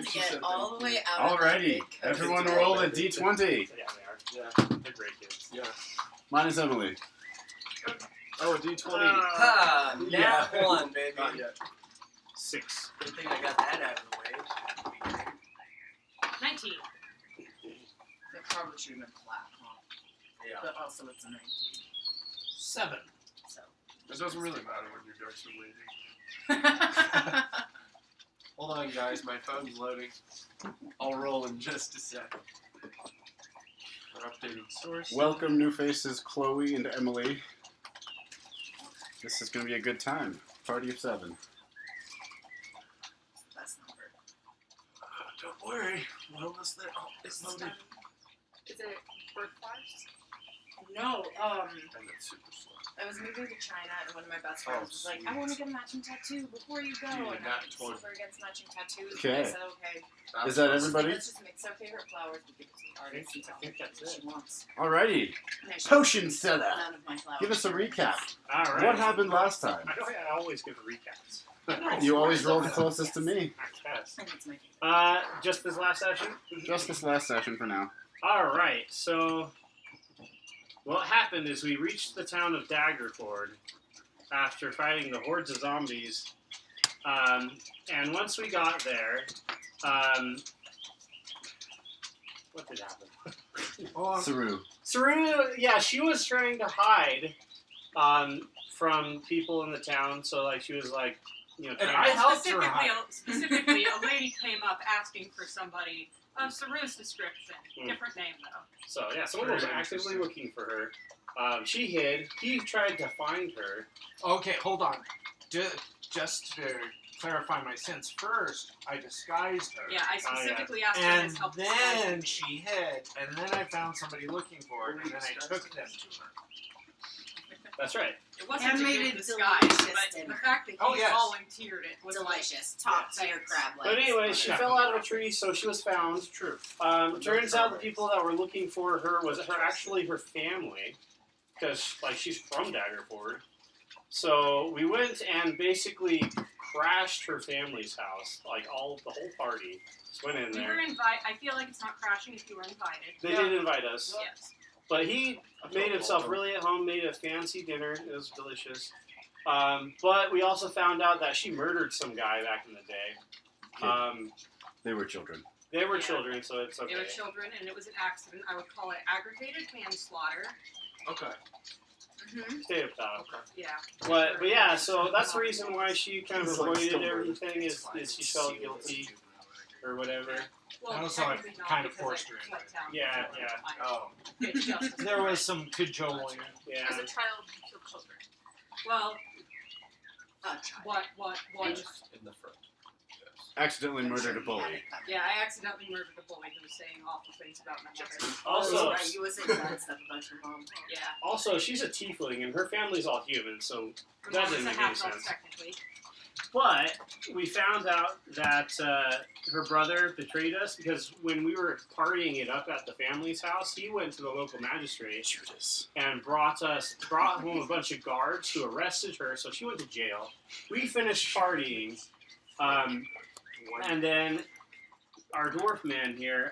had to get all the way out. Alrighty, everyone roll a d20. Yeah, they are. Yeah, they're great kids. Yeah. Minus Emily. Oh, a D20. Ha! Nat 1, baby. Not yet. 6. Good thing I got that out of the way. 19. The probably should have been flat, huh? Yeah. But also it's a 19. 7. So. It doesn't really matter when your dice are waiting. That's Hold on, guys. My phone's loading. I'll roll in just a sec. We're updating source. Welcome, new faces, Chloe and Emily. This is going to be a good time. Party of 7. the best number. Don't worry. We're almost there. Oh, it's loaded. Is it birth-wise? No, And it's super slow. I was moving to China and one of my best friends was like, I want to get a matching tattoo before you go. Yeah, And not I'm 20. super against matching tattoos. Okay. And I said, okay. Is that everybody? Let's just mix our favorite flowers and give it to the artist and tell her that's what it. she wants. Alrighty. And I showed Potion seller. none of my flowers. Give us a recap. Alright. What happened last time? I always give recaps. You always roll the closest to me. I guess. And it's my favorite. Just this last session? Just this last session for now. Alright, so what happened is we reached the town of Daggerford after fighting the hordes of zombies. And once we got there, what did happen? Saru. Saru, yeah, she was trying to hide from people in the town, so like she was like, you know, And trying I to- helped her hide. Specifically, a lady came up asking for somebody of Saru's description. Hmm. Different name, though. So yeah, someone was actively looking for her. She hid. He tried to find her. Okay, hold on. Just to clarify my sense, first I disguised her. Yeah, I specifically asked her And as help. then she hid, and then I found somebody looking for her, and then I took them to her. That's right. It wasn't a Handmade good disguise, delicious but dinner. the fact that he Oh, yes. volunteered it was Delicious. Top Yeah, tier thanks. crab legs. But anyway, she Yeah. fell out of a tree, so she was found. True. Turns out the people that were looking for her was actually her family, because like she's from Daggerford. So we went and basically crashed her family's house, like the whole party. Just went in We were there. invited. I feel like it's not crashing if you were invited. They did invite us, Yes. but he made himself really at home. Made a fancy dinner. It was delicious. But we also found out that she murdered some guy back in the day. They were children. They were Yeah. children, so it's okay. They were children, and it was an accident. I would call it aggravated manslaughter. Okay. Mm-hmm. Stay up top. Yeah. But yeah, so that's the reason why she kind of It's like avoided still everything It's is fine. she felt guilty or whatever. Well, And also I technically not, kind of because forced I her into fled it. town Yeah, before yeah. I Oh. did justice. There was some cajoling. Yeah. As a child, you kill children. Well, what was... In the front. Accidentally murdered a bully. Yeah, I accidentally murdered a bully who was saying awful things about my mother. Also, right. You were saying bad stuff about your mom. Yeah. also she's a tiefling and her family's all human, so My that mom didn't was a make any half-elf, sense. technically. But we found out that her brother betrayed us because when we were partying it up at the family's house, he went to the local magistrate Judas. and brought home a bunch of guards who arrested her, so she went to jail. We finished partying, and then our dwarf man here,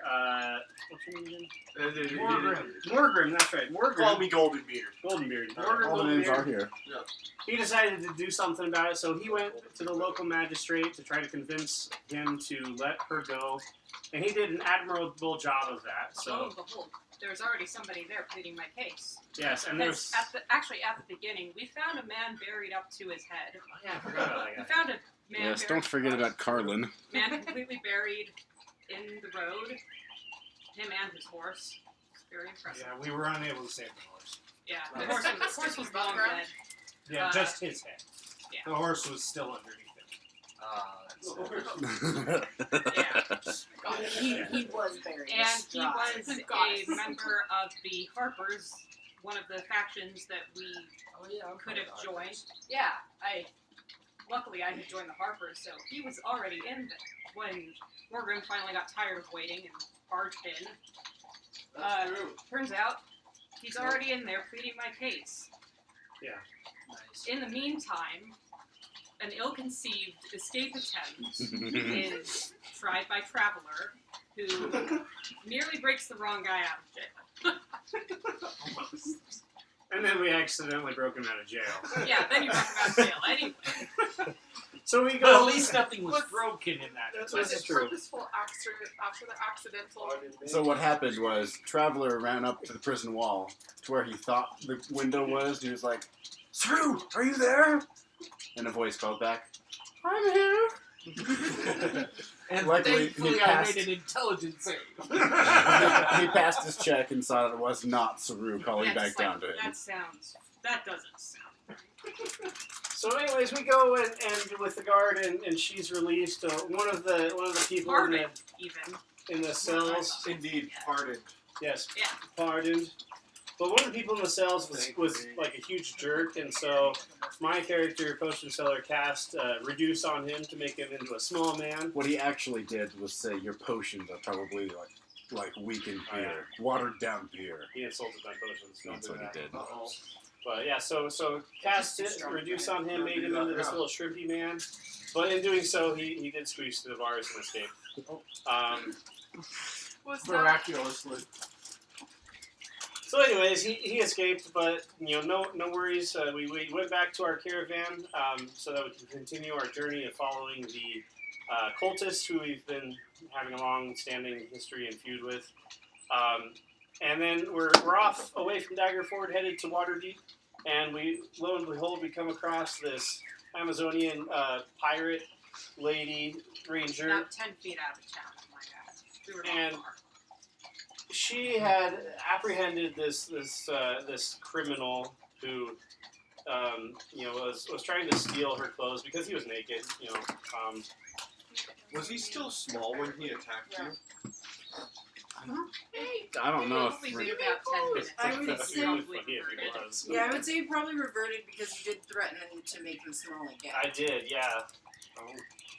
what's your name again? Morgrim, that's right. Call Morgrim, me Golden Beard. Goldenbeard. All the names are here. He decided to do something about it, so he went to the local magistrate to try to convince him to let her go, and he did an admirable job of that. Lo So and behold, there was already somebody there pleading my case. yes, and Because there's at the beginning, we found a man buried up to his head. oh, yeah, I forgot about We that guy. found a man Yes, buried don't forget about Carlin. man completely buried in the road. Him and his horse. It's very impressive. Yeah, we were unable to save the horse. Yeah, the horse was long dead. Yeah, just his head. yeah. The horse was still underneath it. Yeah. He was buried. And he dry. was a member of the Harpers, one of the factions that we could have joined. Yeah, luckily I had joined the Harpers, so he was already in when Morgan finally got tired of waiting and barged in. Turns out he's already in there pleading my case. Yeah. Nice. In the meantime, an ill-conceived escape attempt is tried by Traveler, who nearly breaks the wrong guy out of jail. And then we accidentally broke him out of jail. Yeah, then you broke him out of jail. Anyway. So we But go. at least nothing was broken in that. That's Was That's it true. purposeful after the accidental? So what happened was, Traveler ran up to the prison wall to where he thought the window was. He was like, "Saru, are you there?" And a voice called back, "I'm here." And Luckily, thankfully he I passed. made an intelligence save. He passed his check and saw that it was not Saru calling Yeah, back just like, down to him. that doesn't sound right. So, anyways, we go and with the guard, and she's released. One of the people Pardoned, even. in the cells. Indeed, pardoned. Yes, Yeah. pardoned. But one of the people in the cells was like a huge jerk, and so my character, Potion Seller, cast Reduce on him to make him into a small man. What he actually did was say, "Your potions are probably like weakened Oh, yeah. beer, watered down beer." He insulted my potions. Don't That's do what he that. did. Uh-oh. But yeah, so cast it, Reduce on him, made him into this little shrimpy man. But in doing so, he did squeeze through the bars and escape. Was that Miraculously. So, anyways, he escaped, but no worries. We went back to our caravan so that we can continue our journey of following the cultists who we've been having a long-standing history and feud with. And then we're off away from Daggerford, headed to Waterdeep, and lo and behold, we come across this Amazonian pirate lady ranger. About 10 feet out of town, my God. We were not And- far. She had apprehended this criminal who, was trying to steal her clothes because he was naked. Was he still small when he attacked you? I don't know Probably if wait about 10 minutes. I would That'd be say- really Probably funny if he reverted. was. Yeah, I would say he probably reverted because you did threaten him to make him small again. I did, yeah.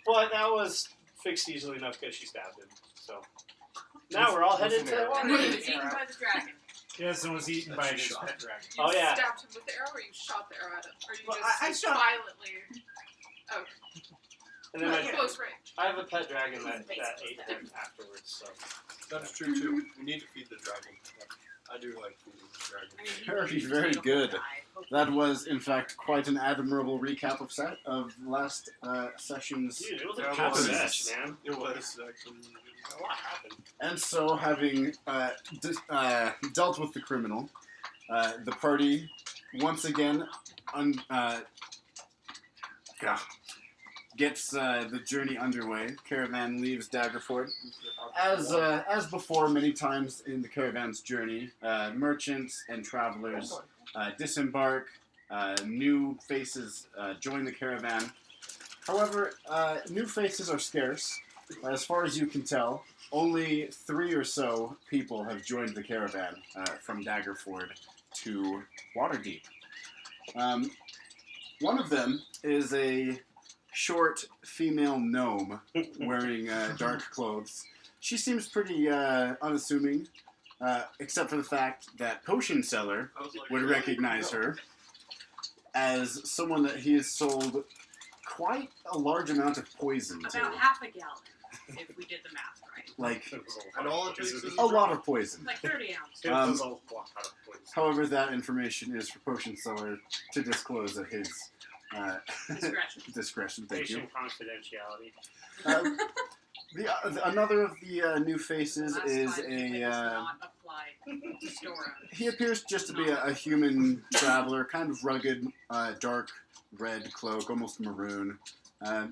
But that was fixed easily enough because she stabbed him. So now we're all headed to And then he Waterdeep. was eaten by the dragon. Yes, and was eaten by That's his shot. pet dragon. you Oh, yeah. stabbed him with the arrow, or you shot the arrow at him, or you Well, just I shot- violently And then close range? I have a pet dragon that ate him afterwards. So That's true too. We need to feed the dragon. I do like feeding the dragon. I mean, he Very, was very beautiful good. guy. that was, in fact, quite an admirable recap of last session's. dude, it was a Yeah, good well, sesh, man. It was actually. A lot happened. And so, having dealt with the criminal, the party once again gets the journey underway. Caravan leaves Daggerford. As before, many times in the caravan's journey, merchants and travelers disembark. New faces join the caravan. However, new faces are scarce. As far as you can tell, only 3 or so people have joined the caravan from Daggerford to Waterdeep. One of them is a short female gnome wearing dark clothes. She seems pretty unassuming, except for the fact that Potion Seller I was like, would recognize her as someone that he has sold quite a large amount of poison About to. half a gallon, if we did the math right. Like, And all it takes is a lot of poison. Like 30 ounces. It was a lot of points. However, that information is for Potion Seller to disclose at his Discretion. discretion. Thank you. Patient confidentiality. Another of the new faces Last is time it was a. not applied to store owners. He appears just to be a human traveler, kind of rugged, dark red cloak, almost maroon.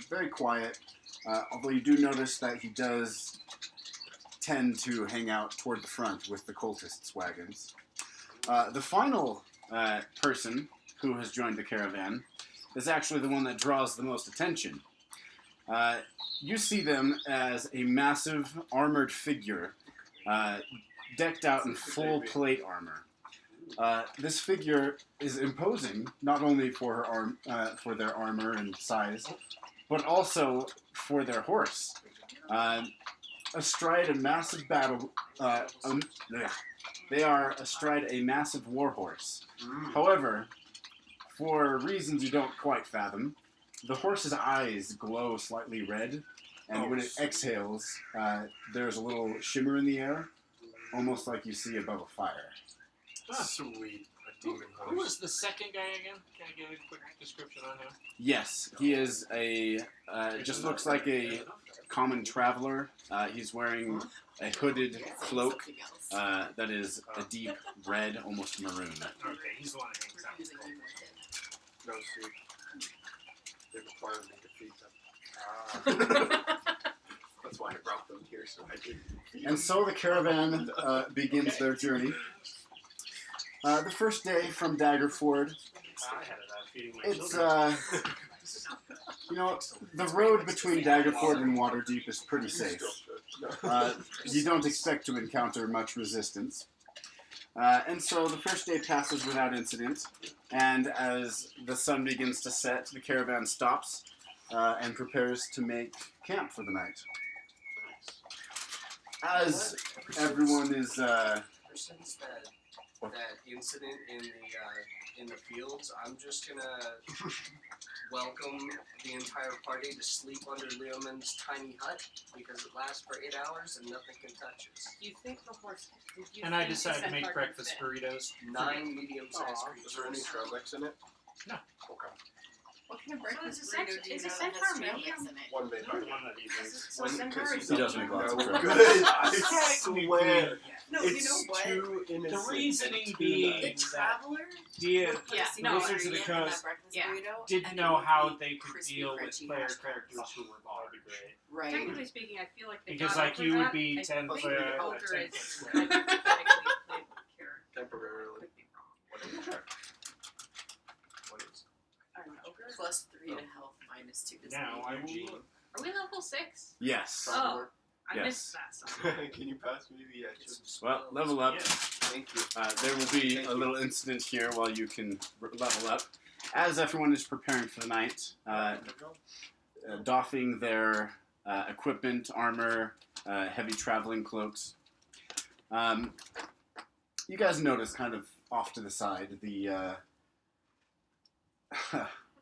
Very quiet, although you do notice that he does tend to hang out toward the front with the cultists' wagons. The final person who has joined the caravan is actually the one that draws the most attention. You see them as a massive armored figure, decked out in full plate armor. This figure is imposing, not only for for their armor and size, but also for their horse. Astride a massive they are astride a massive war horse. However, for reasons you don't quite fathom, the horse's eyes glow slightly red, and when it exhales, there's a little shimmer in the air, almost like you see above a fire. Sweet. A demon Who was horse. the second guy again? Can I get a quick description on him? Yes, he is a, just looks like a common traveler. He's wearing a hooded cloak that is a deep red, almost maroon. Okay, he's the one that hangs out with Cole. No, see. They require me to feed them. That's why I brought them here, so I could feed them. And so the caravan begins their journey. The first day from Daggerford, I had it out feeding my it's, children. the road between Daggerford and Waterdeep is pretty safe. You don't expect to encounter much resistance. And so the first day passes without incident, and as the sun begins to set, the caravan stops and prepares to make camp for the night. As everyone is... Since that incident in the fields, I'm just gonna welcome the entire party to sleep under Leoman's tiny hut because it lasts for 8 hours and nothing can touch us. You think the horse? And I decided to make breakfast burritos. 9 medium-sized creatures. Is there any trail mix in it? No. Okay. What kind of So breakfast is a burrito centaur- do you is a know that centaur has trail medium? mix in it? One made by The me. one that he makes. So centaur is He does make lots of No, trail. good. I Technically, swear. No, It's you know what? too innocent. The reasoning and too being The nice. traveler Yeah, would put Yeah, a single no, Wizards of the ingredient in Coast that breakfast yeah, burrito, didn't and know it would how be they could crispy, deal with crunchy player hash browns. characters who were That'd be barbed. great. Right. Technically speaking, I feel like they Because got like over you would that. be I 10 think foot, the ogre 10 is foot. hypothetically played character. Temporarily. Could be wrong. What is An ogre? Plus 3 to health, minus 2 to Now I will Eugene? look. Are we level 6? Yes. Oh, I Yes. missed that. Song. Can you pass me the action? Well, level up. Yeah. Thank you. There will be a little incident here while you can level up. As everyone is preparing for the night, doffing their equipment, armor, heavy traveling cloaks, you guys notice kind of off to the side the...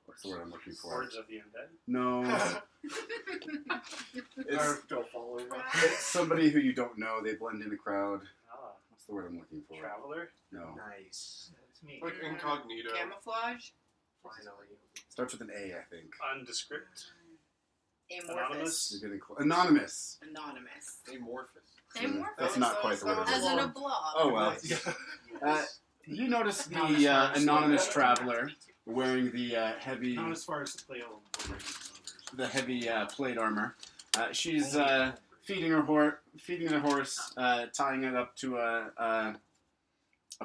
what's the word I'm looking for? Hordes of the undead. No. It's Still following up. somebody who you don't know. They blend in a crowd. Ah, What's the word I'm looking for? traveler. No. Nice. That's me. Like incognito. Camouflage? Finally. Starts with an A, I think. Undescript. Amorphous. You're getting close. Anonymous. Anonymous. Amorphous. That's not quite the word I'm As looking in a for. blob. Oh well. Yes. You notice the Anonymous anonymous traveler. traveler wearing the heavy, Not as far as the play plate armor. She's feeding her horse, tying it up to a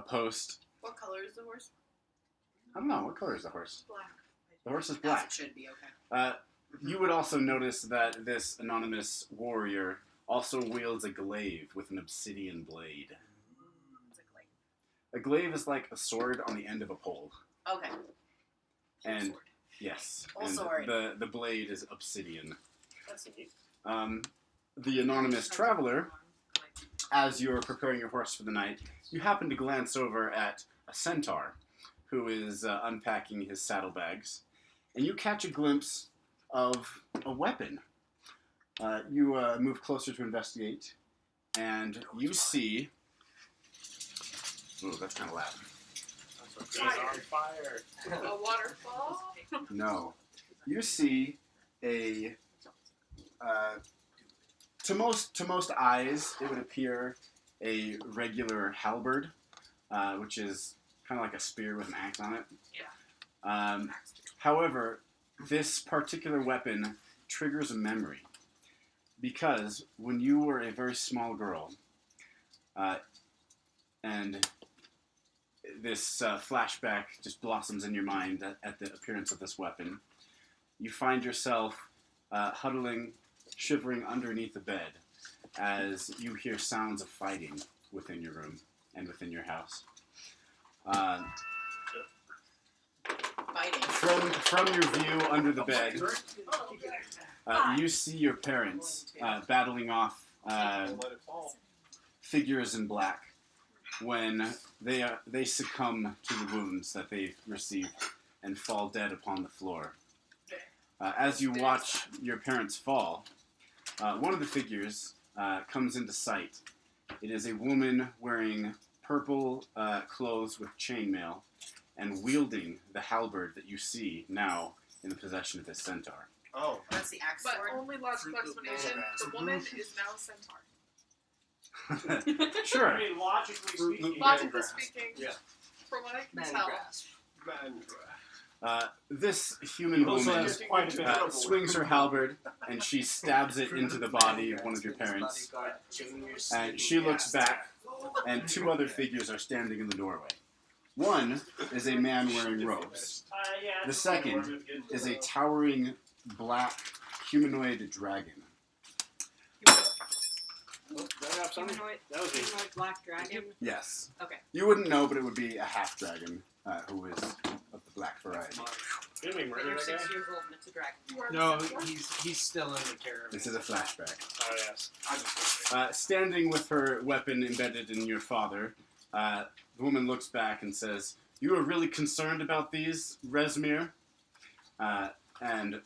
post. What color is the horse? I don't know what color is the horse. Black. The horse is As black. it should be, okay. You would also notice that this anonymous warrior also wields a glaive with an obsidian blade. It's a glaive. A glaive is like a sword on the end of a pole. Okay. And Sword. yes, Oh, and sword. the blade is obsidian. That's neat. The anonymous traveler, as you're preparing your horse for the night, you happen to glance over at a centaur who is unpacking his saddlebags, and you catch a glimpse of a weapon. You move closer to investigate, and you see... Ooh, that's kind of loud. That's what goes on fire. A waterfall? No. You see a... to most eyes, it would appear a regular halberd, which is kind of like a spear with an axe on it. Yeah. However, this particular weapon triggers a memory. Because when you were a very small girl, and this flashback just blossoms in your mind at the appearance of this weapon, you find yourself huddling, shivering underneath the bed as you hear sounds of fighting within your room and within your house. Fighting. From your view under the bed, you see your parents battling off Let it fall. figures in black when they succumb to the wounds that they've received and fall dead upon the floor. As you watch your parents fall, one of the figures comes into sight. It is a woman wearing purple clothes with chainmail and wielding the halberd that you see now in the possession of this centaur. Oh. That's the axe But sword. only logical explanation, the woman is now centaur. Sure. I mean, logically speaking. Logically speaking, Yeah. from what I can Man tell, grasp. This human Also woman has quite a bit. swings her halberd and she stabs it into the body of one of your parents. Bodyguard, Junior And Steve she looks Gas. back, and two other figures are standing in the doorway. One is a man wearing robes. Yeah, The second is a towering black humanoid dragon. Humanoid, That was humanoid black dragon. Yes. Okay. You wouldn't know, but it would be a half dragon who is of the black variety. Didn't we But murder you're that guy? 6 years old and it's a dragon. you are No, the centaur. he's still in the caravan. This is a flashback. Oh, yes. Standing with her weapon embedded in your father, the woman looks back and says, "You are really concerned about these, Resmir?" And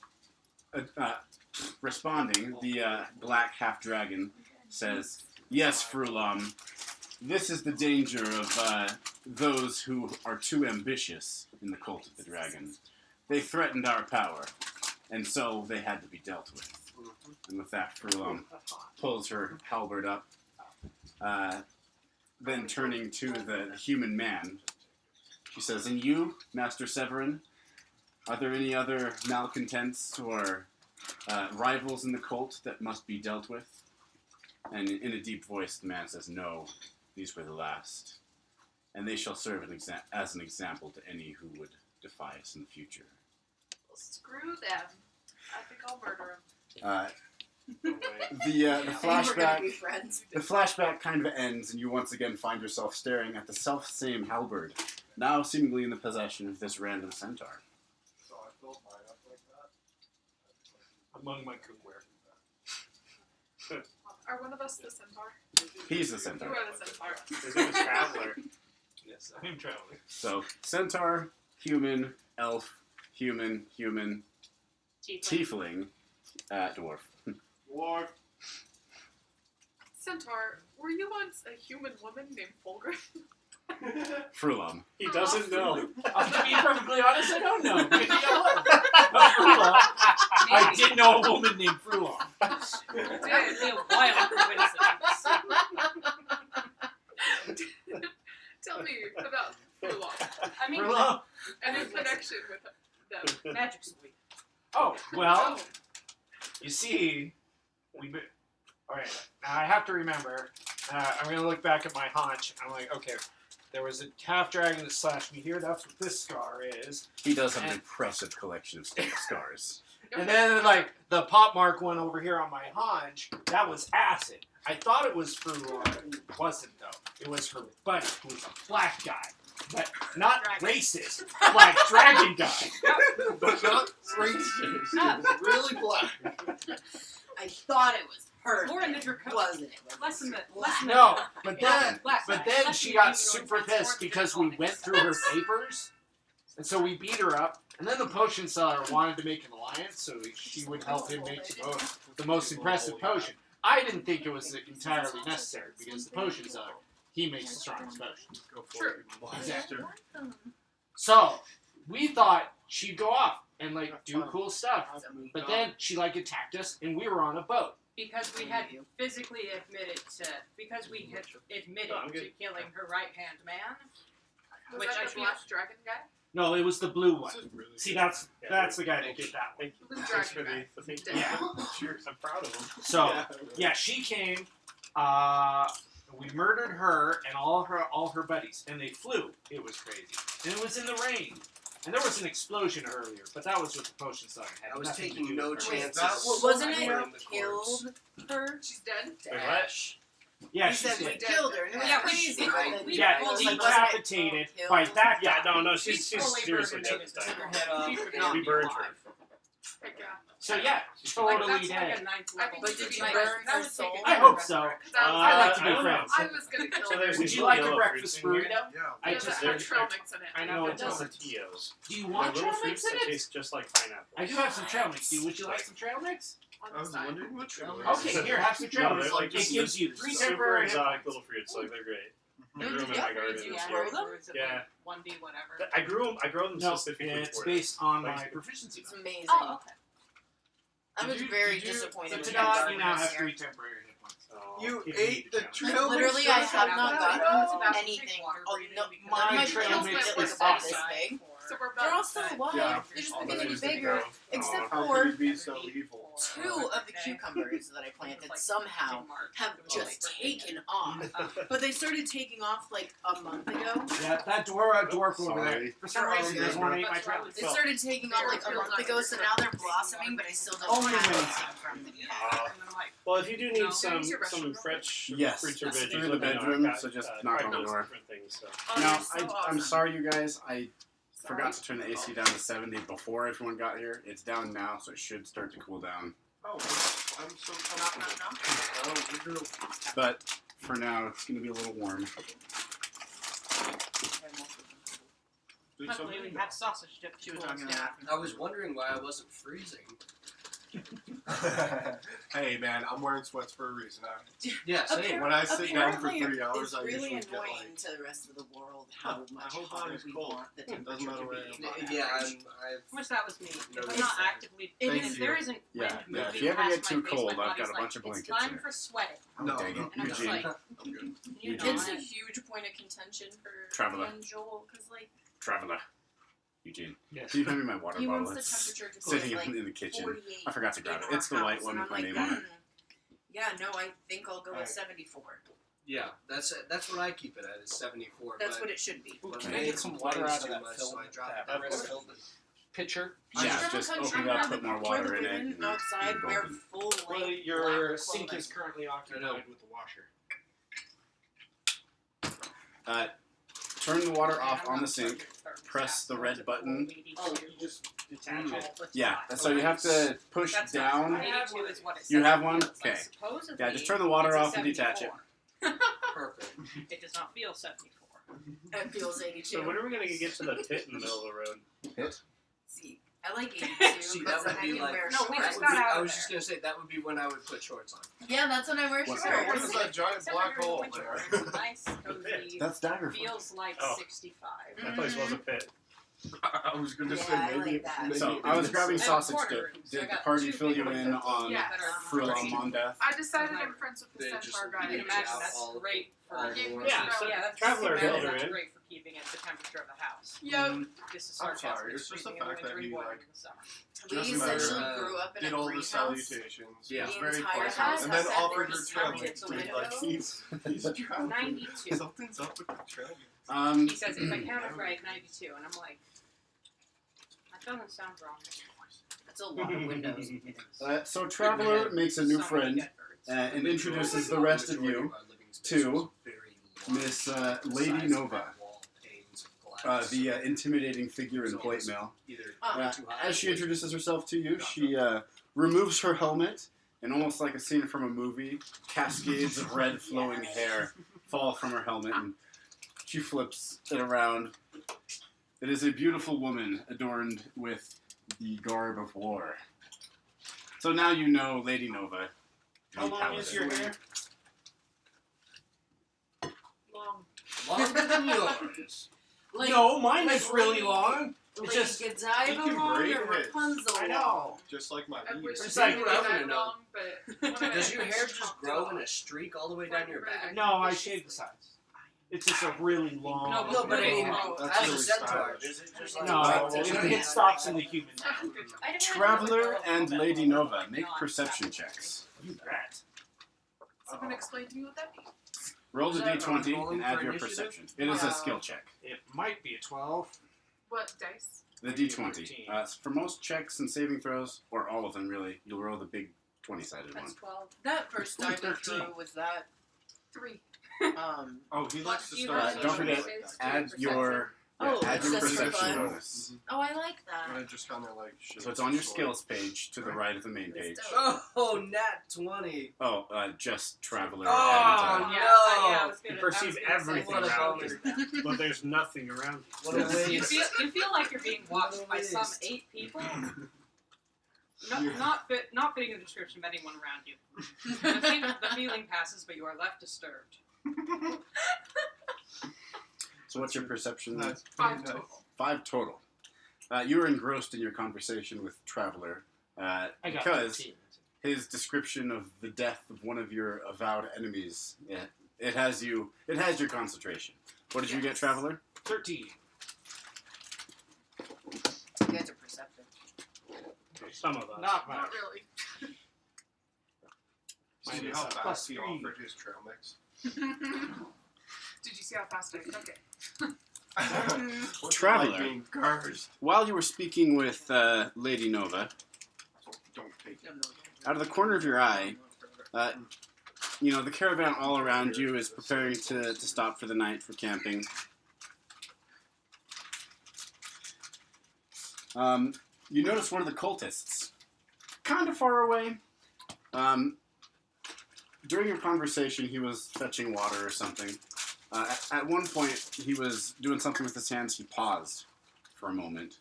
responding, the black half-dragon says, "Yes, Frulam. This is the danger of those who are too ambitious in the cult of the dragon. They threatened our power, and so they had to be dealt with." And with that, Frulam pulls her halberd up. Then turning to the human man, she says, "And you, Master Severin, are there any other malcontents or rivals in the cult that must be dealt with?" And in a deep voice, the man says, "No, these were the last. And they shall serve as an example to any who would defy us in the future." Well, screw them. I think I'll murder The We're gonna flashback be friends. The flashback kind of ends, and you once again find yourself staring at the self-same halberd, now seemingly in the possession of this random centaur. So I filled mine up like that. Among my cookware. him. Are one of us the centaur? He's the You centaur. are the centaur. His name is Traveler. Yes, I'm traveling. So, centaur, human, elf, human, tiefling, dwarf. War. Centaur, were you once a human woman named Fulgrim? Frulam. He doesn't know. To be perfectly honest, I don't know. Maybe I was. But Frulon, I did know a woman named Frulon. That would be a wild coincidence. Tell me about Fulgrim I mean, Frulon? and your connection with them. magic sweet. Oh, well, you see, alright, now I have to remember, I'm going to look back at my haunch, I'm like, okay, there was a half dragon that slashed me here, that's what this scar is, He does have an impressive collection of scars. and then, like, the pop mark one over here on my haunch, that was acid. I thought it was for, it wasn't though, it was her buddy, who was a black guy, but not racist, black dragon guy. But not racist. It's really black. I thought it was her. Lauren the Draco. Wasn't it? Lesson that. No, but then, Black but guy. then Lesson she that got humanoid super transforms pissed into because we comics. went through her papers, and so we beat her up. And then the potion seller wanted to make an alliance, so she would help him make the most impressive potion. I didn't think it was entirely necessary because the potion seller, he makes the strongest potion. True. Exactly. So we thought she'd go off and like do cool stuff, but then she like attacked us, and we were on a boat. Because we had physically admitted to, because we had admitted to killing her right-hand man. Was Which that I the feel- black dragon guy? No, it was the blue one. See, that's the guy that did that one. Thank you. Blue Thanks for dragon the guy. thank Dead. Yeah. Cheers. I'm proud of him. So yeah, she came. We murdered her and all her buddies, and they flew. It was crazy, and it was in the rain. And there was an explosion earlier, but that was with the potion seller. It had I was nothing to taking do no with her. chances. Wasn't it We're in the courts. killed her? She's dead? Wait, what? Yeah, He she's said we dead. killed her. And it was Yeah, crazy. we- but we- then- Yeah, Well, wasn't it decapitated killed? by that Yeah, guy. no, she's fully seriously burned dead her this to time. her head off. She would not We be burned alive. her. Heck yeah. So yeah, Like, totally that's dead. like a ninth level. But did you Like, burn that her would take soul? it I to hope the so. Because I was I like to I be don't know. friends. I was gonna kill So her. there's Would these you like a yellow breakfast fruits in here. burrito? Yeah. I It doesn't just have trail mix in it. No, it's doesn't. tortillas. Do you They're want little trail fruits mix in that it? taste just like pineapple. I do have some trail mix. Would you like some trail mix? On I the was side. wondering what trail Okay, here, have some trail No, mix. they're like It just gives you super 3 temporary. exotic little fruits. Like they're great. I grew them in my garden Do you this grow year. them? Or is it Yeah. like 1D whatever? I grow them No, specifically it's for based on Like- my proficiency. It's amazing. Oh, okay. I was Did you- very did you- disappointed So with to that dot, you garden now this have year. 3 temporary hit points. Oh, You give ate me the trail mix. trail mix? Literally, I have not gotten That's anything. water Oh, breathing no, because my my trail trail mix mix is is about awesome. this big. So we're They're all about still to alive. Yeah. They're just All the getting ways to bigger. go. Except How for could it be so evil? 2 of the cucumbers that I planted somehow have just taken off. But they started taking off like a month ago. Yeah, that dwarf over there. Sorry. For some reason, doesn't want to eat my That's trail right. mix. They started taking off like a month ago, so now they're blossoming, but I still don't Only have when- anything from them yet. And I'm like, Well, if you do need No. some Use your restroom. fresh Yes, fruits or that's veggies, through the let me know. bedroom, I've got, so just knock quite on the those door. different things. So. Oh, Now, you're so I'm awesome. sorry, you guys. I forgot to turn the AC down to 70 before everyone got here. It's down now, so it should start to cool down. Oh, I'm so Knock, knock, comfortable. knock. Oh, we do. But for now, it's going to be a little warm. Do luckily we something. have sausage dip She was tools talking down. about I was wondering why I wasn't freezing. Hey man, I'm wearing sweats for a reason. Yeah, same. When I sit down for Apparently, 3 hours, it's I really usually get annoying like. to the rest of the world how My much whole hotter body's we cold. want the Doesn't temperature matter to where be. I am. Yeah, average. I wish that was me. If I'm It's- not actively, it if is- there isn't Yeah, wind yeah, if moving you ever past get my too face, cold, my I've got body's a bunch of like, blankets it's time here. for sweating. No, dang it. And I'm just Eugene. like, I'm good. you know, It's a I- huge point of contention for Traveler. me and Joel because like Traveler. Eugene. Yes. Can you hand me my water he bottle? wants the It's temperature to sitting be like in the kitchen. 48. I forgot to grab it. in It's the our white house, one and with my I'm name like, on it. Yeah, no, I think I'll go with Alright. 74. Yeah, that's what I keep it at is 74. That's but, what it should be. but Can May I get some water complains out of too that much, film so I drop it. that That's rest filled. pitcher? Yeah, just open it up, put more water where in the it. women and outside you're wear golden. full length Well, black your sink clothing. is currently occupied with the washer. Turn the water Yeah, off I'm on the not sink. sure if it's Press the that, red so button. Oh, you just detach it. Yeah, so you have to push That's down. 82 is what it You says. have one? It's like, Okay. supposedly, Yeah, just turn the water it's a off and detach it. 74. Perfect. It does not feel 74. It feels 82. So when are we gonna get to the pit in the middle of the road? See, I like 82 See, because that then would I be can like. wear No, we shorts. just got out I of was there. just gonna say that would be when I would put shorts on. Yeah, that's when I wear What's shorts. that? What is that giant Except black for during hole winter, there? where it's nice, cozy, That's Daggerfoot. feels like Oh. 65. That place was a pit. I was gonna Yeah, say I maybe. like that. maybe So it I was is. grabbing I have sausage corner dip. rooms, so I Did the got party two fill you big in windows. on Yeah. Frill on death? I decided I'm friends with the They just Centaur I guy. can leave imagine out that's all- great for. all Yeah, the Yeah, so Yeah, that's Traveler imagine filled her that's in. great for keeping it the temperature of the house. Yep. This is I'm sarcasm. sorry, it's just the freezing in fact that winter and he, boiling like, in the summer. We Doesn't essentially matter. grew up in Did a all the greenhouse. salutations. Yeah. It was The very entire pleasant. house And has then that offered where her his trail house mix. is He's like, window. he's traveling. 92. Something's up with the trail mix. He says, if I count it right, 92. And I'm like, that doesn't sound wrong. That's a lot of windows. So Traveler makes a new So many friend dead birds. and introduces the rest of you to Miss Lady Nova, the intimidating figure in plate mail. As she introduces herself to you, she removes her helmet, and almost like a scene from a movie, cascades of red flowing hair fall from her helmet, and she flips it around. It is a beautiful woman adorned with the garb of war. So now you know Lady Nova. How long is your hair? Long. Longer than yours. Like, No, mine like is really Lady- long. Like It's just Godiva you can long braid or his. Rapunzel I long? know. Just like my I wish beard. It's it like was I'm that gonna know. long, but when I Does your hair just chopped it grow off. in a streak all the way down your back? No, I shaved the sides. It's just a really long. No, but I mean, That's As really a centaur, stylish. is it just like No, a it stops in the human. Traveler and Lady Nova make perception checks. You bet. Someone explain to me what that means. Roll the Is that d20 rolling and add for your initiative? perception. It is a skill check. It might be a 12. What dice? The d20. For most checks and saving throws, or all of them really, you'll roll the big 20-sided one. That's 12. That first time we 13. threw was that 3. Oh, he likes to You start. have don't forget, choices. Add your Oh, add it's your just for perception fun. bonus. Oh, I like And I that. just kind of like. So it's on your skills page to the right of the main page. Oh, nat 20. Oh, just Traveler. Oh, and, Yeah, no. I was You gonna, perceive I was gonna say everything What a around bummer. you, but there's nothing around you. What a You waste. feel like you're being watched by some 8 people. Not fitting the description of anyone around you. The feeling passes, but you are left disturbed. So what's your perception? Nice. 5 total. 5 total. You were engrossed in your conversation with Traveler I got because 13. his description of the death of one of your avowed enemies, it has your concentration. What did you get, Traveler? 13. You guys are perceptive. Some of us. Not much. Not really. See Minus how a fast plus he 3. offered his trail mix. Did you see how fast I took it? What's it Traveler. like being cursed? While you were speaking with Lady Nova, Don't take it. out of the corner of your eye, the caravan all around you is preparing to stop for the night for camping. You notice one of the cultists, kind of far away. During your conversation, he was fetching water or something. At one point, he was doing something with his hands. He paused for a moment,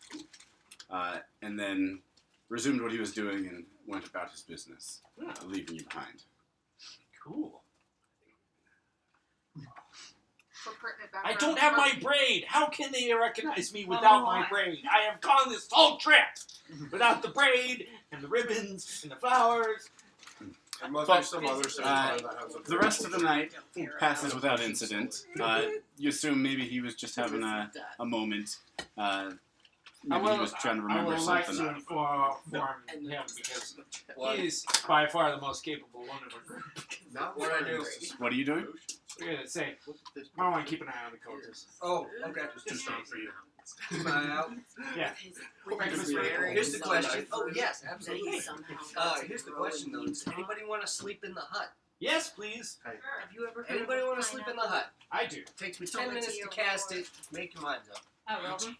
and then resumed what he was doing and went about his business, leaving you behind. Cool. For pertinent I background. don't have my braid. How can they recognize me without my braid? I have gone this whole trip without the braid and the ribbons and the flowers. There must But, be some other samurai that has a The rest of the night passes without incident. You assume maybe he was just having a moment. Maybe he was trying to remember I would like something. to inform him because What? he's by far the most capable one of our group. Not What I do. What are you doing? We're gonna say, I want to keep an eye on the cultists. Oh, okay. It's too strong for you. Keep an eye out. Yeah. Here's the question. Oh, yes, That absolutely. he somehow Here's the question, though. Does anybody want to sleep in the hut? Yes, please. Have you ever heard Anybody of want to sleep in the hut? I do. Takes me Tell 10 it minutes to to your cast lord. it. Make your minds up. Oh well.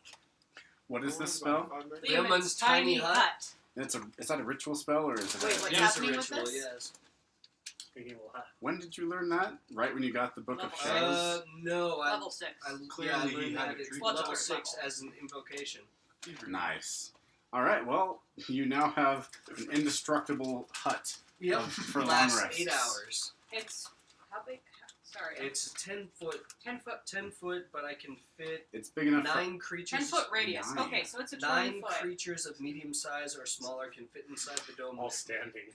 What is this spell? Leomund's tiny hut. Is that a ritual spell or is it? Wait, what's It is a happening with ritual, this? yes. When did you learn that? Right when you got the Book of Level Shadows. No, Level 6. Clearly I he learned had that a it's dream. level Level 6 as an invocation. Nice. All right. Well, you now have an indestructible hut Yep. for long Lasts rests. 8 hours. It's how big? Sorry. It's 10 foot, 10 foot. 10 foot, but I can fit It's big enough. 9 creatures. 10 foot radius. Nine. Okay, so it's a 9 20 foot. creatures of medium size or smaller can fit inside the dome. All standing.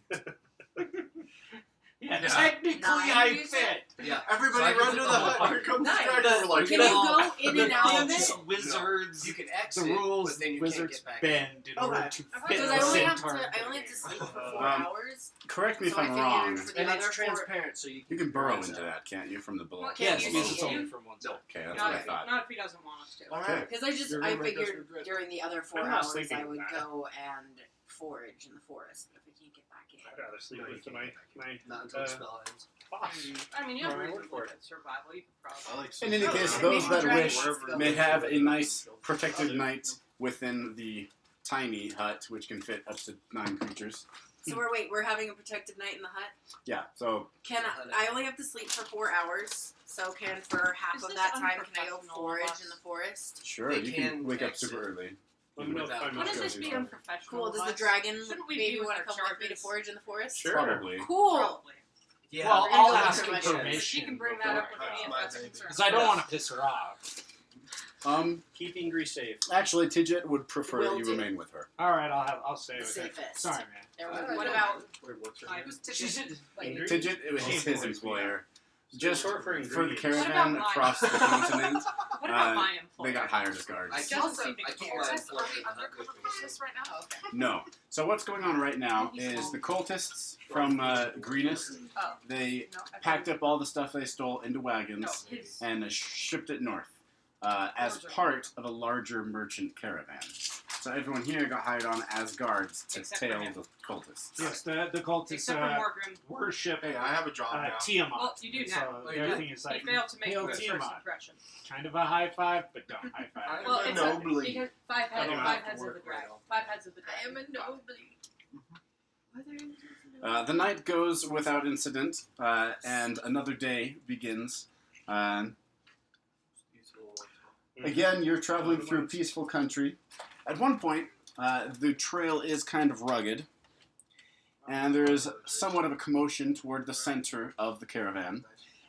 Yeah, Yeah. technically Nine, I you said? fit. Yeah. Everybody So I can run fit to the the whole hut. Here comes Nice. the dragon. We're like, Can you go in and out of Cultists, it? wizards, You can the exit, rules but then you wizards can't get back. bend in order Okay. to fit Because the I only centaur. have to sleep for 4 Um, hours. Correct me So if I I'm figured wrong. for the And other it's 4 transparent, so you can You can keep burrow your eyes into out. that, can't you, from the below? Well, Yes, Can because you it's see only you? from one side. Okay, that's Not what I if, thought. not if he doesn't want us to. Alright. Because You're I gonna make us figured regret during the other 4 I'm not hours sleeping I in would that. go and forage in the forest. But if we can't get back in, I'd rather sleep No, you with can't my get back Not until uh, the spell ends. boss. I mean, you have Right, reason work to for look it. at survival. You could I probably. like In any Oh, case, yeah. those Maybe that dragons wish go. may have a nice protected night within the tiny hut, which can fit up to 9 creatures. so we're having a protective night in the hut. Yeah, so Can I only have to sleep for 4 hours? So can for half Is of this that time can I go unprofessional forage of us? in the forest? sure, They you can can wake up exit. super early. Let me know if I Without- What must does go this do be something. unprofessional? Cool. Does of the us? dragon Shouldn't we maybe be with want our to come with me to charges? forage in the forest? Sure. Probably. Cool. Probably. Yeah. Well, we're gonna I'll go ask with her permission. She permission. can bring that up with me That's if my that's a baby. concern. Because I don't want to piss her off. Keep Ingrid safe. Actually, Tidget would prefer Will that you do. remain with her. All right, I'll stay The with her. safest. Sorry, man. There Alright. we go. What about Wait, what's her my name? Who's She's Tidget? Ingrid? Tidget, it was She's his employee. employer. Just Short for for the ingredients. What caravan about mine? across the continent, what about Uh, my employer? they got hired as guards. I Doesn't Also, seem to I keep care. my Tess, are we employee undercover with me. cultists right now? Okay. No. So what's going on right now is the cultists from Greenest, Oh. they No, I packed up all the stuff they stole into No, wagons his. and shipped it north as Those are- part of a larger merchant caravan. So everyone here got hired on as guards to Except for tail him. the cultists. Yes, the cultists Except for Morgrim. worship Hey, I have a job now. Tiamat. Well, you do now. So Oh, you their do? thing is like He failed to make hail a first Tiamat. impression. Kind of a high five, but don't high five. I- Well, am a it's nobly. because I don't have five to heads of work the dragon. well. 5 heads of the I am dragon. a nobly. The night goes without incident, and another day begins. Again, you're traveling through a peaceful country. At one point, the trail is kind of rugged, and there is somewhat of a commotion toward the center of the caravan,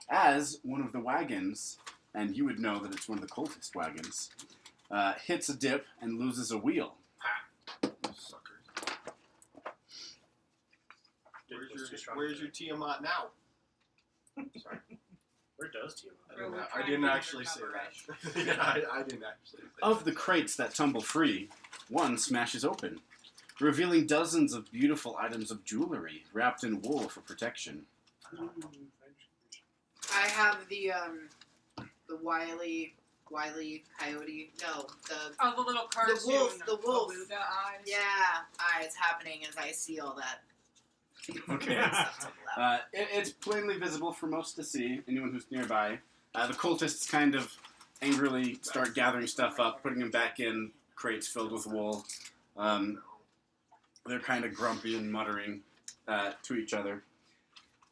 as one of the wagons, and you would know that it's one of the cultist wagons, hits a dip and loses a wheel. Suckers. Where's your Tiamat now? Sorry. Where does Tiamat? I didn't actually say that. Yeah, I didn't actually say Of the crates that tumble free, one smashes open, revealing dozens of beautiful items of jewelry wrapped in wool for protection. I have the wily coyote. No, Oh, the little cartoon. the wolf. Beluga eyes. yeah, eyes happening as I see all that. Okay. stuff tumble out. It's plainly visible for most to see, anyone who's nearby. The cultists kind of angrily start gathering stuff up, putting them back in crates filled with wool. They're kind of grumpy and muttering to each other.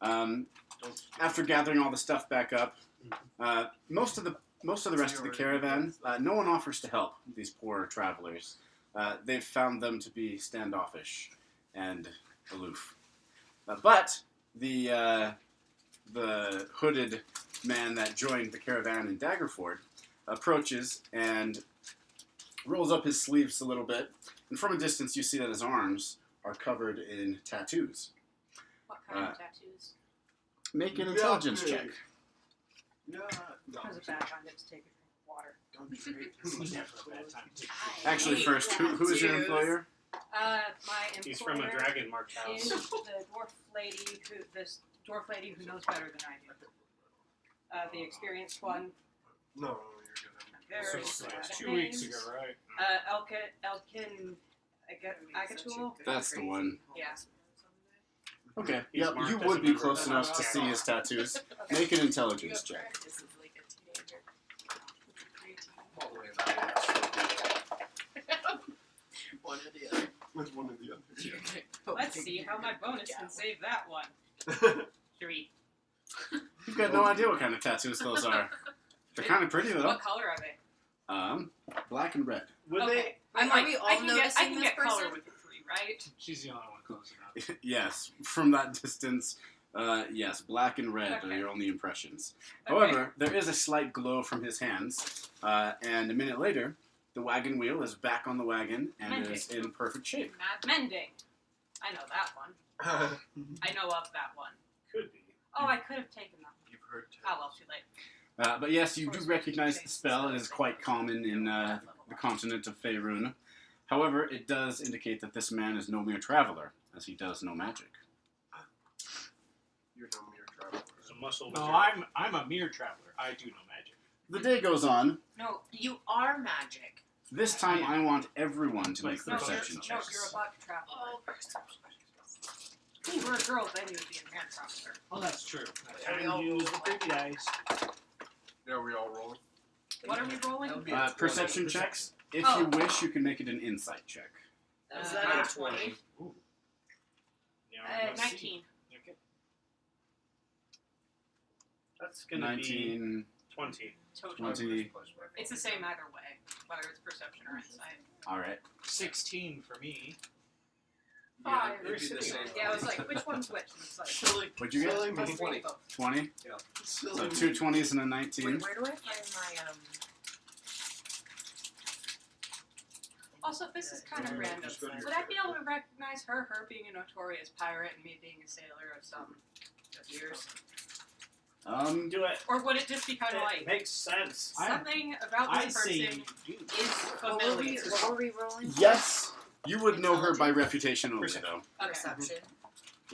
After gathering all the stuff back up, most of the rest of the caravan, no one offers to help these poor travelers. They've found them to be standoffish and aloof. But the hooded man that joined the caravan in Daggerford approaches and rolls up his sleeves a little bit, and from a distance you see that his arms are covered in tattoos. What kind of tattoos? Make an intelligence check. Yeah. No. That was a bad time to take a drink of water. Don't drink. It's never a bad time to Actually, first, who is your employer? My employer He's from a dragon marked house. is the dwarf lady who knows better than I do. The experienced one. No, you're Very This was bad at 2 weeks names. ago, right? Elkin Agatul. That's the one. Yeah. Okay. He's Yep, marked you as would a be member close of the enough to house. see his tattoos. Make an intelligence check. This is like a teenager. All the way back. One or the other. with one of the others. Let's see how my bonus can save that one. 3. You've got no idea what kind of tattoos those are. They're kind of pretty though. What color are they? Black and red. Would Okay. Are we all I can noticing get this color person? with the 3, right? She's the only one close enough. Yes, from that distance, yes, black and red are Okay. your only impressions. Okay. However, there is a slight glow from his hands, and a minute later, the wagon wheel is back on the wagon and is in perfect shape. Mending. I know that one. I know of that one. Could be. Oh, I could have taken that one. You've heard Oh, well, too late. But yes, you do recognize the spell. It is quite common in the continent of Faerun. However, it does indicate that this man is no mere traveler, as he does no magic. You're no mere traveler. There's a muscle No, wizard. I'm a mere traveler. I do no magic. The day goes on. No, you are magic. This time, I want everyone to make No, perception No, checks. you're a buck traveler. Oh, If you were a girl, then you would be a man traveler. Oh, that's true. Are we all Use the rolling? baby dice. Are we all rolling? What are we rolling? That'll be a 20. Perception checks. If Oh. you wish, you can make it an insight check. Is that a 20? Yeah, let's see. 19. Okay. That's gonna 19, be 20. Total. 20. It's the same either way, whether it's perception or insight. Alright. 16 for me. Yeah, 5. it'd be the same. Yeah, I was like, which one's which? And it's like, Silly. What'd you get? Silly me. plus 20. both. 20? Silly So me. 2 20s and a 19. Wait, where do I find my Also, this is kind of Yeah, random. just go to your Would I be able to recognize her being a notorious pirate, and me being a sailor of some years? Do it. Or would it just be kind of like Makes sense. something about I'd this say person you do. is familiar? what were we rolling? Yes, you would know her by reputation only, Perception. though. Okay. Perception.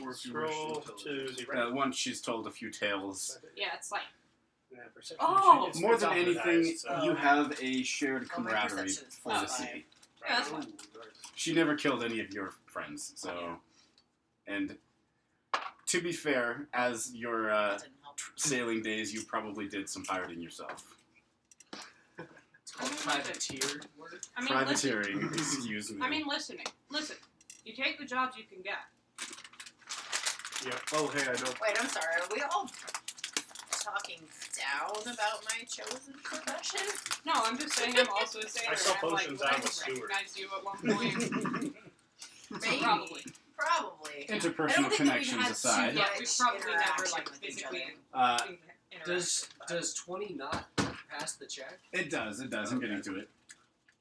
Or if you wish Scroll to to the right. Once she's told a few tales. Yeah, it's like Yeah, perception. Oh! It's More than on the anything, dice, so- you have a shared Oh, my camaraderie perception is for the five. city. Yeah, that's Ooh, fine. nice. She never killed any of your friends, so. And to be fair, as your That didn't help. sailing days, you probably did some pirating yourself. It's called privateer work. I mean, Privateering, excuse me. I mean, listen. You take the jobs you can get. Yep. Oh, hey, I know. Wait, I'm sorry. Are we all talking down about my chosen profession? No, I'm just saying I'm also a sailor. I sell and I'm potions like, out of would a I sewer. recognize you at one point? Maybe. Probably. Probably. I Interpersonal don't think that we've connections had aside, too Yeah, much we probably never interaction like with each physically uh, interact. Does 20 not pass the check? it does. I'm getting to it.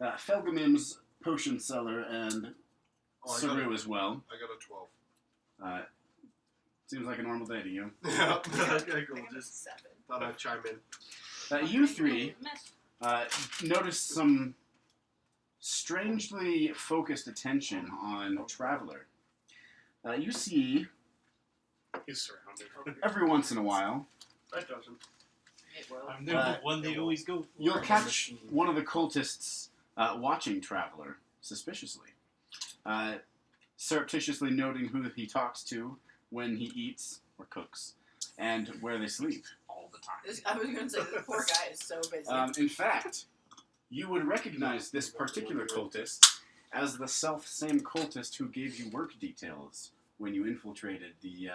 Felgamim's potion seller and Oh, Saru as well. I got a 12. Seems like a normal day to you. Yeah. Okay, cool. I got a Just 7. thought I'd chime in. You three notice some strangely focused attention on Traveler. You see, He's surrounded. every once in a while, That doesn't. It will. I'm the one they always go for. you'll catch one of the cultists watching Traveler suspiciously, surreptitiously noting who he talks to, when he eats or cooks, and where they sleep all the time. I was going to say, the poor guy is so busy. In fact, you would recognize this particular cultist as the self-same cultist who gave you work details when you infiltrated the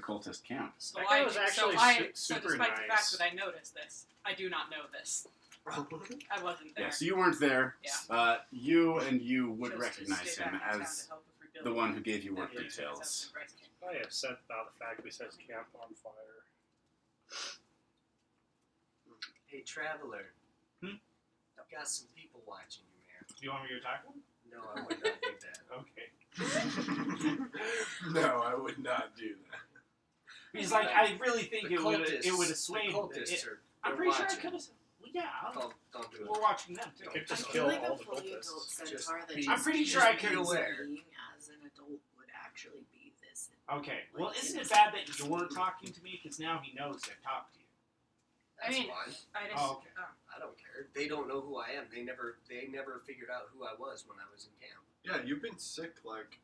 cultist camp. So That guy was actually so super despite the nice. fact that I noticed this, I do not know this. I wasn't there. Yeah, so you weren't there. Yeah. You would Chose to recognize stay him back in town as to help with the rebuilding. one who gave you work Yeah. details. I am upset about the fact we set his camp on fire. Hey, traveler. Hmm? I've got some people watching you, man. Do you want me to attack them? No, I would not do that. Okay. No, I would not do that. He's like, I really think The it would cultists- assuage. The cultists are. I'm they're pretty sure I watching. could have. Well, yeah, Don't do we're it. watching them too. You could I just feel kill like all a the fully adult cultists. Just centaur that be- I'm pretty sure I could. be aware. being as an adult would actually be this. Okay. Well, isn't it bad that you're talking to me? Because now he knows I talked to you. That's I mean- fine. I just, Oh, okay. I don't care. They don't know who I am. They never figured out who I was when I was in camp. Yeah, you've been sick like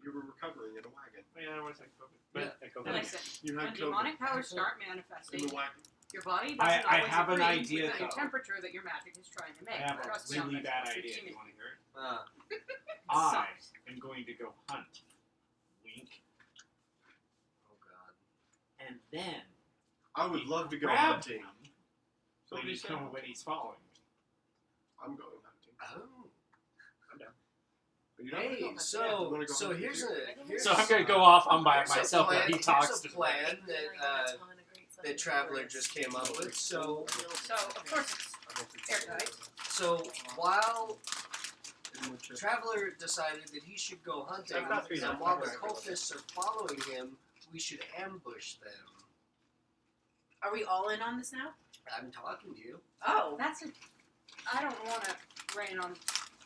you were recovering in a wagon. Yeah, I was like, but listen, You when had demonic powers start in manifesting, the wagon. your body doesn't I always have an agree idea, with the though. temperature that your magic is trying to I make. have Trust a me on really this. bad Your idea. team You want to hear it? Ah, I am going to go hunt. Wink. oh god. And then I would love to go grab hunting. him So when, what he do you say? when he's following me. I'm going hunting. Oh. But you don't Hey, go hunting. so You wanna go so hunting here's too? here's So I'm going to go off on by here's a myself plan, while he here's talks a to me. plan that Traveler just came up with. So So, of course, it's airtight. so while Traveler decided that he should go hunting, I've got 3 and left. while the cultists are following him, we should ambush them. Are we all in on this now? I'm talking to you. Oh. That's a. I don't want to rain on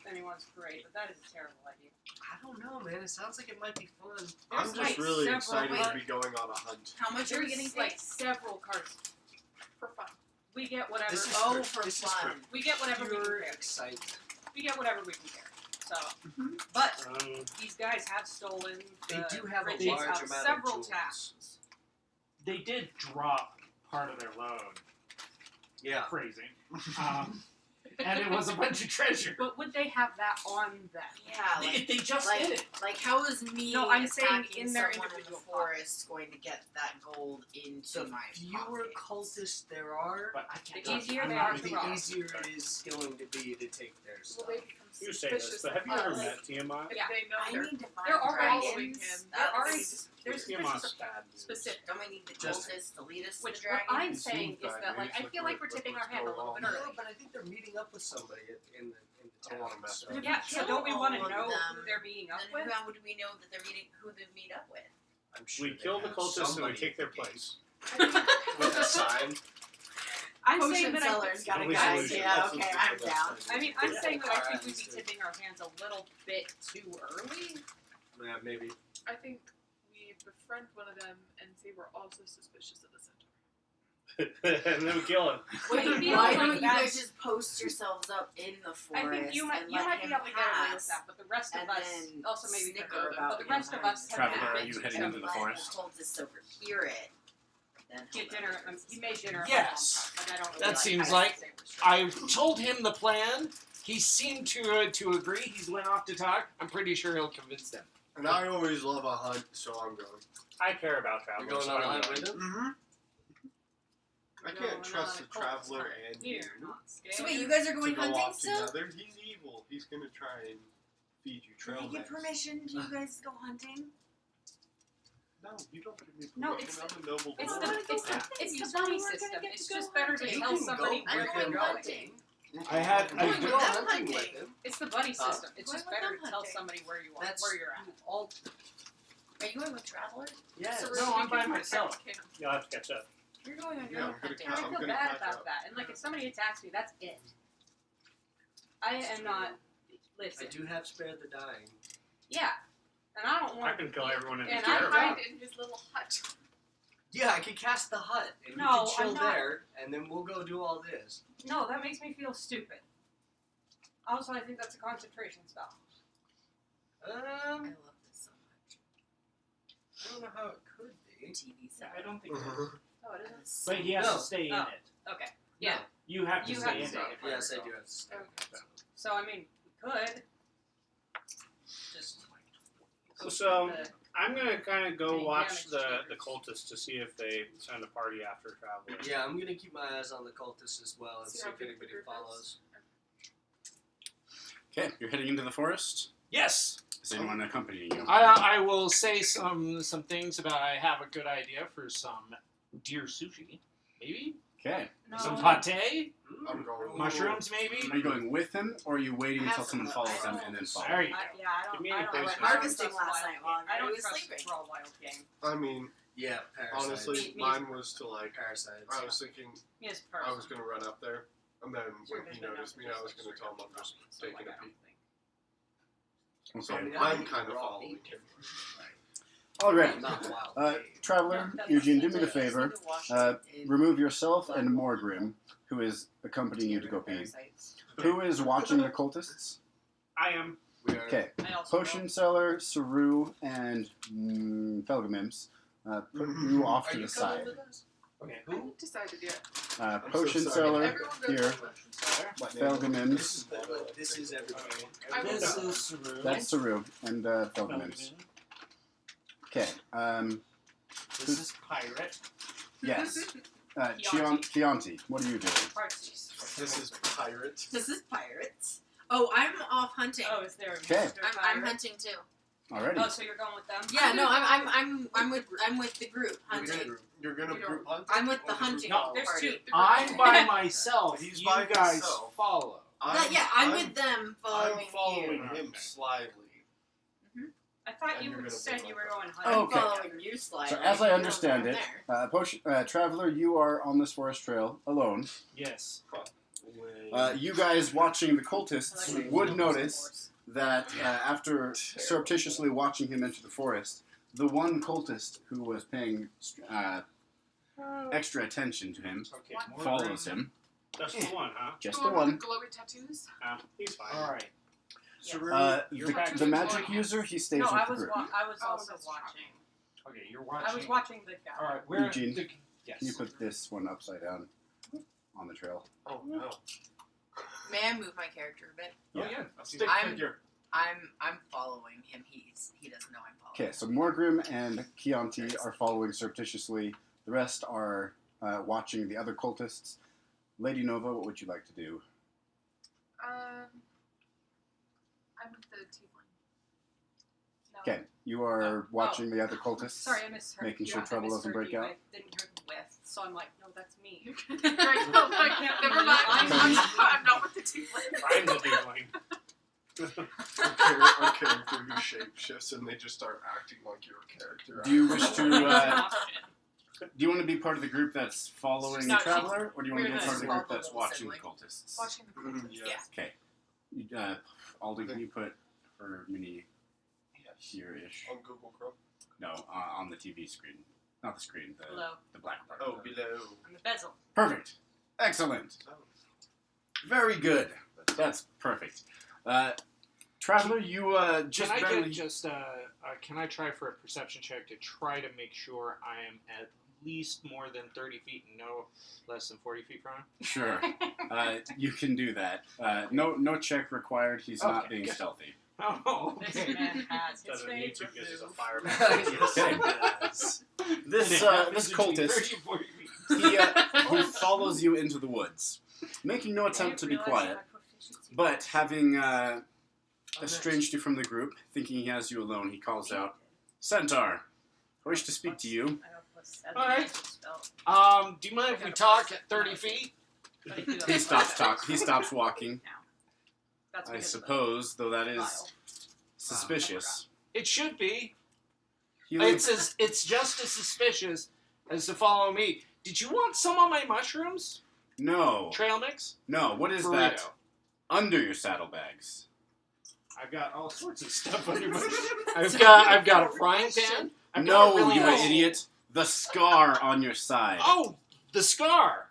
anyone's parade, but that is a terrible idea. I don't know, man. It sounds like it might be fun. I'm There's, just like, really several excited to ways- be going on a hunt. How much are we There's getting paid? like several cards For fun. We get whatever. This is Oh, for- for this is fun. We get whatever we can Pure carry. excitement. We get whatever we can carry. So, but Um, these guys have stolen. They the do have a riches large of amount several of jewels. tasks. They did drop part of their load. Yeah. Phrasing. And it was a bunch of treasure. But would they have that on them? Yeah, like, They just like, did it. like how is me No, I'm saying attacking in their someone in the individual forest going to get that gold into The my fewer pocket? cultists there are, But I can't The touch easier I'm they not are gonna to do rob. the that. easier it is going to be to take their Will stuff. they become you say this, suspicious but have you of ever us met Tiamat? if Yeah. they know I they're need to find There are following dragons. him? There are That's there's Tiamat's specific, bad news. specific. Don't we need the Just- cultists to lead us to Which the what I'm dragons? saying Seems is that like bad I news, feel like we're tipping our hand a little bit No, early. but I think they're meeting up with somebody in the I don't wanna town. mess So. with Yeah, so don't we want to Kill all know of who them. they're meeting up Then with? how would we know that they're meeting who they meet up with? I'm sure We they kill the have cultists and we somebody take their at the gate. place. With a sign. I'm Potion saying that I seller's got a Only guy. solution. Yeah, That's okay, the I'm best down. idea. I mean, I'm Yeah. saying that I think Alright, we'd be let's do it. tipping our hands a little bit too early. Yeah, maybe. I think we befriend one of them and say we're also suspicious of the centaur. and then we kill him. Wait, I feel why like don't you guys that's- just post yourselves up in the forest I think you might and be let him able to get away with pass that, but the rest of and us then also maybe snicker could, about but the rest of us have Traveler, been are you bitten, heading so into the let forest? cultists overhear it. Then Get dinner. He made dinner. at Yes. my mom's house. Like, I don't really That like seems it. like Say we're straight. I've told him the plan. He seemed to agree. He's went off to talk. I'm pretty sure he'll convince them. And I always love a hunt, so I'm going. I care about You're travelers. going so on a I'm hunt going. with him? Mm-hmm. I Going can't trust on a a cult traveler hunt. and You're you not scared. So wait, you guys are to going go hunting off still? together. He's evil. He's gonna try and feed you Did trail I get mix. permission? Do you guys go hunting? No, you don't give me permission. No, it's I'm a noble It's lord. the buddy system. It's just better to You tell can somebody go where with you're him going. hunting. I had. You I can with go them hunting with hunting. him. It's the buddy system. It's Why just would better them to tell hunting? somebody where you are, That's where you're at. all. Are you going with Traveler? Yes. So No, I'm by myself. You'll have to catch up. You're going on your Yeah, own I'm gonna hunting. I I'm feel gonna bad catch about up. that. And like, if somebody attacks me, that's it. I am not. Listen. I do have spare the dying. Yeah, and I don't I want. can kill everyone in And this I caravan. find Hide in his little hut. Yeah, I could cast the hut, and No, you can chill I'm not. there, and then we'll go do all this. No, that makes me feel stupid. Also, I think that's a concentration spell. I love this so much. I don't know how it could be. TV set. I don't think so. Oh, it isn't. But he has No. to stay in Oh. it. Okay. Yeah. You have to You stay have in to it. stay. if I Yes, I recall. do have to stay. Okay. So I mean, we could. Just. So, the- I'm gonna kind of go Any watch damage the cultists to see if they send a party after travelers. Yeah, I'm gonna keep my eyes on the cultists as well and See see how if big the anybody group is? follows. Okay, you're heading into the forest. Yes. Is anyone accompanying you? I will say some things about. I have a good idea for some deer sushi, maybe Okay. No. some pate, I'm going. mushrooms, maybe. Are you going with him, or are you waiting I until have someone some- follows I them don't- and then follow? There you I, go. yeah, I Give don't. me I any don't. place I to- don't Harvesting trust last wild night game. while I everybody don't was trust sleeping. raw wild game. I mean, Yeah, parasites. honestly, Me- mine was to like. Parasites. I was thinking Yes, I was gonna run up there, and then when he noticed me, I was gonna tell him I'm just taking a peek. So Okay. I'm kind of following him. Alright. Not wild. Traveler, No, Eugene, do me the Just need favor. to wash Uh, it in Remove yourself and Morgrim, who is accompanying you to go pee. parasites. Who is watching the cultists? I am. We are. Okay. I also Potion seller, Saru, and Felgamims put you off Are to you the coming side. with us? Okay, I who? haven't decided yet. I'm Potion so sorry. seller Everyone goes here, home. Felgamims, This is everybody. I will This go. is Saru. that's Saru, and Felgamims. Okay, This is Pirate. yes. Chianti. Chianti, what are you doing? Parties. This is pirate. This is pirates. Oh, I'm off hunting. Oh, is there? Okay. is there I'm pirate? hunting too. Alrighty. Oh, so you're going with them? Yeah, no, I'm with the group hunting. You're gonna You don't- group hunt? I'm with the Or hunting No, there's party. two. I'm by myself. He's you by guys himself. follow. I'm with them following I'm following you. him slyly. I thought And you you're gonna said put you my were going I'm hunting. Okay. following you, Sly. So as I You know understand where it, I'm there. Traveler, you are on this forest trail alone. Yes. You guys watching the I cultists like would the notice horse. that after surreptitiously watching him enter the forest, the one cultist who was paying extra attention to him Okay. follows him. Just the one, huh? Just The the one one. with the glowy tattoos? He's fine. All right. Saru, you're The, back. the magic user, he stays No, with I the was. group. I was Oh, also that's watching. Okay, you're watching. I was watching the guy. All right, where? Eugene. Yes. Can you put this one upside down on the trail? Oh no. May I move my character a bit? Oh yeah. A stick I'm- figure. I'm following him. He doesn't know I'm following. Okay, so Morgrim and Chianti are following surreptitiously. The rest are watching the other cultists. Lady Nova, what would you like to do? I'm with the tiefling. No. Okay, you are watching the other cultists. Sorry, I misheard. Making you. sure I trouble doesn't misheard break you. out. I didn't hear the with, so I'm like, no, that's me. Right, no, like, never mind. I'm not with the tiefling. I'm the dealing. Our character who shape shifts and they just start acting like your character. Do you wish to? That's an Uh, option. do you want to be part of the group that's following No, the traveler, or do you want to we're be part of the the group that's small watching the sibling. cultists? Watching the Mhm, yeah. Yeah. Alden, can you put her mini here-ish? On Google Chrome. No, on the TV screen. Not the screen. Below. The black part. Oh, below. On the bezel. Perfect. Excellent. Very good. That's perfect. Traveler, you just Can I barely... can I try for a perception check to try to make sure I am at least more than 30 feet and no less than 40 feet from him? Sure. You can do that. No check required. He's not Okay, being good. stealthy. Oh, This okay. man has his Doesn't need to favorite because he's a move. fireman. Okay. This cultist, he follows you into the woods, making no attempt to be quiet, but having estranged you from the group, thinking he has you alone, he calls out, "Centaur, I wish to speak to you." Alright. Do you mind if we talk at 30 feet? He stops walking. That's I because of the suppose, though that is vial. suspicious. It should be. He leads- It's just as suspicious as to follow me. Did you want some of my mushrooms? No. Trail mix? No, what is Burrito. that under your saddlebags? I've got all sorts of stuff under my... I've got a frying pan. I've got No, a really you nice- idiot. The scar on your side. Oh, the scar.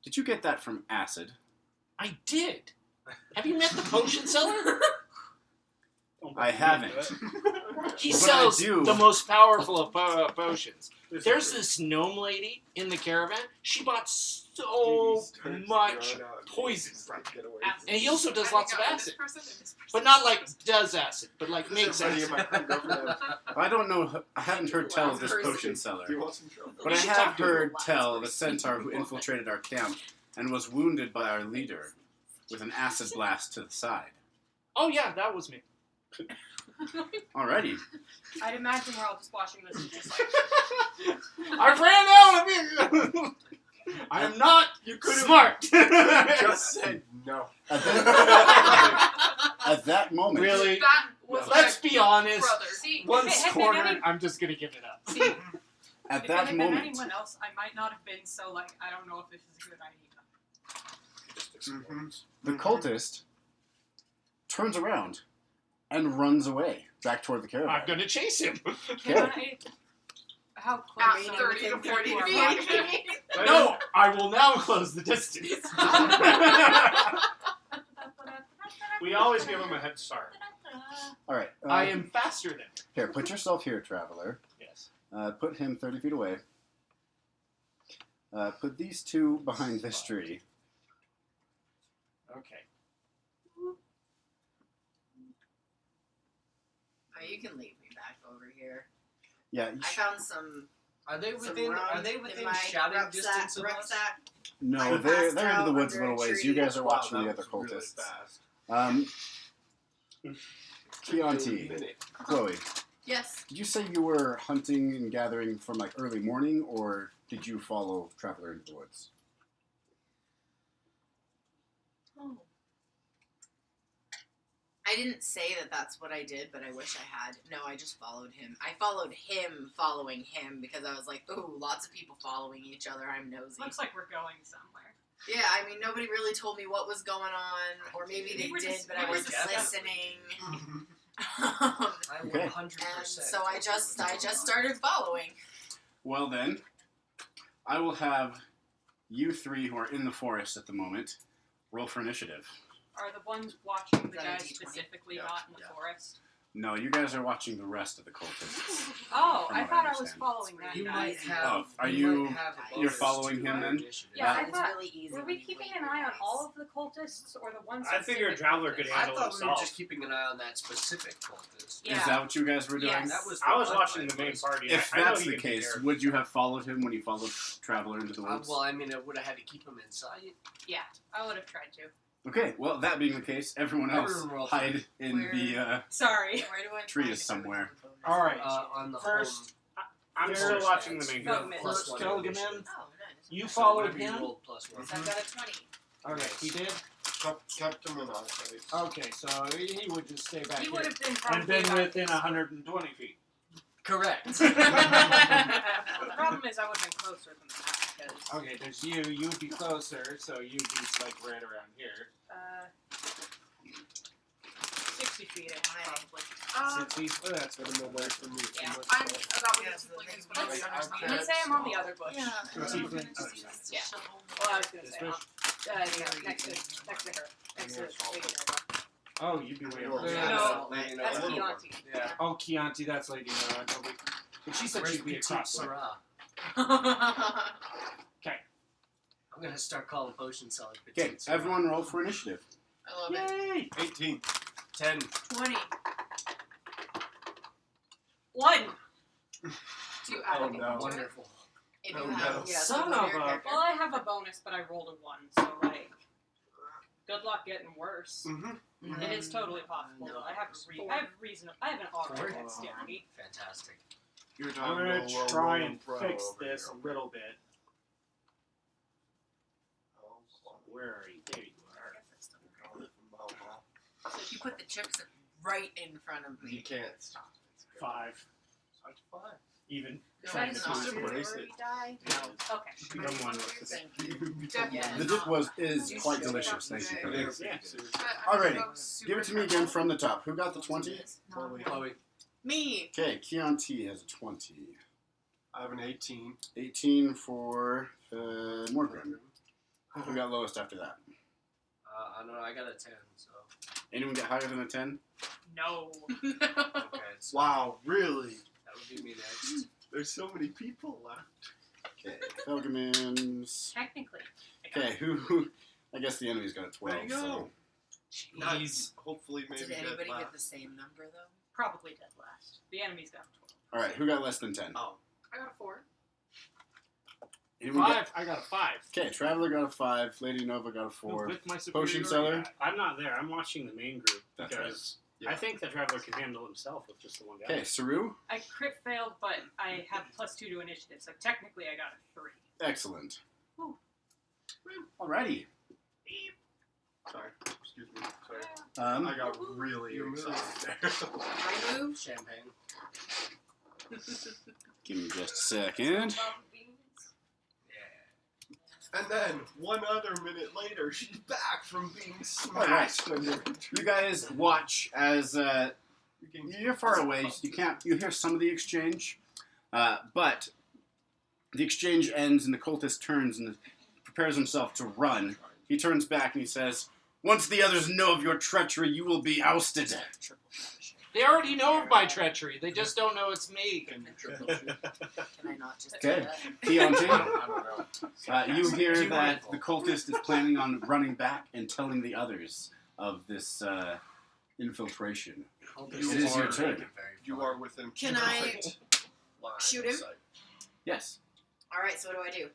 Did you get that from acid? I did. Have you met the potion seller? I haven't. He But I sells do. the most powerful of potions. There's this gnome lady in the caravan. She bought so much poison from him. And he also does lots of acid. But not like does acid, but like makes acid. I don't know. I haven't heard tell of this potion seller. Do you want some trouble? But I have heard tell of a centaur who infiltrated our camp and was wounded by our leader with an acid blast to the side. Oh yeah, that was me. Alrighty. I'd imagine we're all just watching this and just like, I ran out of it. I am not smart. Just said no. At that moment, Really? That was Let's be honest. brother. see, Once if it had been cornered, I'm just gonna give it up. see, at if it that had been moment, anyone else, I might not have been so like, I don't know if this is a good idea. Just explodes. the cultist turns around and runs away back toward the I'm caravan. gonna chase him. Can Okay. how At close? 30 to 40 are we? feet. No, I will now close the distance. We always give him a head start. All right. I am faster than him. Here, put yourself here, traveler. Yes. Put him 30 feet away. Put these two behind this tree. Okay. Oh, you can leave me back over here. Yeah. I found some. Are they some within? rum Are they in within my shouting rucksack, distance of us? rucksack. No, I they're passed into the out woods a under little a ways. tree. You guys are watching the Wow, other that was really cultists. fast. Chianti, Minute. Chloe, Yes. did you say you were hunting and gathering from like early morning, or did you follow Traveler into the woods? Oh. I didn't say that that's what I did, but I wish I had. No, I just followed him. I followed him following him because I was like, ooh, lots of people following each other. I'm nosy. Looks like we're going somewhere. Yeah, I mean, nobody really told me what was going on, or maybe they We were did, just- but we I were wasn't just- listening. I Okay. 100%. And so I just started following. Well then, I will have you three who are in the forest at the moment roll for initiative. Are the ones watching the Is that a guys D20? specifically Yeah. not in the Yeah. forest? No, you guys are watching the rest of the cultists. Oh, From I what thought I I was understand. following that You guy. might have. Oh, are you you- might have a you're bonus following to him your then? initiative. Yeah, I it's thought- really easy. Were we keeping an eye on all of the cultists or the ones? I figured specific Traveler could cultists? I handle thought we were himself. just keeping an eye on that specific cultist. Yeah. Is that what you guys were doing? Yes. That was I was fun watching part the main was- party. If I know that's he the can be case, there. would you have followed him when you followed Traveler into the woods? Well, I mean, I would have had to keep him inside. Yeah, I would have tried to. Okay, well, that being the case, everyone else Everyone roll hide in Where- the Sorry. Where do I Tree find is it? somewhere. All right. On the First, I'm still First watching the stats. main Vote group. me. plus one Pilgrim. initiative. Oh, nice. You So followed whatever you him? rolled plus one. So I've got a 20. Okay, he did? Kept him in our sight. Okay, so he would just stay back He would here. have been And probably been about within this. 120 feet. Correct. The problem is I would have been closer than that because Okay, there's you. You'd be closer, so you'd be like right around here. 60 feet, probably. 60. Well, that's what I'm away from me. Yeah, I'm about guess the thing. Let's say I'm on the other bush. Yeah. Yeah. Well, I was gonna say next to her, next to Lady Nova. Oh, you'd be way over Yeah. there. No, Lady that's Nova. Chianti. Yeah. Oh, Chianti, that's Lady Nova. But she said she'd be across. Sarah? Okay. I'm gonna start calling potion sellers. Okay, everyone roll for initiative. I love it. Yay! 18. 10. 20. 1. 2 Oh out of no. Wonderful. If Oh, you have, no. yeah, Son so of your a- character. Well, I have a bonus, but I rolled a 1, so like, good luck getting worse. Mm-hmm. It is totally possible, though. I have I have an alright dexterity. Fantastic. You're I'm gonna try and fix this a little bit. Where are you? There you are. So if you put the chips right in front of You me. can't stop. 5. It's fine. Even. No, Try it's to not. Embrace it. die. Okay. I'm one with this. Thank you. Definitely. The dip is quite delicious. Thank you for It this. is. Yeah. Alrighty, give it to me again from the top. Who got the 20? Chloe. Me. Okay, Chianti has a 20. I have an 18. 18 for Morgan. Who got lowest after that? I don't know. I got a 10. So. Anyone get higher than a 10? No. Okay. So Wow, really? that would be me next. There's so many people left. Okay, Felgemans. Technically. I got Okay, who? I guess the enemy's got a 12. There you go. Nice. Hopefully, maybe Did dead anybody last. get the same number though? probably dead last. The enemy's got 12. Alright, who got less than 10? Oh, I got a 4. Anyone get? 5. I got a 5. Okay, Traveler got a 5. Lady Nova got a 4. With my Potion superiority. seller? I'm not there. I'm watching the main group That's because Yeah. I think the Traveler can handle himself with just the one guy. Okay, Saru? I crit failed, but I have +2 to initiative, so technically I got a 3. Excellent. Woo. Alrighty. sorry. Excuse me. Sorry. Um, I got really You moved. excited there. I move. Champagne. give me just a second. Yeah. And then, 1 other minute later, she's back from being Alright. smashed under You guys watch as You're you're far away. You can't. You hear some of the exchange, but the exchange ends and the cultist turns and prepares himself to run. He turns back and he says, "Once the others know of your treachery, you will be ousted." They already know of my treachery. They just don't know it's me. Can I not just Okay. do that? Keontae, I don't know. you hear Too that mindful. the cultist is planning on running back and telling the others of this infiltration. It is your turn. You are within Can I perfect line shoot of him? sight. Yes. All right. So what do I do?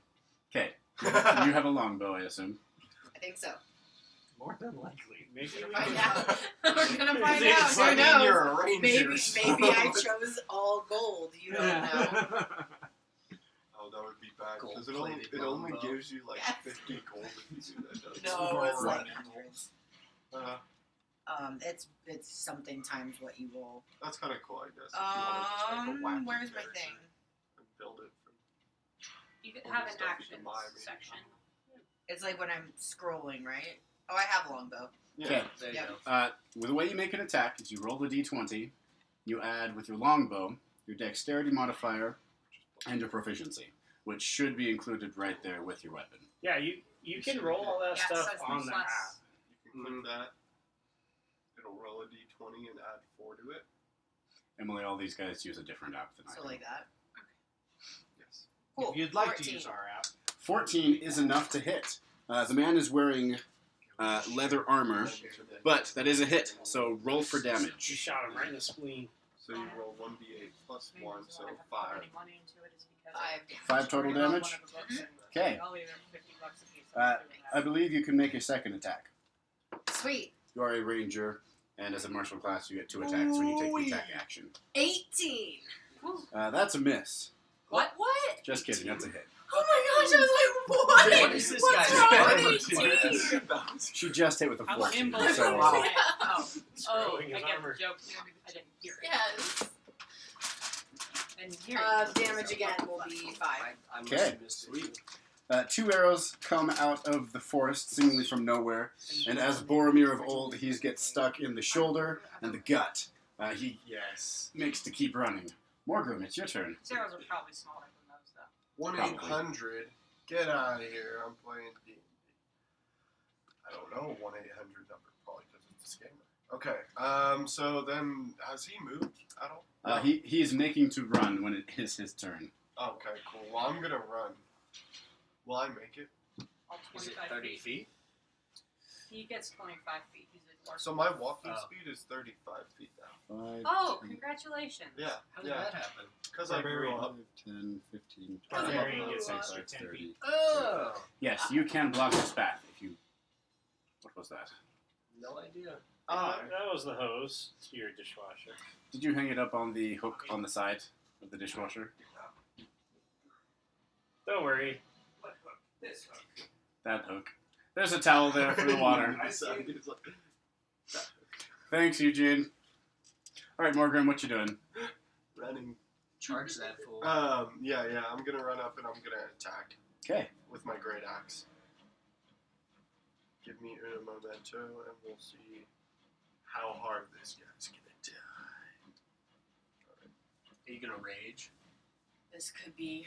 Okay. You have a longbow, I assume. I think so. More than likely. Maybe we Find can- out. We're gonna find It's out. like Who knows? you're a ranger. Maybe so- I chose all gold. You don't know. Oh, that would be bad because it Gold-plated only longbow. gives you like Yes. 50 gold if you do that. doesn't it? No, it's like Right. hundreds. Uh, It's something times what you roll. that's kind of cool, I guess. If you wanted just like a wacky Where's my character thing? And build it from You could All have the an stuff you action can buy, maybe. section. It's like when I'm scrolling, right? Oh, I have longbow. Okay. There you Yep. go. Well, the way you make an attack is you roll the d20, you add with your longbow your dexterity modifier and your proficiency, which should be included right there with your weapon. Yeah, you can roll all that Yeah, stuff so it's on the plus- app. You can click that. It'll roll a d20 and add 4 to it. Emily, all these guys use a different app than I So do. like that. Yes. Cool. If you'd like 14. to use our app. 14 is enough to hit. The man is wearing leather armor, but that is a hit, so roll for You damage. shot him right in the spleen. So you roll 1d8 plus Maybe 1, the reason so I haven't put 5. any money into it is because 5 damage. 5 total I bought damage? one of the books and Okay. I'll leave it $50 a piece. I believe you can make a second attack. Sweet. You are a ranger, and as a martial class, you get 2 attacks when you take the attack action. 18. That's a miss. What? What? Just kidding, that's a hit. Oh my gosh! I was like, what? What is this What's guy's wrong armor with 18? She just hit with a I want 14. him So, Oh, It's oh, growing I his get armor. the joke. I didn't hear it. Yes. And here Damage again will be 5. I must Okay. have missed it. 2 arrows come out of the forest, seemingly from nowhere, and as Boromir of old, he gets stuck in the shoulder and the gut. He Yes. makes to keep running. Morgrim, it's your turn. Zeros are probably smaller than those, though. 1-800. Get out of here. I'm playing D&D. I don't know 1-800 number, probably because it's a scammer. Okay. So then, has he moved at all? He is making to run when it is his turn. Okay, cool. Well, I'm gonna run. Will I make it? All Is it 25 30 feet? He gets 25 feet. He's a dwarf. So my walking speed is 35 feet now. 5, Oh, 10, congratulations. How did that happen? Because I grew up. 10, 15, 20, Barbarian gets 25, extra 10 30. feet. Oh! Yes, you can block his path if you... What was that? No idea. That was the hose to your dishwasher. Did you hang it up on the hook on the side of the dishwasher? Don't worry. This hook. That hook. There's a towel there for the water. Thanks, Eugene. All right, Morgan, what you doing? Running. Charge that fool. Yeah. I'm gonna run up and I'm gonna attack Okay. with my great axe. Give me un momento and we'll see how hard this guy's gonna die. Are you gonna rage? This could be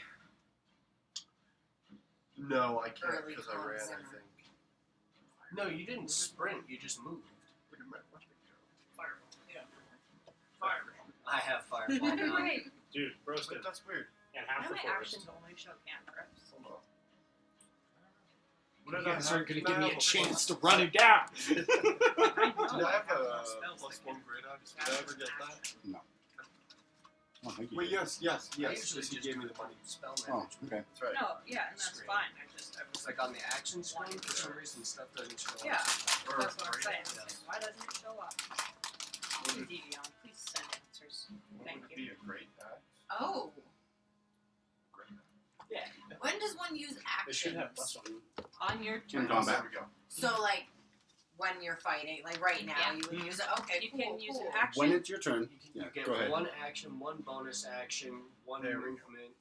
No, I can't Early because I ran, concept. I think. No, you didn't sprint. You just moved. Look at my weapon go. Fireball. Yeah. Fireball. I have fireball now. Great. Dude, roasted. But that's weird. And Why half do the my forest. actions only show cantrips? Hold on. You guys aren't going to Can give I me a have chance to run him down. Did I have more a spells plus than one great axe? Did I ever get that? Oh, thank you. Wait, yes. I Yes, usually he just gave me do the money. spell Oh, damage. okay. That's right. No, yeah, and that's Screen. fine. I It's like on the action screen, for some reason, stuff doesn't show up. Yeah. Or That's what I'm saying. Yeah. Why doesn't it show up? Please, Evian, please send answers. Thank Would it you. be a great axe? Oh. Great axe. Yeah. When does one use They should have plus actions? one. On your In turn. combat. There we go. So like when you're fighting, like right now, Yeah. you would use it. Okay, You cool, can use cool. an action. When it's your turn, You, can, Yeah, you get go ahead. one action, one bonus action, one There we go. movement,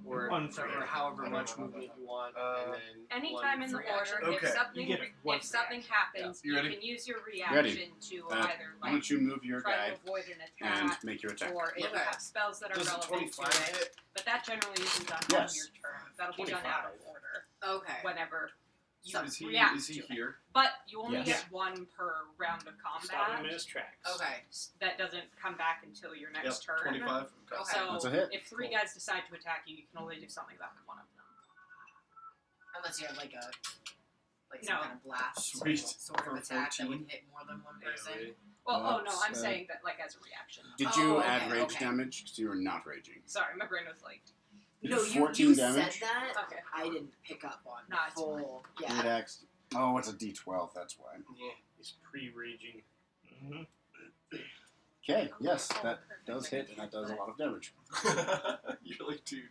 or, One for or you. however much movement you want, and then Anytime one in the free order, action. Okay. if something You get one if something happens, You you ready? can use your Ready. reaction to why either like don't you move your try guy to avoid an and attack, make your attack? or if you Okay. have spells that are Does a relevant to 25 it. hit? But that generally isn't done Yes. on your turn. That'll be done out of order Okay. whenever you Is he, react is he to it. here? But you only Yes. get one per round of Stop him combat. in his tracks. Okay. That doesn't come back until your next turn. 25? Okay. Okay. So That's a hit. if three Cool. guys decide to attack you, you can only do something about one of them. Unless you have like some No. kind of blast Sweet. sort of For attack that 14. would hit more than one person. Really? Well, oh no, That's, I'm saying that like as a reaction. Did you Oh, add okay, rage okay. damage? Because you were not raging. Sorry, my brain was like, You No, did you 14 said damage. that. okay. I didn't pick up on No, it's full. Great Yeah. axe. Oh, it's a D12. That's why. Yeah. He's pre-raging. Mm-hmm. Okay. Yes, that does hit, and that does a lot of damage. You're like, dude.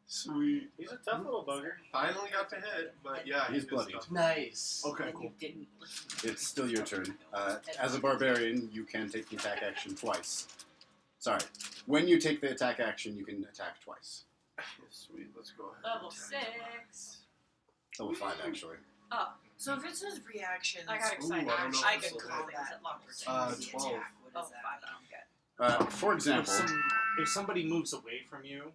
Sweet. He's a tough little bugger. Finally got to hit, but yeah, He's he is bloodied. tough. Nice. Okay, And cool. you didn't listen. It's still your turn. As a barbarian, you can take the attack action twice. Sorry. When you take the attack action, you can attack twice. Sweet, let's go ahead. Level and 6. Level 5, actually. So if it says reactions, I got excited. Ooh, I don't know I if could this will call hit. things at level opportunity 12. attack. What Oh, is 5 that? I don't get. For example, If somebody moves away from you,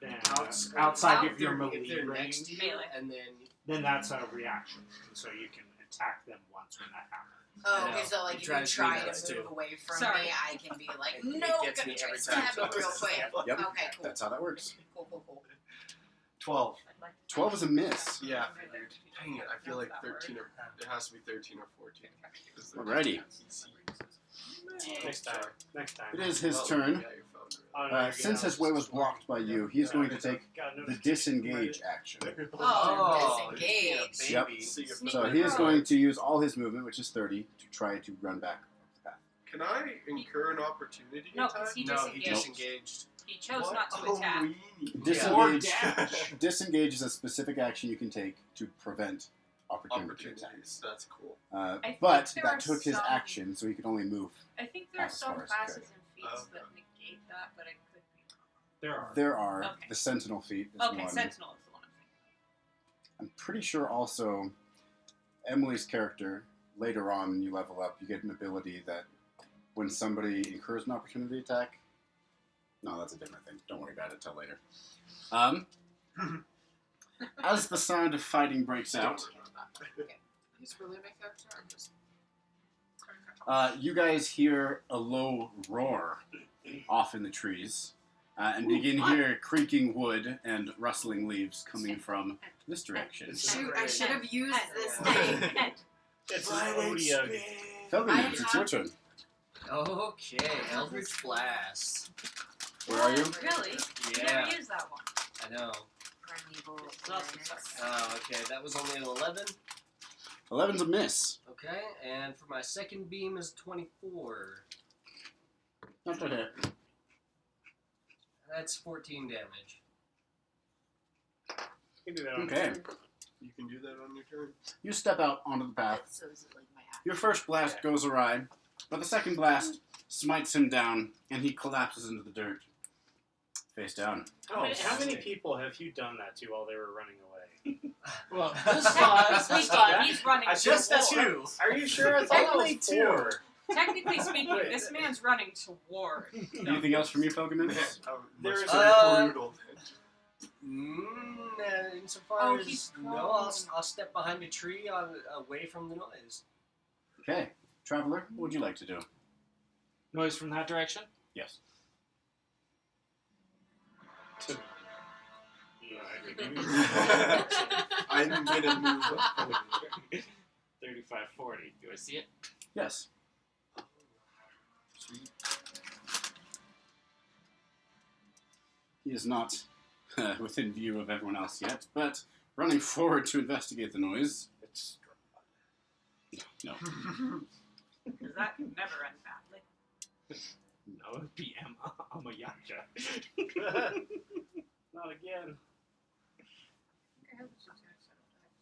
then Outs- outside if of your they're- melee if they're range, next to you, Melee. and then then that's a reaction. And so you can attack them once when that happens. Oh, I okay, know. so like It if you drives me try nuts, to move too. away from Sorry. me, I can be like, It no, gets gonna me try every to time. stab you real quick. Yep. Okay, cool. that's how that works. Cool, cool, cool. 12. I'd like to 12 is a miss. Yeah, Melee. figured. Dang it, I feel like That word. 13 or... It has to be 13 or 14. Alrighty. Next time. Next time. It is his Well, turn. yeah, your phone. Oh, no, you're Since good. his way was blocked by you, he's going to take Got a the notification. disengage action. Oh, disengage. Yep. See your So phone. he is going to use all his movement, which is 30, to try to run back up the path. Can I incur an opportunity No, attack? because he no, he disengaged. disengaged. He chose What? not to Oh, attack. weenie. Disengage, dash. disengage is a specific action you can take to prevent opportunity attacks. Opportunities. That's cool. think But there that are took his some- action, so he could only move. I think there are As some far as it classes could. and feats Okay. that negate that, but I could be There are. There are Okay. the Sentinel feat is wrong. Okay, one. Sentinel is the one I'm thinking. I'm pretty sure also Emily's character, later on when you level up, you get an ability that when somebody incurs an opportunity attack, No, that's a different thing. Don't worry about it till later. As the sound of fighting breaks out, He's really my character. I'm just. you guys hear a low roar off in the trees, and begin hear creaking wood and rustling leaves coming from this direction. Shoot, I should have used this thing. It's an Odia. Felgamians, it's your turn. Okay, Eldritch Blast. Where are you? Really? You Yeah, never used that one. I know. Primeval Awesome. awareness. Oh, okay, that was only an 11. 11's a miss. Okay, and for my second beam is 24. Not to hit. That's 14 damage. You can do that on Okay. You can do that on your turn. You step out onto the path. So is it like my act? Your first blast goes awry, but the second blast smites him down, and he collapses into the dirt. Face down. How many people have you done that to while they were running away? Well, Technically speaking, he's running Just to war. two. Are you sure? I thought it was Technically four. Technically speaking, this man's running toward. Anything else from you, Felgamin? There's brutal. Insofar Oh, as he's no, prone. I'll step behind a tree away from the noise. Okay. Traveler, what would you like to do? Noise from that direction? Yes. I'm gonna move up. 35, 40. Do I see it? Yes. He is not within view of everyone else yet, but running forward to investigate the noise. No. Because that can never end badly. No, it'd be Amayacha. Not again.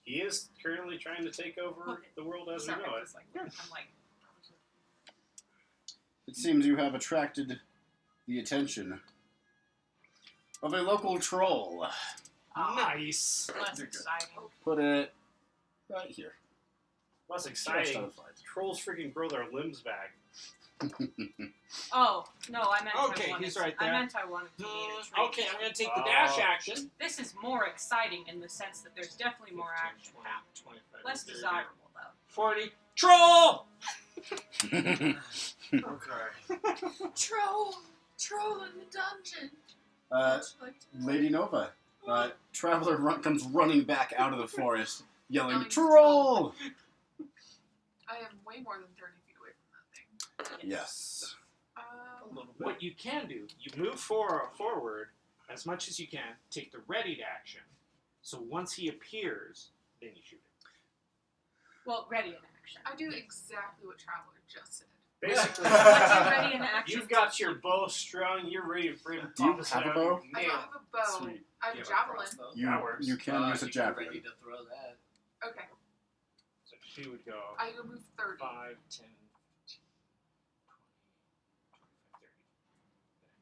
He is currently trying to take over the world as we Sorry, know I it. was like, I'm like, It seems you have attracted the attention of a local troll. Nice. less exciting. Put it right here. Less Just exciting. outside. Trolls freaking grow their limbs back. Oh, no, I meant Okay, I wanted he's to, right I there. meant I wanted to meet a tree. Okay, I'm going to take the dash Oh. action. This is more exciting in the sense that there's definitely more action happening. 25, Less 30, desirable, though. 40. Troll! Okay. Troll in the dungeon. Lady Nova. Traveler comes running back out of the forest, yelling, Yelling, "Troll!" I am way more than 30 feet away from that thing. Yes. What you can do, you move forward as much as you can, take the readied action, so once he appears, then you shoot him. Well, ready in action. I do exactly what Traveler just said. Basically, What's your ready in action? you've got your bow strung. You're ready for him to Do you pop us have a out. bow? I don't have a bow. Sweet. I have a javelin. That works. You can use a You can javelin. ready to throw that. Okay. So she would go I go move 30. 5, 10, 15, 20, 25, 30.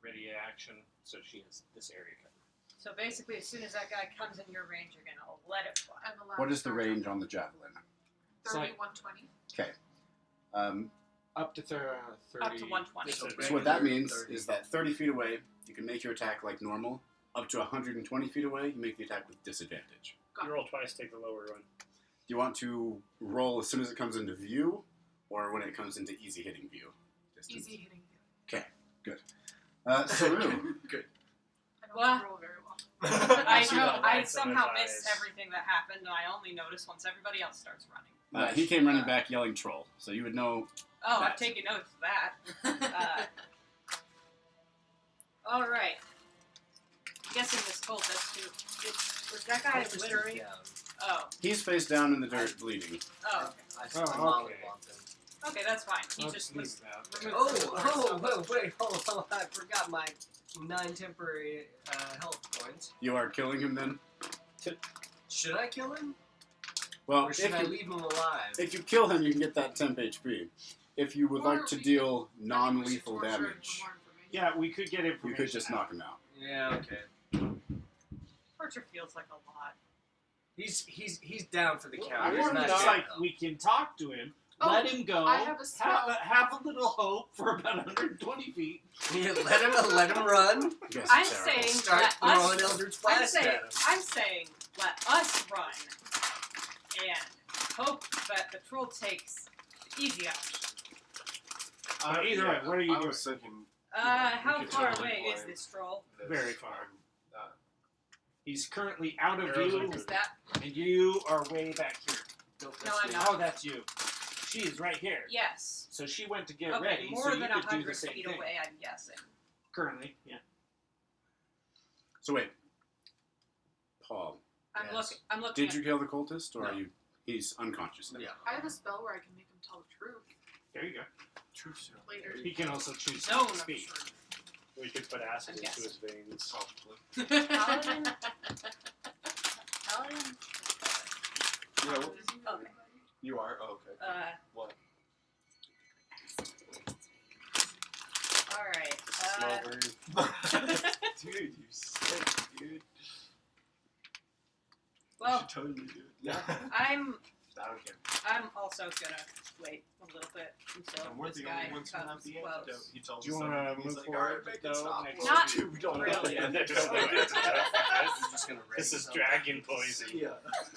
Ready action, so she has this area covered. So basically, as soon as that guy comes in your range, you're gonna let it fly. I'm allowed What to is the throw range on the javelin? 30, 120. Up to 30. Up to 120. So what that means is that 30 feet away, you can make your attack like normal. Up to 120 feet away, you make the attack with disadvantage. You roll twice, take the lower one. Do you want to roll as soon as it comes into view, or when it comes into easy hitting view? Distance? Easy hitting. Saru. Good. I don't Well, roll very well. I see know. the I lights in somehow his missed eyes. everything that happened, and I only noticed once everybody else starts running. He came running back yelling troll, so you would know. Oh, That. I've taken notes of that. All right. I'm guessing this cultist who was that guy literally. Yeah. Oh, He's face down in the dirt, bleeding. oh. I Oh, okay. mollywopped him. Okay, that's fine. He Let's just leave was that. removed from the forest, so- Wait, hold on. I forgot my 9 temporary health points. You are killing him then? Should I kill him? Well, Or should I leave him alive? if you kill him, you can get that temp HP. If you would like to deal non-lethal damage, Yeah, we could get information. you could just knock him out. Yeah, okay. Torture feels like a lot. He's down for the count. I He's want not to dead, like though. we can talk to him, let him go. I have a spell. Have a little hope for about 120 feet. Yeah, let him run. You guys are I'm terrible. saying Start let throwing us. Eldritch Blast at him. I'm saying let us run and hope that the troll takes the easy option. Either way, what are you I doing? was thinking. How could far totally away is blame this troll? this Very far. on, He's currently out of Arrows view, in Is that? and you are way back here. No, I'm not. Oh, that's you. She is right here. Yes. So she went to get Okay, ready, more so you than could do the 100 same feet thing. away, I'm guessing. Currently, yeah. So wait, Paul, Yes. I'm looking. did you kill the cultist, or No. are you? He's unconscious. Then. Yeah. I have a spell where I can make him tell the truth There you go. True serum. later. He can also choose Zone to of speak. truth. We could put acid I'm into guessing. his veins. Probably. Paladin. Paladin. Yeah, well, Okay. you are? Oh, okay. What? All right. Slow burn. Dude, you sick, dude. You Well, should totally do it. Yeah. I'm I don't care. also gonna wait a little bit until And we're this the guy only ones who have comes the close. antidote. He tells Do you us want to something, he's move like, alright, forward, make it though, stop. next Well, Not dude, we don't really. know. There's no antidote for He's just gonna this. This raise is something. dragon poison. Yeah.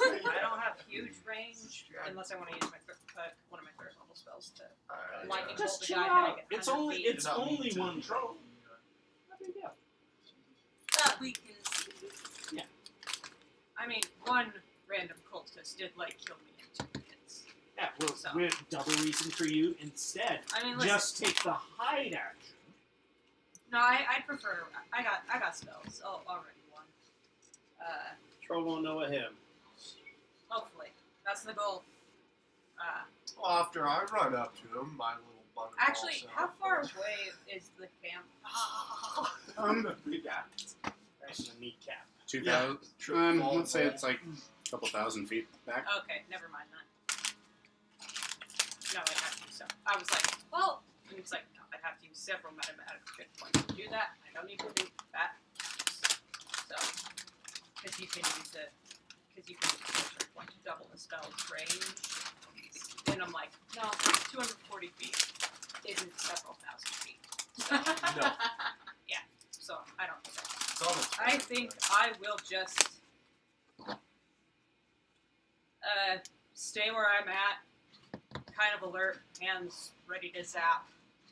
I don't have huge range unless I want to use one of my third level spells to Alright. lightning Just bolt the chill guy out. heading at It's 100 only feet. it's only one troll. No big deal. We can see. I mean, one random cultist did kill me in 2 minutes. Yeah, well, So. we're double reason for you instead. I mean, listen, Just take the hide action. no, I prefer. I got spells already. One. Troll won't know a him. Hopefully, that's the goal. Well, after I run up to him, my little bugger. Actually, how far away is the camp? That's a kneecap. 2,000. Let's say it's like a couple thousand feet back. Okay, never mind that. No, I'd have to use some. I was like, well, and it's like, no, I'd have to use several mathematical good points to do that. I don't need to do that. So, because you can use it, because you can use a culture point to double the spell's range. And I'm like, no, 240 feet isn't several thousand feet. So, No. so I don't know. It's on its I way. think I will just stay where I'm at, kind of alert, hands ready to zap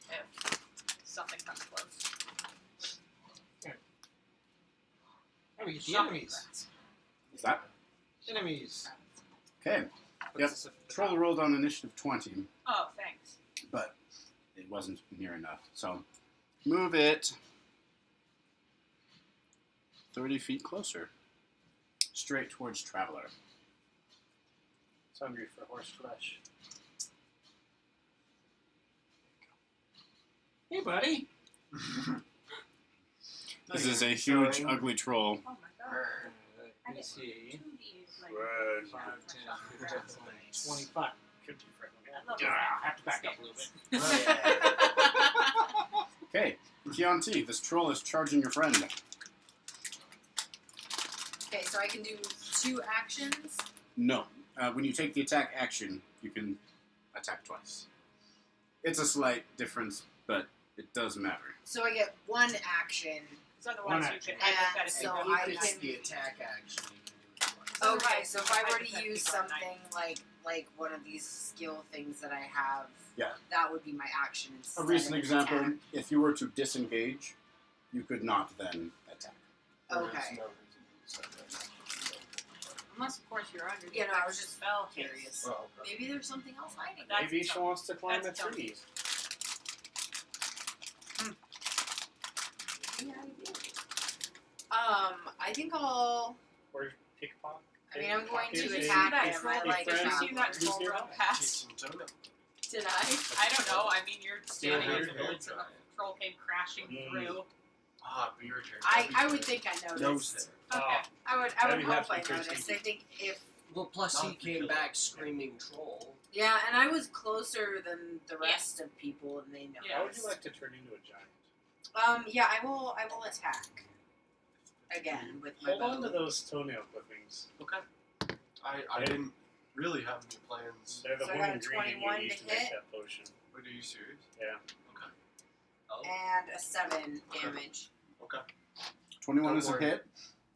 if something comes close. Oh, we get the Shocking enemies. threats. Is that Enemies. okay? Yep. Troll rolled on initiative 20, Oh, thanks. but it wasn't near enough. So move it 30 feet closer, straight towards Traveler. It's hungry for horse flesh. Hey, buddy. This is a huge, ugly troll. Oh my god. I get Let's see. 2Ds. Like, Red. 5, 10, 15, 25. Could be friendly. I love Yeah, that. I have to back up a little bit. Okay, Chianti, this troll is charging your friend. Okay, so I can do 2 actions. No. When you take the attack action, you can attack twice. It's a slight difference, but it does matter. So I get 1 action. So otherwise One you could action. hypothetically So do I this. It's can- the attack action. You can do it twice. Okay, so if I were to Hypothetically use for a knight. something like one of these skill things that I have, Yeah. that would be my action. A instead recent of example, attack. if you were to disengage, you could not then attack. There's Okay. no reason to say that. Unless, of course, you're under the You know, I effect was of just spell curious. curious. Oh, okay. Maybe there's something else hiding. That's Maybe she dumb. wants to climb a That's dumb. tree. I think I'll. Or pickpocket. I mean, I'm going to Pickpocket. attack that him. troll? I like Did you friend. see that Who's troll nearby? run Kick past? some toenail. Did I? I don't know. I mean, you're standing in Beer the hair woods and giant. a troll came crashing through. Ah, beer hair. I would think I Nose noticed. hair. Okay. I would That'd be hope happy I for noticed. Stevie. I think if Well, plus he Not came kill. back screaming troll. yeah, and I was closer than the rest of people, and they noticed. Yeah. How would you like to turn into a giant? Yeah, I will attack again with my Hold bow. on to those toenail clippings. I didn't. really have any plans. They're the So I one got a ingredient 21 you use to to make hit. that potion. Wait, are you serious? Yeah. Okay. Oh. And a 7 damage. Okay. 21 Don't is a worry. hit,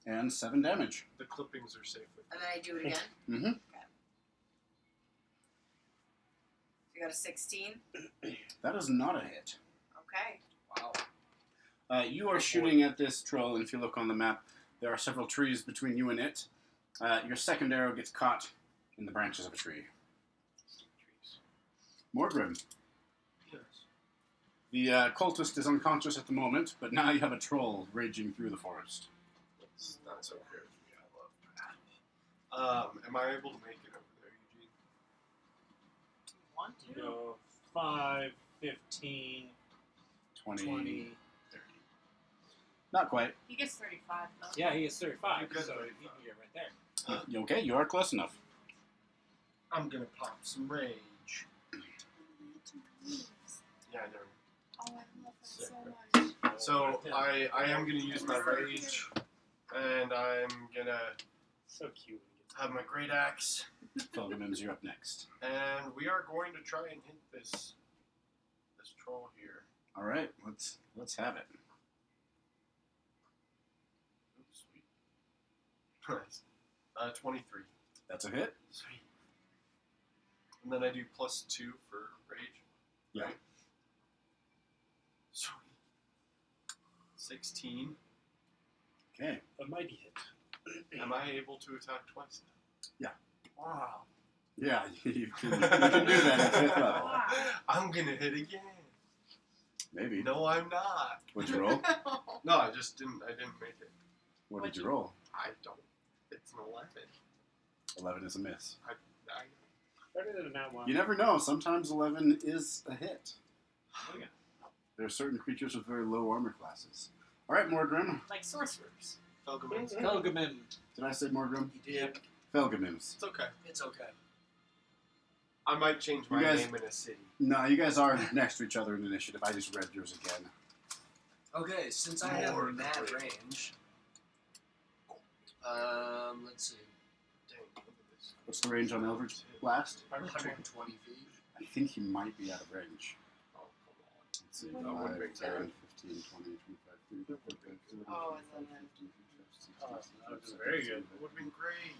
and 7 damage. The clippings are safe with And then I do it again. Mm-hmm. You got a 16. That is not a hit. Okay. Wow. You are shooting at this troll, and if you look on the map, there are several trees between you and it. Your second arrow gets caught in the branches of a tree. Morgrim, Yes. the cultist is unconscious at the moment, but now you have a troll raging through the forest. That's not so fair for me. I love that. Am I able to make it over there, Eugene? Want You to? know, 5, 15, 20, 20. 30. Not quite. He gets 35 though. Yeah, he is 35, You get so 35. you can get right there. You okay, you are close enough. I'm gonna pop some rage. Yeah, I know. Oh, I love that Sick, so much. So I am gonna use my rage, and I'm gonna So cute. have my great axe, Felgamims, you're up next. and we are going to try and hit this troll here. All right, let's have it. Oops, sweet. Nice. 23. That's a hit. Sweet. And then I do +2 for rage. Yeah. Right? Sweet. 16. Okay. A mighty hit. Am I able to attack twice now? Yeah. Wow. Yeah, you can do that at 5th level. I'm gonna hit again. Maybe. No, I'm not. What'd you roll? No, I didn't make it. What did you roll? I don't. It's an 11. 11 is a miss. I Better than a nat 1. You never know. Sometimes 11 is a hit. Oh, yeah. There are certain creatures with very low armor classes. All right, Morgrim. Like sorcerers. Felgamins. Felgamin. Did I say Morgrim? You did. Felgamims. It's okay. It's okay. I might change my You guys- name in a city. No, you guys are next to each other in initiative. I just read yours again. Okay, since I have More mad great. range, let's see, Dang, look at this. What's the range on Eldritch Blast? 120 feet. I think he might be out of range. Oh, come on. Let's see. That would 5, make 10, sense. 15, 20, 25, 30, 35, 40, Oh, 45, and 50, 60, Oh, 70, that was 80, very 70, good. It would have been great.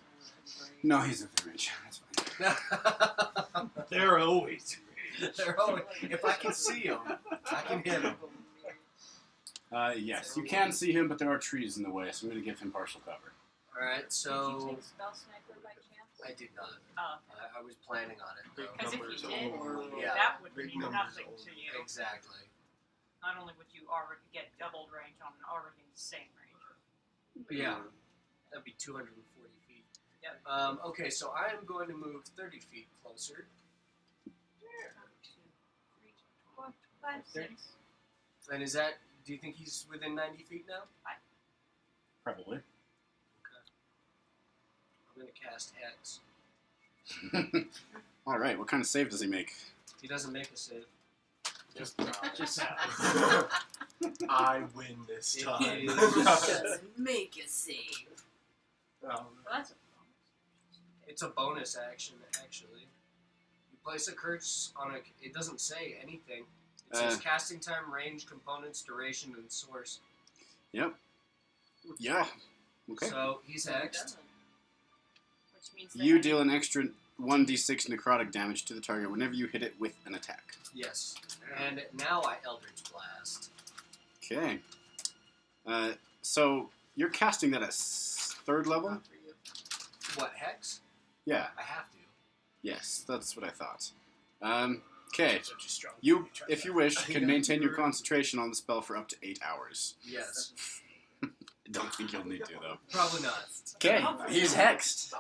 No, he's within range. That's fine. They're always They're always, if I can see them, I can hit them. Yes, you can see him, but there are trees in the way, so I'm going to give him partial cover. Alright, Did you so take spell sniper by chance? I did not. Oh, I was planning on it. Big though. because if numbers you did, only. Yeah. that would Big mean numbers nothing only. to you. Exactly. Not only would you already get doubled range on an already insane range. Yeah, that'd be 240 feet. Yep. Okay, so I am going to move 30 feet closer. 1, 2, 3, 4, 5, 6. And is that, do you think he's within 90 feet now? Probably. I'm going to cast Hex. All right, what kind of save does he make? He doesn't make a save. just I win this It time. is- Doesn't make a save. Well, that's a It's a bonus action, actually. You place a curse on a. It doesn't say anything. It says casting time, range, components, duration, and source. Yep. Yeah. Okay. So he's hexed. which means that You deal an extra 1d6 necrotic damage to the target whenever you hit it with an attack. Yes. And now I Eldritch Blast. Okay. So you're casting that at 3rd level? Not for you. What, Hex? Yeah. I have to. Yes, that's what I thought. Okay. such a strong. You, if you wish, can maintain your concentration on the spell for up to 8 hours. Yes. I don't think you'll need to, though. Probably not. Okay, he's hexed.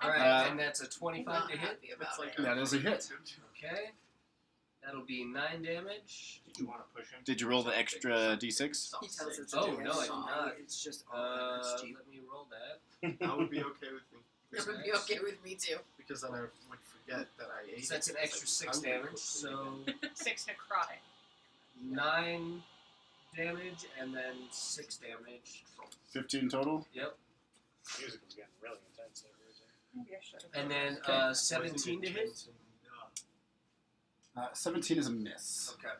Alright, and that's a 25 to hit. Happy about It's like it. That is a hit. Okay. That'll be 9 damage. Did you want to push him? Did you roll the extra d6? He tells us Oh, to do no, I it. did not. It's just all against you. Let me roll that. That would be okay with me. It would be okay with me too. Because then I would forget that I ate So that's it. an extra 6 I'm damage. quickly So 6 necrotic. 9 damage and then 6 damage. 15 total? Yep. Music was getting really intense there. Maybe I should have. And then Okay. 17 to hit. 17 is a miss. Okay.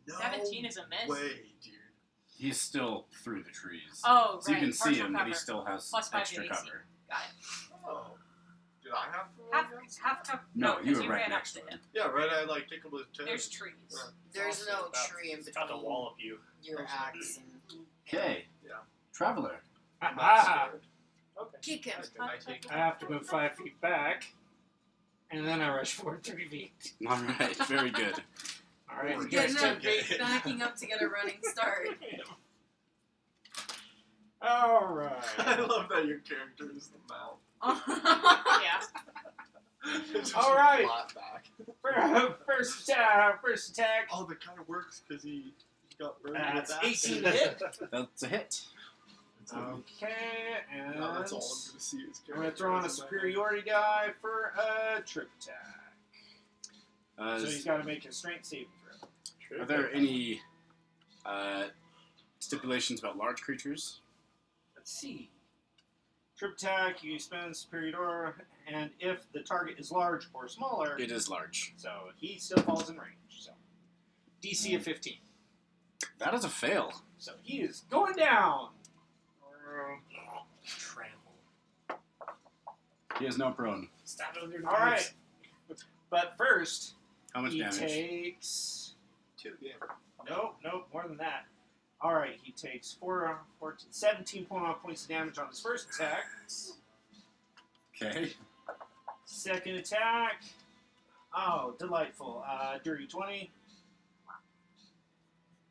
No 17 is a miss. way, dude. He's still through the trees. Oh, So you right. can see Partial him, but he cover. still has Plus 5 extra to AC. cover. Got it. Oh. Did I have Half cover. No, you 'cause were right ran next up to him. Yeah, right. I like tickled his toes. There's trees. Yeah. There's no tree in It's about to between wallop you. your axe and Okay. Yeah. Traveler. I'm not Ah, scared. Okay. kick him. Can I take I have to move 5 feet back, and then I rush forward 3 feet. All right. Very good. All right, you Getting guys up, take me. backing up to get a running start. All right. I love that your character is the mount. Yeah. It's just All a right. flat back. First attack. First attack. Oh, that kind of works because he got burned That's with acid. 18 to hit. That's a hit. Okay, and No, that's all I'm going to see is I'm going to throw on a superiority die for a trip attack. So he's got to make a strength saving throw. Are there any stipulations about large creatures? Let's see. Trip attack, you spend superior, and if the target is large or smaller, It is large. so he still falls in range. So DC of 15. That is a fail. So he is going down. Trample. He is now prone. Stab it with your All right. knives. But first, How much he damage? takes... 2. Yeah. Nope, more than that. Alright, he takes 14, 17 points of damage on his first attack. Okay. Second attack. Oh, delightful. Dirty 20.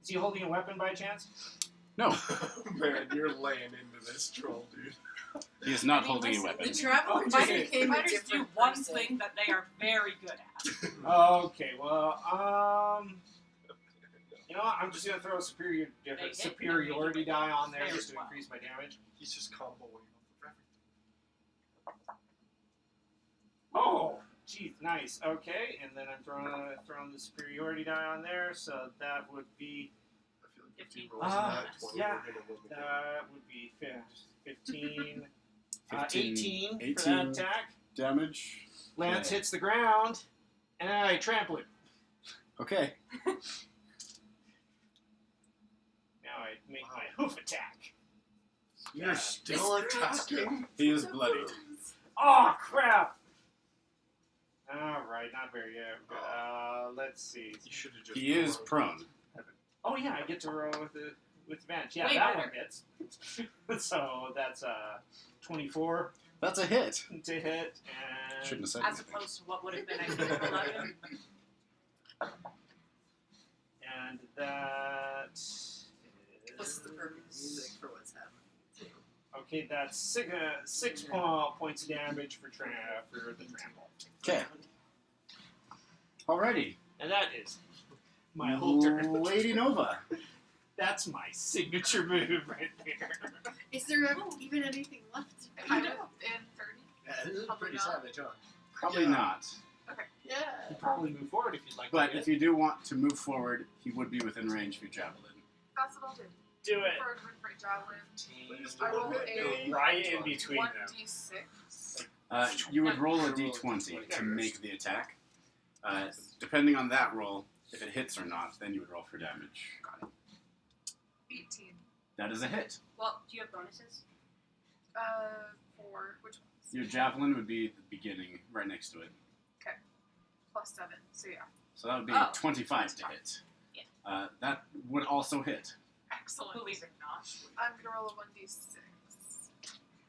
Is he holding a weapon by chance? No, Man, you're laying into this troll, dude. he is not holding a The weapon. traveler just Okay. became a Fighters do different one person. thing that they are very good at. Okay, well, you know what? I'm just gonna throw a hit, superiority die on there Very just to well. increase my damage. He's just comboing off of everything. Oh, geez, nice. Okay, and then I'm throwing the superiority die on there, so that would be I feel like if he 15. rolls that 20, yeah. we're gonna win the game. that would be 15, 15, 18 for that attack. damage. Lance Okay. hits the ground, and I trample him. Okay. Now I make my hoof attack. You're still attacking? He is bloodied. Oh crap! Alright, not very good. Let's see. You should have just. He is rolled. prone. Oh yeah, I get to roll with advantage. Yeah, Way that better. one hits. So that's 24 That's a hit. to hit, and Shouldn't have said As anything. opposed to what would have been, I think, 11. and that is, What's the perfect music for what's happening? okay. That's 6 points of damage for the trample. Okay. Alrighty. And that is my whole turn. Lady Nova. That's my signature move right there. Is there even anything left? Kind of in 30? Yeah, this is Probably pretty not. savage, huh? Probably Yeah. not. Yeah. You probably move forward if you'd like But to. if you do want to move forward, he would be within range of your javelin. That's what I'll do. Do it. For javelin. Please I do roll it. a Right in between them. 1d6. You would roll a d20 to make the attack. Depending on that roll, if it hits or not, then you would roll for damage. 18. That is a hit. Well, do you have bonuses? 4. Which ones? Your javelin would be at the beginning, right next to it. Plus 7. So yeah. So that would be Oh. 25 to hit. Yeah. That would also hit. Excellent. Believe it or not. I'm gonna roll a 1d6.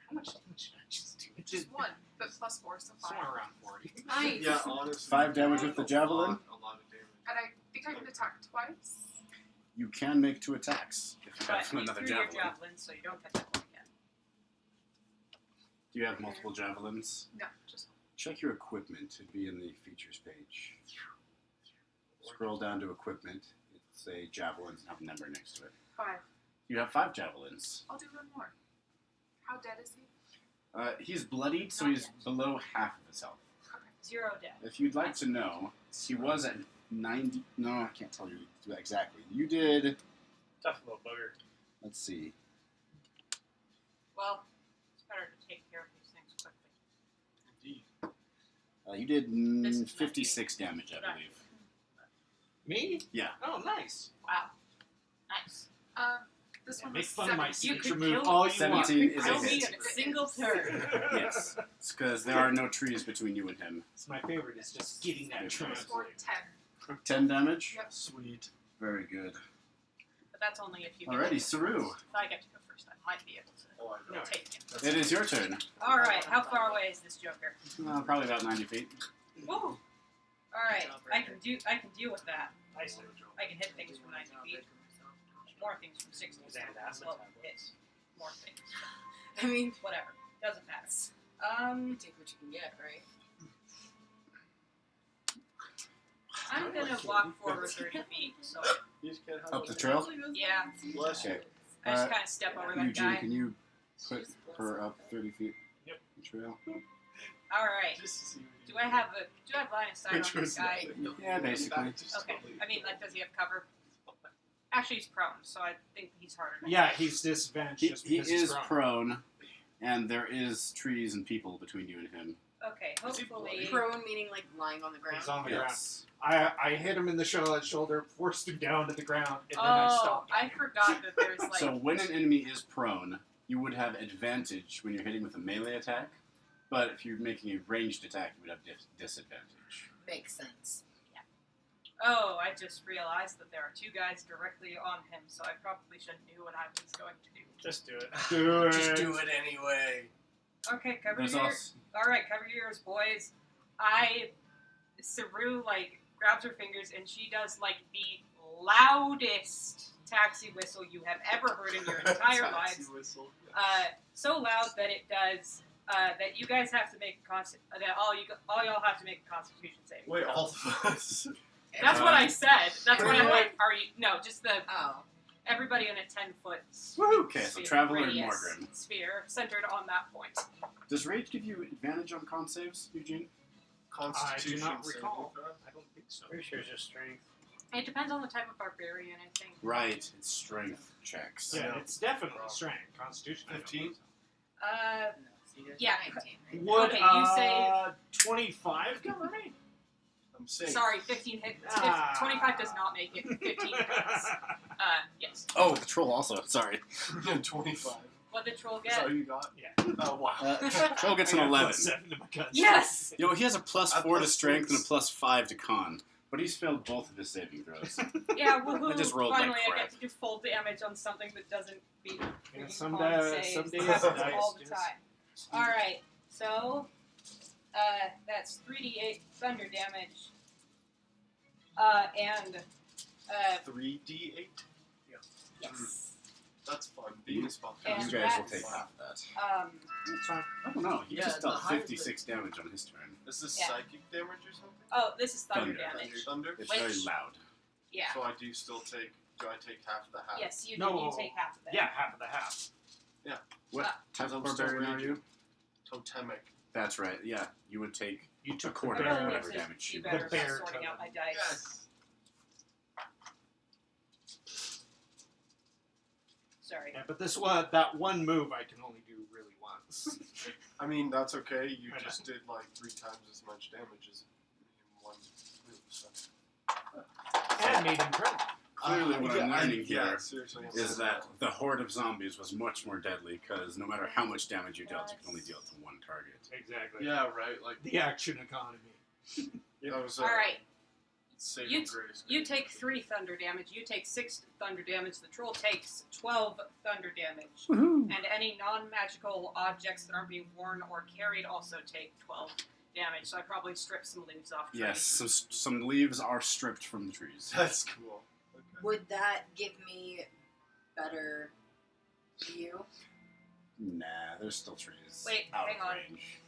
How much damage did I just do? Just 1, but plus 4, so 5. Somewhere around 40. Nice. Yeah, honestly. 5 damage with the javelin. A lot of damage. And I think I can attack twice. You can make 2 attacks if you But have you another threw your javelin. javelin, so you don't get that one again. Do you have multiple javelins? No, just Check your equipment. It'd be in the features page. Scroll down to equipment. It'll say javelins and have a number next to it. 5. You have 5 javelins. I'll do one more. How dead is he? He's bloodied, so Not he's yet. below half of his health. 0 dead. If you'd like to know, he was at 90. No, I can't tell you exactly. You did. Tough little bugger. Let's see. Well, it's better to take care of these things quickly. You did This is 56 damage, I believe. Me? Yeah. Oh, nice. Wow. Nice. This Yeah, one make was fun of my 17. You signature could move kill all you 17 want. is Kill a me hit. in a single turn. Yes. It's because there are no trees between you and him. It's my favorite. Is just getting that I translate. scored 10. 10 damage? Yep. Sweet. Very good. But that's only if you Alrighty, Saru. If I get to go first, I might be able to Oh, I know. take him. It is your turn. Alright, how far away is this Joker? Probably about 90 feet. Woo! Alright, I can deal with that. I say Joe. I can hit things from 90 feet. More things from 60. So well, hit more things. I mean, Whatever. Doesn't matter. you take what you can get, right? I'm gonna walk forward 30 feet, so You just can't have Up it. the trail? yeah. Bless you. Okay. I just kind of step over that Eugene, guy. can you put her up 30 feet? Yep. The trail? Alright. Just to see what you Do I have line of sight Which on this was guy? Yeah, basically. Okay. I mean, like, does he have cover? Actually, he's prone, so I think he's harder. To Yeah, he's disadvantaged He, just he because he's is prone. prone, and there is trees and people between you and him. Okay, hopefully. Prone meaning like lying on the ground. He's on the ground. Yes. I hit him in the shoulder, forced him down to the ground, and then I Oh, stopped. I forgot that there's like. So when an enemy is prone, you would have advantage when you're hitting with a melee attack, but if you're making a ranged attack, you would have disadvantage. Makes sense. Oh, I just realized that there are two guys directly on him, so I probably shouldn't do what I was going to do. Just do it. Do it. Just do it anyway. Okay, cover There's your ears. also Alright, cover your ears, boys. Saru, like, grabs her fingers and she does, like, the loudest taxi whistle you have ever heard in your entire Taxi lives. whistle. So loud that it does, that you guys have to make a that all y'all have to make a Constitution saving. Wait, throw. all of us. That's what I said. That's what I'm like. Are you? No, just the Oh. everybody in a 10-foot. Okay, so Traveler and radius Morgrim. sphere centered on that point. Does rage give you advantage on con saves, Eugene? Constitution. I do not saving recall. throw? I don't think so. Pretty sure it's just strength. It depends on the type of barbarian, I think. Right, it's strength checks. Yeah, Yeah. it's definitely strength. Constitution. I don't 15? think so. Yeah. 19, right? Would Okay, you say- 25 cover me? I'm safe. Sorry, 15 hits. 25 does not make it. 15 hits. Yes. Oh, the troll also. Sorry. 25. What did troll Is that get? all you got? Yeah. Oh, wow. Troll gets I an got 11. +7 to my con. Yes. You know, he has a +4 to plus strength and a six. +5 to con, but he's failed both of his saving throws. Yeah, woohoo. I just rolled like Finally, I crap. get to do full damage on something that doesn't beat Yeah, freaking some con days- saves. some days It happens dice all the just- time. Alright, so that's 3d8 thunder damage. And 3d8? yes. That's fun. Being a spell And You guys will that's- take half of that. That's fine. I don't know. He Yeah, just the dealt higher 56 damage on his turn. Is this Yeah. psychic damage or something? Oh, this is thunder Thunder. damage. Thunder? It's Which- very loud. Yeah. So I do still take. Do I take half the half? Yes, you do. No. You take half of it. Yeah, half of the half. What type of I'm still barbarian are raging. you? Totemic. That's right. Yeah, you would take You a took quarter I of really whatever need to damage be you better The about bear sorting totem. out my dice. Yes. Sorry. Yeah, but that one move I can only do really once. I mean, that's okay. You I know. just did like 3 times as much damage as in one move. So. And made him prone. Clearly, what I'm learning yeah, here seriously, I'm is saying that the horde of zombies was much more deadly because no matter how much damage you dealt, you can only deal it to one target. Exactly. Yeah, right. Like The action economy. that was Alright. saving You- grace. You take 3 thunder damage. You take 6 thunder damage. The troll takes 12 thunder damage. Woohoo! And any non-magical objects that aren't being worn or carried also take 12 damage. So I probably strip some leaves off trees. Yes, some leaves are stripped from the trees. That's cool. Okay. Would that give me better view? Nah, there's still trees. Wait, out hang of on. range.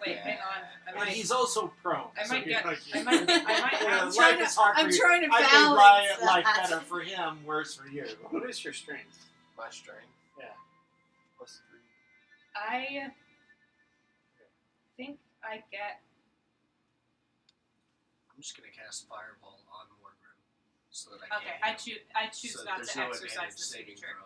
Wait, hang on. I And might. he's also prone. I so might you're get- like- I might- Yeah, I'm life trying to- is hard for I'm you. trying to I think balance life that. better for him, worse for you. What is your strength? My strength. Yeah. +3. I think I get. I'm just gonna cast Fireball on Morgrim so that I Okay, can't. I choose so not there's to no exercise advantage the saving signature.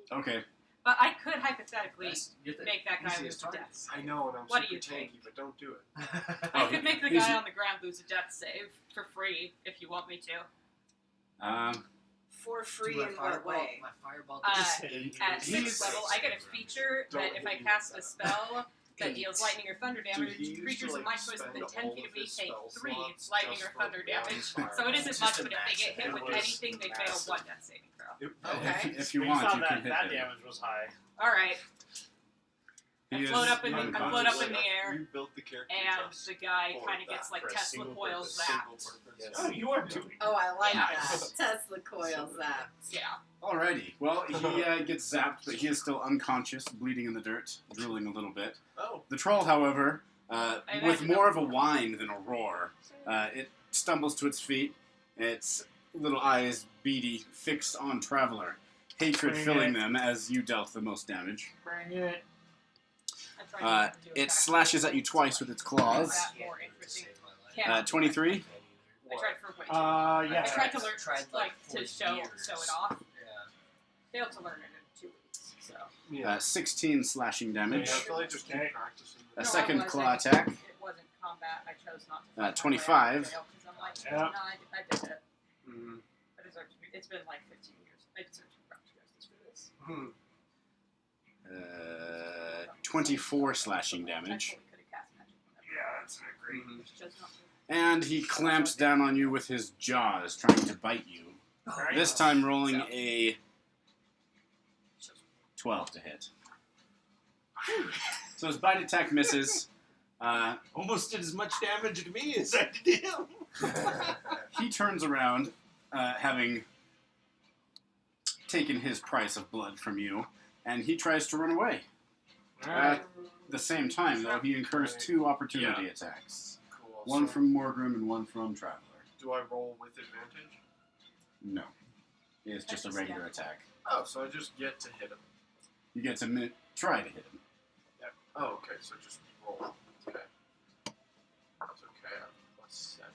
throw. Okay. But I could hypothetically You're the make that guy lose easiest a target. death save. I know, and I'm What do super you tanky, think? but don't do it. I could make the he's- guy on the ground lose a death save for free if you want me to. For free Do in what way? My fireball. Uh, does- At He's- 6th level, I get a feature Don't that if I hit me cast with a that. spell that deals lightning or thunder damage, he used creatures to, of my like, choice spend within 10 all feet of of me his take spell 3 slots lightning just or for thunder one damage. fire. So it isn't Just much, a but if they get hit massive- with it was anything, they fail massive. 1 death saving throw. Okay. If you We want, thought you that can hit that him. damage was high. Alright, He I is float up in the unconscious. air, You built the character and just the guy for kind of that, gets like for a Tesla single coil purpose. zapped. Yes. Oh, you are doing. Oh, I like Yeah. that. Tesla coil zap. Yeah. Alrighty. Well, he gets zapped, but he is still unconscious, bleeding in the dirt, drooling a little bit. Oh. The troll, however, with imagine more of a whine than a roar, it stumbles to its feet, its little eyes beady, fixed on Traveler, hatred Bring filling it. them as you dealt the most damage. Bring it. I tried to do It attack slashes at you rolls twice to with its make claws. that more interesting. Save my life. Can't. 23. I tried for way too. Yeah. I tried to learn, Tried, like, for to show years. it off. Yeah. Failed to learn it in 2 weeks. So. Yeah. 16 slashing damage. I feel like just keep Okay. practicing. A No, second I wasn't. claw attack. It wasn't combat. I chose not to. fight my way out of 25. jail 'cause I'm like, Yeah. no, I did it. Mm. I deserve to be. It's been like 15 years. I deserve to be brought to justice for this. Hmm. 24 slashing damage. I totally could have cast magic whenever. Yeah, that's not great. Mhm. Chose not to. And he clamps down on you with his jaws, trying to bite you. Alright. This time rolling So. a 12 to hit. So his bite attack misses. Almost did as much damage to me as I did him. He turns around, having taken his price of blood from you, and he tries to run away. Alright. At the same time, though, he incurs 2 opportunity Yeah. attacks. Cool. One So, from Morgrim and one from Traveler. do I roll with advantage? No. It's just a regular attack. Oh, so I just get to hit him. You get to try to hit him. Oh, okay. So just roll. Okay. That's okay. I'm +7.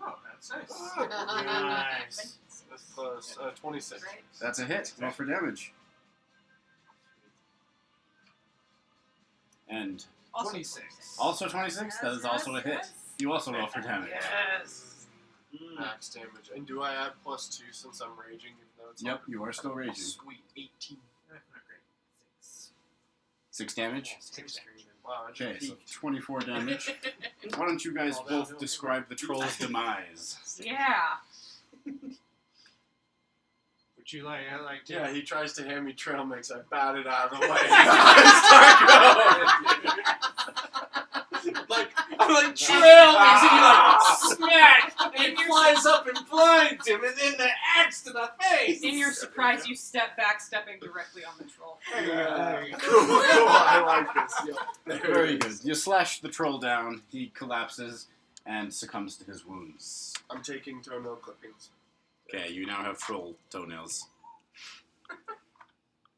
Oh, that's nice. Oh, Nice. that's plus 26. Right? That's a hit. Roll for damage. And Also 26. also 26? That is also a hit. You also roll for damage. Yes. Max damage. And do I add +2 since I'm raging? Even though it's Yep, you are still raging. Sweet. 18. Not great. 6 damage? Wow. I just Okay, so peaked. 24 damage. Why don't you guys All both downhill. describe the troll's demise? Yeah. Would you like to? Yeah, he tries to hand me trail mix. I bat it out of the way. I'm like, trail mix, and you like, smack! And it flies up and blinds him, and then the axe to the face! In your surprise, you step back, stepping directly on the troll. There you go. Cool. I like this. Yeah. Very good. You slash the troll down, he collapses and succumbs to his wounds. I'm taking toenail clippings. Okay, you now have troll toenails.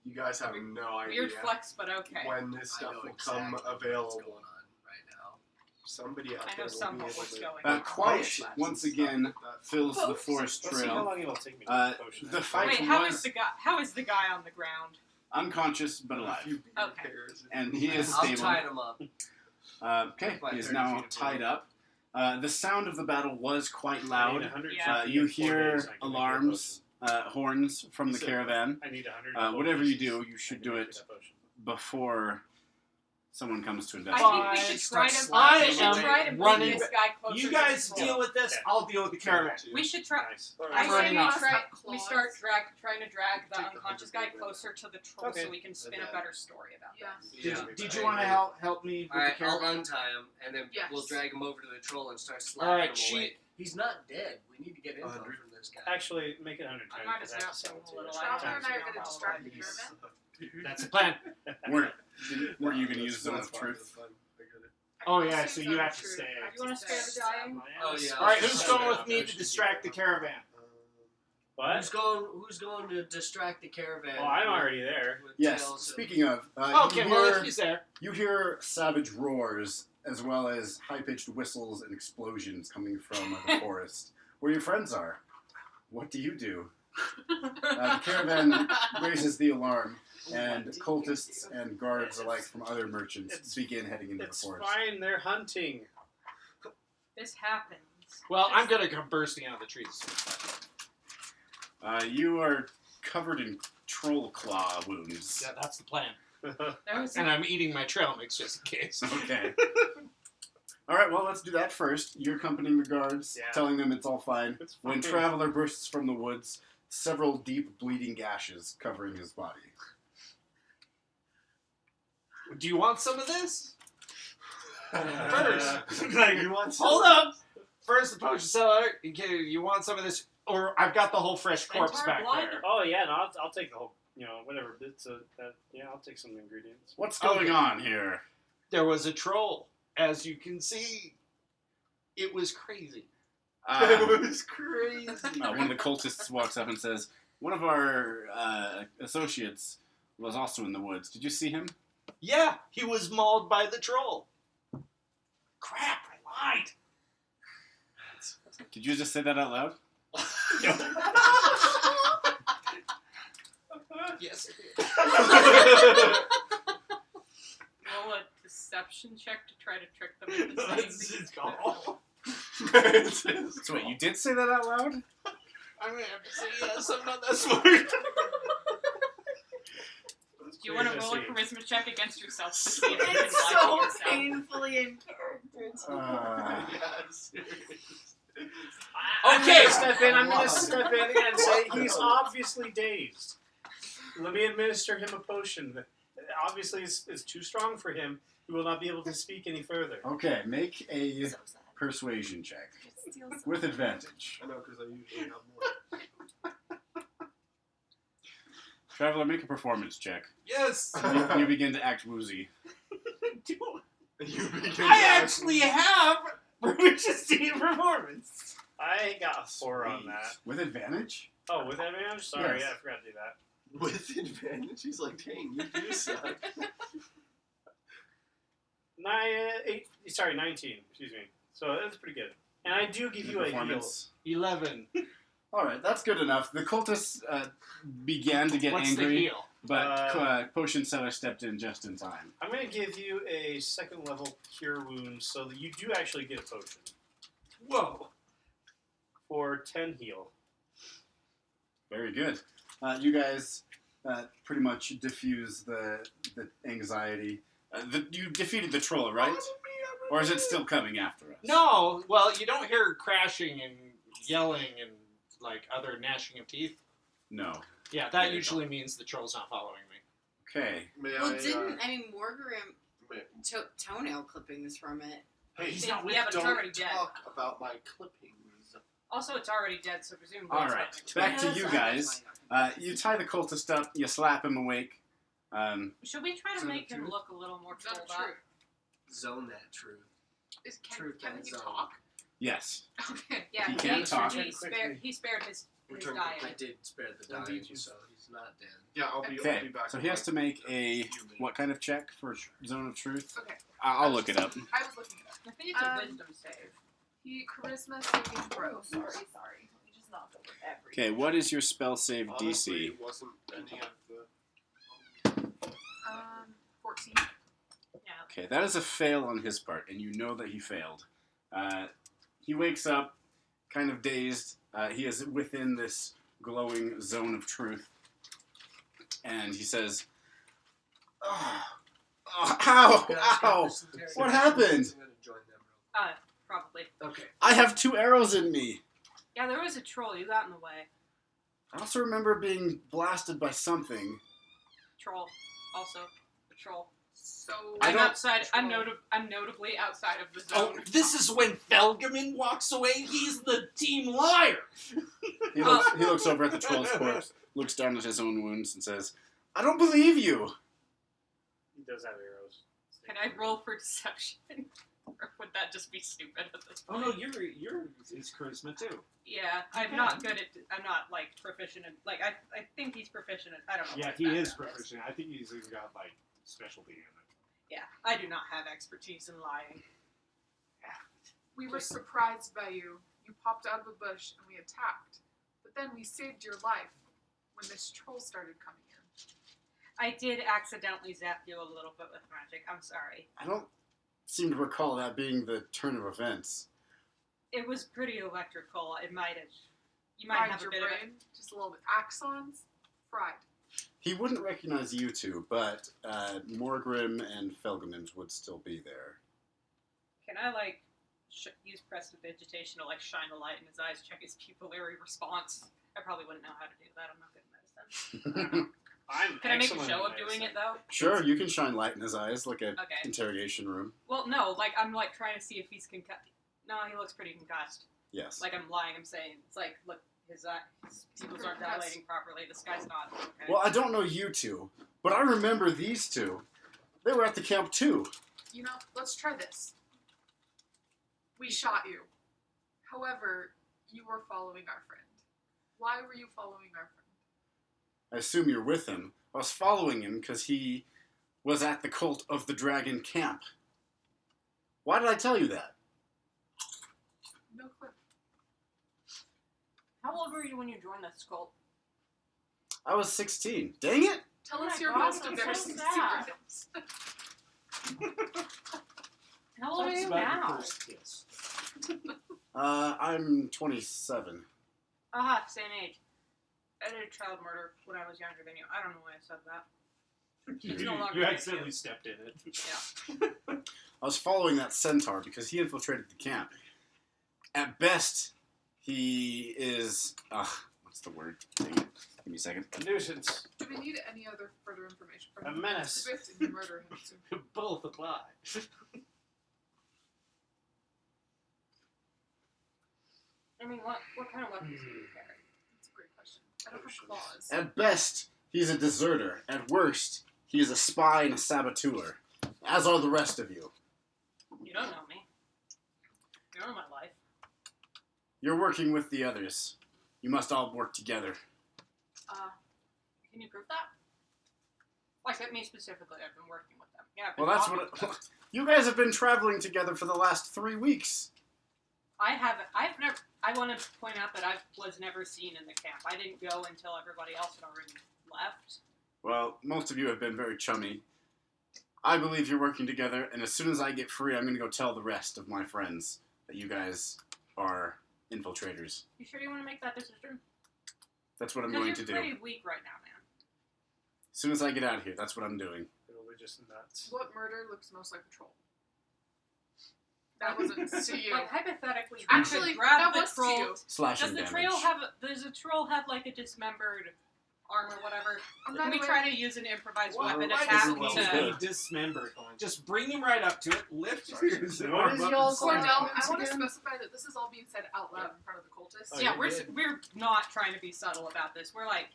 You guys have no idea Weird flex, but okay. when this I stuff know will exactly come what's available. going on right now. Somebody out I there know will some be of able what's to. going Uh, on. quiet Potions once and stuff again like that. fills the forest Let's see how trail. long it'll take me to Uh, get potion. the fight Wait, was how is the guy on the ground? unconscious but A alive. few beard Okay. hairs And he is I'll stable. tie him up. Okay, By he is 30 now feet of tied blue. up. The sound of the battle was quite I need loud. 100 Yeah. You 4 hear days, I can make a alarms, horns from the So- caravan. potion. I need 100. Whatever you potions. do, you I should can do make it that potion. before someone comes to I investigate. think we should try to. I we should am try to move running- this guy closer. You to guys the troll. deal with this, Yeah. I'll deal with the caravan. We should try. Nice. I I'm say running we off. we start trying to drag the Take the unconscious 100 guy closer to the troll Okay. so we can spin a Okay. better story about Yeah. this. Did you want to help me with Alright, the I'll caravan? untie him, and then Yes. we'll drag him over to the troll and start slapping Alright, him away. He's not dead. We need to get info 100. from this guy. Actually, make it 110. I might because as I have well to sell sell it a to little. you. Traveler and I are don't going to know distract how the it is. caravan. That's the plan. Weren't you going to use Zone That's of fine, Truth? that's fine. I get it. Oh, I yeah, can so see you some have to truth. stay. I You want to can spare stay. the dying? Oh, yeah. Alright, who's I'll going stay. with me to distract the caravan? What? Who's going to distract the caravan? Oh, I'm already there. with Yes, tails and- speaking of, Okay, well, if he's there. you hear savage roars as well as high-pitched whistles and explosions coming from the forest where your friends are. What do you do? The caravan raises the alarm. and cultists and guards alike from other merchants begin heading into the It's forest. fine. They're hunting. This happens. Well, I'm gonna come bursting out of the trees. You are covered in troll claw wounds. Yeah, that's the plan. There was And I'm eating my trail mix just in case. Okay. All right, well, let's do that first. You're accompanying the guards, Yeah. telling them it's all fine. It's When fine. Traveler bursts from the woods, several deep bleeding gashes covering his body. Do you want some of this? First, You want some? hold up. First, the potion seller. You want some of this, or I've got the whole fresh corpse Centaur back blood? there. Oh yeah, no, I'll take the whole, whatever bits of that. Yeah, I'll take some ingredients. What's going on here? There was a troll, as you can see. It was crazy. It was crazy. One of the cultists walks up and says, one of our associates was also in the woods. Did you see him? Yeah, he was mauled by the troll. Crap, I lied. Did you just say that out loud? Yes, roll a deception check to try to trick them into saying It's these. called. So wait, you did say that out loud? I'm gonna have to say yes, I'm not that smart. Do you want to roll a charisma check against yourself to see if you can lie It's to so yourself? painfully in character. Yes. I'm Okay. gonna step in. I'm gonna step in and say he's obviously dazed. Let me administer him a potion that obviously is too strong for him. He will not be able to speak any further. Okay, make a So sad. persuasion check It steals with advantage. I know, because I usually have more. Traveler, make a performance check. Yes. You begin to act woozy. You begin to I actually have proficiency in performance. I got a 4 on that. With advantage? Oh, with advantage? Sorry, Yes. yeah, I forgot to do that. with advantage. He's like, dang, you do suck. 19. Excuse me. So that's pretty good. And I do give you a heal. Performance. 11. All right, that's good enough. The cultists began to get What's angry, the heal? but Potion Seller stepped in just in time. I'm going to give you a 2nd level cure wound so that you do actually get a potion Whoa. for 10 heal. Very good. You guys pretty much diffuse the anxiety. You defeated the troll, right? Or is it still coming after us? No, well, you don't hear crashing and yelling and like other gnashing of teeth. No. Yeah, that usually means the troll's not following me. Okay. May Well, I, Morgan toenail clippings from it? hey, He's not with Yeah, but it's don't already dead. talk about my clippings. Also, it's already dead, so presumably All it's right. not Back to Yeah, you that's guys. You tie the cultist up. You slap him awake. Should we try to Is that make the him truth? look a little more Is that trolled true? up? Zone that truth. Can that he zone. talk? Yes. Okay. Yeah, He can talk. He spared his Return, dying. I did spare the Don't dying, beat you. so he's not dead. Yeah, I'll be Okay. back. So in he has like to make a few minutes. what kind of check for Zone of Truth? Okay. I'll look it up. I was looking it up. I think it's a Um, wisdom save. He charisma saving throw. Sorry. Let me just knock over everything. Okay, what is your spell save Honestly, DC? it wasn't any of the. 14. Yeah. Okay, that is a fail on his part, and you know that he failed. He wakes up, kind of dazed. He is within this glowing zone of truth, and he says, "Oh, ow, ow! What happened? I'm gonna join them Probably. Okay. I have 2 arrows in me." Yeah, there was a troll. You got in the way. I also remember being blasted by something. Troll. Also, a troll. So I'm don't- outside. I'm notably outside of the Oh, zone. this is when Felgaman walks away. He's the team liar. He looks over at the troll's corpse, looks down at his own wounds, and says, "I don't believe you." He does have arrows. Can I roll for deception? Or would that just be stupid at this Oh point? no, you're his charisma too. Yeah, I'm not good at. I'm not like proficient in. Like I think he's proficient at. I don't know. Yeah, what he his is background proficient. I think he's even got like specialty in it. Yeah, I do not have expertise in lying. we were surprised by you. You popped out of a bush and we attacked. But then we saved your life when this troll started coming in. I did accidentally zap you a little bit with magic. I'm sorry. I don't seem to recall that being the turn of events. It was pretty electrical. It might have. You might Fried have a your bit of it. brain. Just a little bit. Axons, fried. He wouldn't recognize you two, but Morgrim and Felgamims would still be there. Can I use prestidigitation to shine a light in his eyes, check his pupillary response? I probably wouldn't know how to do that. I'm not good at medicine. I'm Can I make a excellent show at of doing medicine. it though? Sure, you can shine light in his eyes like a Okay. interrogation room. Well, no. I'm trying to see if he's concussed. No, he looks pretty concussed. Yes. I'm lying. I'm saying it's look, his pupils aren't dilating properly. This guy's not. Okay. Well, I don't know you two, but I remember these two. They were at the camp too. You know, let's try this. We shot you. However, you were following our friend. Why were you following our friend? I assume you're with him. I was following him because he was at the Cult of the Dragon camp. Why did I tell you that? No clue. How old were you when you joined this cult? I was 16. Dang it! Tell Oh us my your God, most I'm so embarrassing sad. secrets. How old are Talks you about now? your first kiss. I'm 27. Aha, same age. I did a child murder when I was younger than you. I don't know why I said that. It's no longer You an accidentally issue. stepped in it. Yeah. I was following that centaur because he infiltrated the camp. At best, he is... what's the word? Dang it. Give me a second. A nuisance. Do we need any other further information from A him? menace. We have to murder him soon. Both apply. I mean, what kind of weapons do you carry? That's a great question. I don't have claws. At best, he's a deserter. At worst, he is a spy and a saboteur. As are the rest of you. You don't know me. You don't know my life. You're working with the others. You must all work together. Can you prove that? At me specifically, I've been working with them. Yeah, I've Well, been that's talking what... to them. You guys have been traveling together for the last 3 weeks. I want to point out that I was never seen in the camp. I didn't go until everybody else had already left. Well, most of you have been very chummy. I believe you're working together, and as soon as I get free, I'm going to go tell the rest of my friends that you guys are infiltrators. You sure you want to make that decision? That's what I'm Because going you're to do. pretty weak right now, man. As soon as I get out of here, that's what I'm doing. Religious nuts. What murder looks most like a troll? That wasn't to you. Hypothetically, we Actually, could grab that the was to troll. you. Slashing Does the damage. troll have a dismembered arm or whatever? I'm Can not we aware- try to use an improvised weapon Why attack does it to... need to be dismembered? Just bring him right up to it, lift his What arm is up y'all and slap Cordell, him. I want to specify that this is all being said out loud in front of the cultists. Oh, Yeah, you're good. we're not trying to be subtle about this. We're like,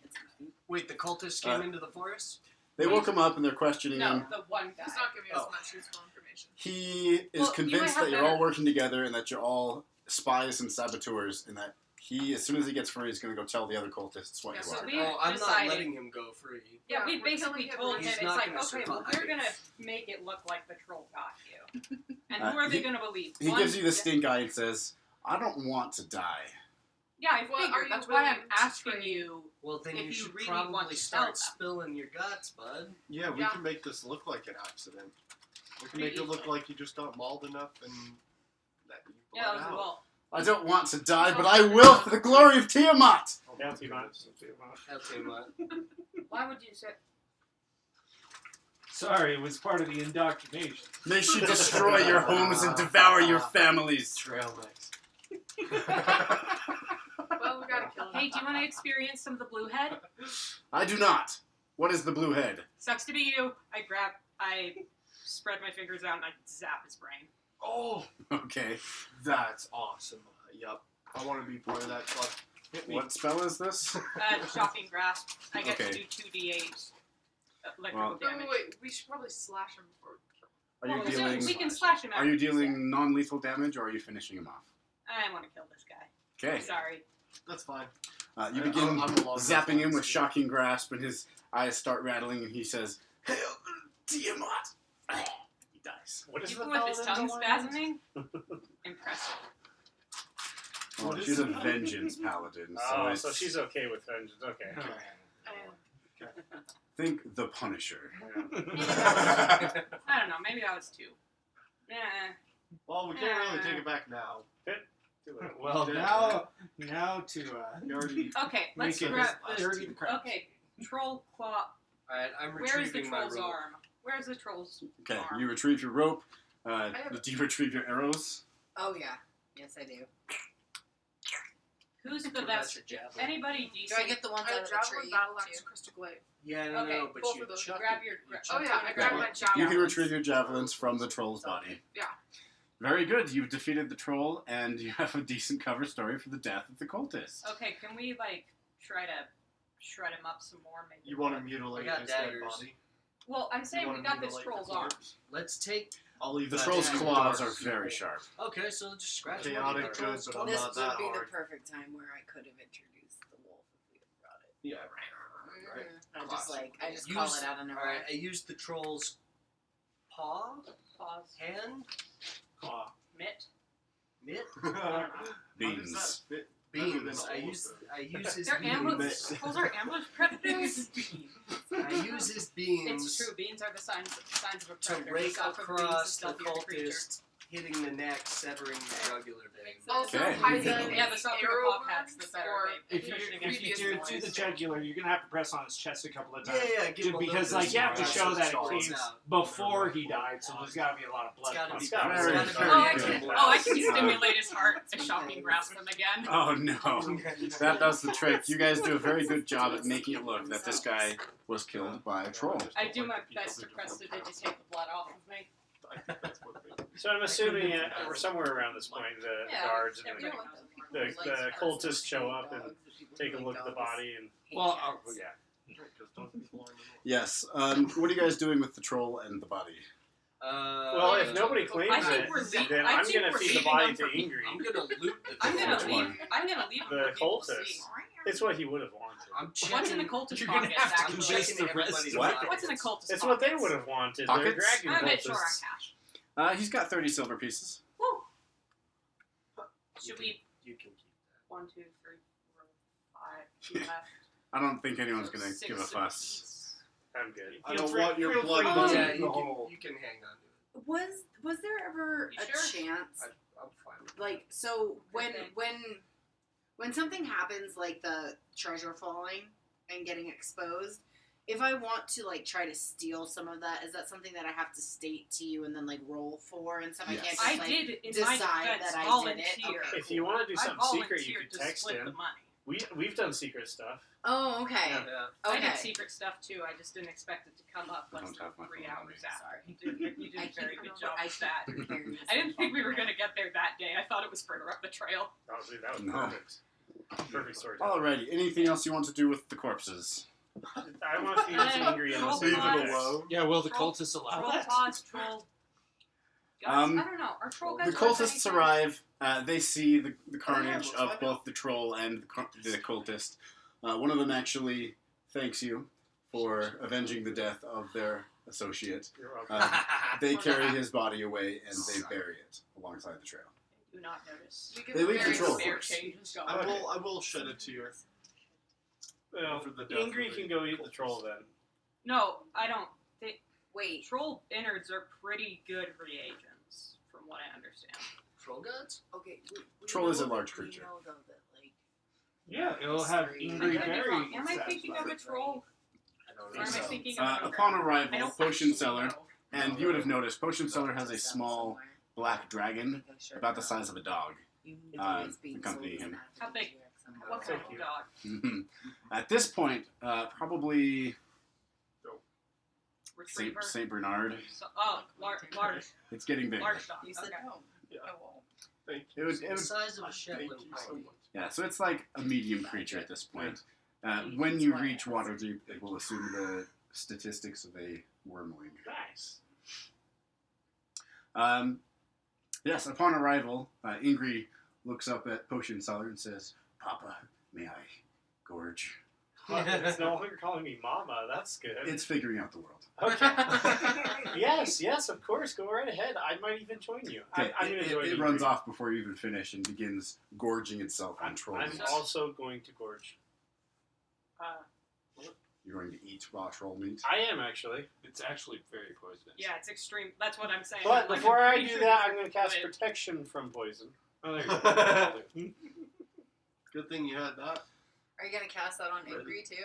Wait, the cultists came into the forest? They woke him up and they're questioning no, him. the one guy. He's not giving us Oh. much useful information. He is Well, you convinced might that have you're better- all working together and that you're all spies and saboteurs, and that he, as soon as he gets free, is going to go tell the other cultists what Yeah, you so are. we- Oh, I'm decided- not letting him go free. Yeah, we we're basically killing him. told him, He's it's not like, gonna okay, well, survive. we're gonna make it look like the troll got you. And Uh, who are they he- gonna believe? He One- gives you the stink eye and says, I don't want to die. Yeah, I What are figured. you That's why I'm willing to asking trade? you. Well, then If you you should really want probably to tell start them. spilling your guts, bud. Yeah, we Yeah. can make this look like an accident. We can Pretty make it look easily. like you just got mauled enough and that you bled Yeah, that was out. well. I don't want to die, but I will for the glory of Tiamat! Yeah, Tiamat. I'll tell you what. Why would you say? Sorry, it was part of the indoctrination. May she destroy your homes and devour your families. Trail mix. Well, we gotta kill him. Hey, do you want to experience some of the blue head? I do not. What is the blue head? Sucks to be you. I spread my fingers out and I zap his brain. Oh, Okay. that's awesome. Yup. I want to be part of that club. Hit me. What spell is this? Shocking grasp. I get Okay. to do 2d8 electrical Well- damage. Wait, we should probably slash him before we kill him. Are you Well, dealing? we can slash him out. Are you dealing non-lethal damage, or are you finishing him off? I want to kill this guy. Okay. Sorry. That's fine. You I- begin I'm along those zapping him lines, with too. shocking grasp, and his eyes start rattling, and he says, "Hail Tiamat!" He dies. What is Even the with his tongue paladin spasming? Impressive. Well, What is she's a it? vengeance paladin, so Oh, it's, so she's okay with vengeance. Okay. And Think the Punisher. I don't know. Maybe that was 2. Nah. Well, we can't really take it back now. Well, Yeah. now to We already. Okay, let's make it grab this. dirty the crap. Okay, troll claw. Alright, I'm Where's the retrieving my troll's rope. arm? Where's the troll's Okay, arm? you retrieve your rope. have- Do you retrieve your arrows? Oh yeah. Yes, I do. Who's the That's best? your javelin. Anybody Do decent? I get the ones I out have of the javelin, tree battle axe, too? crystal glaive. Yeah, no, Okay, but both you of those. chuck grab it. your. You Oh yeah, I grabbed my You javelin. can retrieve your javelins from the troll's body. Yeah. Very good. You've defeated the troll, and you have a decent cover story for the death of the cultist. Okay, can we try to shred him up some more? Maybe. You want to mutilate I got his dead daggers. body? Well, I'm You saying we wanna got this mutilate troll's the arm. corpse? Let's take. I'll leave The that troll's to you. claws are very sharp. Okay, so just scratch one Chaotic of the good, troll's but claws. I'm This not that would be hard. the perfect time where I could have introduced the wolf if we had brought it. Yeah. Right. I just Use- call it out of nowhere. Alright, I used the troll's paw, Pause. hand, Claw. Mitt. mitt, How Beans. does that fit better than beans. all I of use his They're ambush. beans. Those are ambush predators. I use his beans It's true. Beans are the signs of a to predator. rake South of beans, across the stealthier creature. cultist, hitting the neck, severing the jugular vein. Also, Okay. hiding Yeah, the softer arrow pop hats, the words better or they If you pushing if you against do, the do the noise. jugular, you're gonna have to press on his chest a couple of times. Yeah, give him a Because little like you have to bit of show that it charge came out. before he died, so there's gotta be a lot of blood. It's gotta pumped. be gotta Very, it's very gotta Oh, I be good. can. good. Oh, I can stimulate his heart. A shocking grasp him again. Oh no, that does the trick. You guys do a very good job at making it look that this guy was killed by a troll. I do my best to press to digitate the blood off of me. So I'm assuming we're somewhere around this point. The Yeah, guards and everybody the, knows. the cultists show up and take a look at the body and Well, yeah. Yes. What are you guys doing with the troll and the body? well, if nobody claims I think it, we're leaving- then I I'm think gonna we're feed the leaving body them to for people. Ingrid. I'm gonna loot the I'm gonna Which leave. one? I'm gonna leave him The for people to cultists. see. It's what he would have wanted. I'm What's in the checking. cultist You're gonna pockets? have to Actually, convince the rest everybody's of What? pockets. what's in the cultist? It's what they pockets? would have wanted. Pockets? They're dragon I'm a bit short on cultists. cash. He's got 30 silver pieces. Woo. Should we? You can keep 1, 2, 3, 4, 5. 2 left. I don't think anyone's gonna 6 give a fuss. I'm good. I don't want your feel blood free to to- that. take Yeah, the whole. you can hang on to it. Was there ever You a sure? chance I'm fine with it. like so Okay. when something happens like the treasure falling and getting exposed, if I want to like try to steal some of that, is that something that I have to state to you and then like roll for and stuff? Yes. I can't just I like did in my decide defense that I volunteer. did it. Okay. If you want to do I something secret, you volunteered can to text split the him. money. We've done secret stuff. Oh, okay. Yeah. I Okay. did secret stuff too. I just didn't expect it to come up I less don't than have my 3 phone on hours me. after. You did a very good job I with that. preparing I didn't think we were myself. gonna get there that day. I thought it was further up the trail. Honestly, that was No. perfect. Perfect story. Alrighty. Anything else you want to do with the corpses? I want to feed it to Ingrid unless Leave anyone it objects. alone. Yeah, will the Troll- cultists allow Troll that? paws, troll. Guys, Um, I don't know. Are troll guys The worth cultists anything? arrive. They see the carnage let's of find both the troll and the cultist. One of them actually thanks you for avenging the death of their associate. You're welcome. They carry his body away and they bury it alongside the trail. Do not notice. We can They leave very the troll spare first. Changes going. I will shed it to you. Well, For the death Ingrid of can the go eat the cultists. troll then. No, I don't. Wait. Troll innards are pretty good reagents, from what I understand. Troll guts? Okay. we Troll is a know large that- we creature. know, though, that, like, Yeah, it'll have History. I Ingrid could be very wrong. Am I thinking of a satisfied. troll? I don't Or know. am I So. thinking of a Upon I arrival, don't Potion actually Seller, know. and you would have noticed, Potion Seller has a small somewhere. black dragon Okay, sure. about the size of a dog. You knew uh, it's being accompany sold him. as an How big? aphrodisiac somehow. What kind of dog? At this point, probably Retriever? Saint Bernard. So, large It's getting bigger. dog. You said Okay. no. Yeah. I won't. Thank It would, The size of a Shetland Thank you so pony. much. yeah, so it's like a medium creature at this point. When you reach Waterdeep, it will assume the statistics of a wormling. Nice. Yes, upon arrival, Ingrid looks up at Potion Seller and says, "Papa, may I gorge?" It's no longer calling me Mama. That's good. It's figuring out the world. Okay. yes, of course. Go right ahead. I might even join you. Okay, I'm going to join you. it runs off before you even finish and begins gorging itself on I'm trolls. also going to gorge. You're going to eat raw troll meat? I am actually. It's actually very poisonous. Yeah, it's extreme. That's what I'm saying. But Like, before I'm I pretty do sure that, these I'm are going to cast good. protection from poison. Oh, there you go. Good thing you had that. Are you gonna cast that on Ingrid too?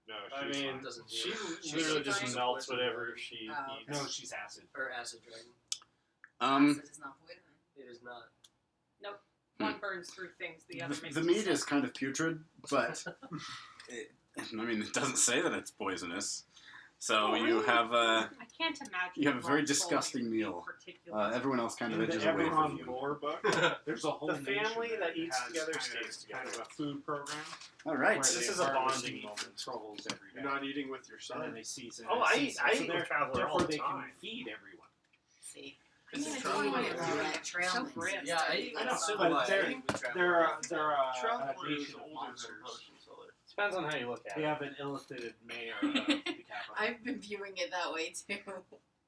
No, I she's mean, fine. Doesn't she She's literally a just poison melts dragon. whatever she Oh, eats. No, she's acid. Or acid dragon. Um, Acid is not poison. It is not. One burns through things, the other makes the it meat sick. is kind of putrid, but it doesn't say that it's poisonous. So you have I can't imagine. you have a very raw disgusting trolling meal. particularly. Everyone else kind of In the edges away from Everon you. lore book, there's a whole The family nation that eats has together kind stays of, kind together. of a food program. All right. where This they is a harvest bonding and eat moment. Trolls every day. You're not eating with your and then son. they season. Oh, it, I eat season it. So with Traveler all therefore the they time. can feed everyone. See. I mean, It's it's a only troll. like Trail so mix. grim. Yeah, I I know, so but do I. they're- I eat with Traveler. They're a Traveler is nation of older than monsters. potion seller. Depends on how you look at They it. have an ill-fitted mayor of the capital. I've been viewing it that way too.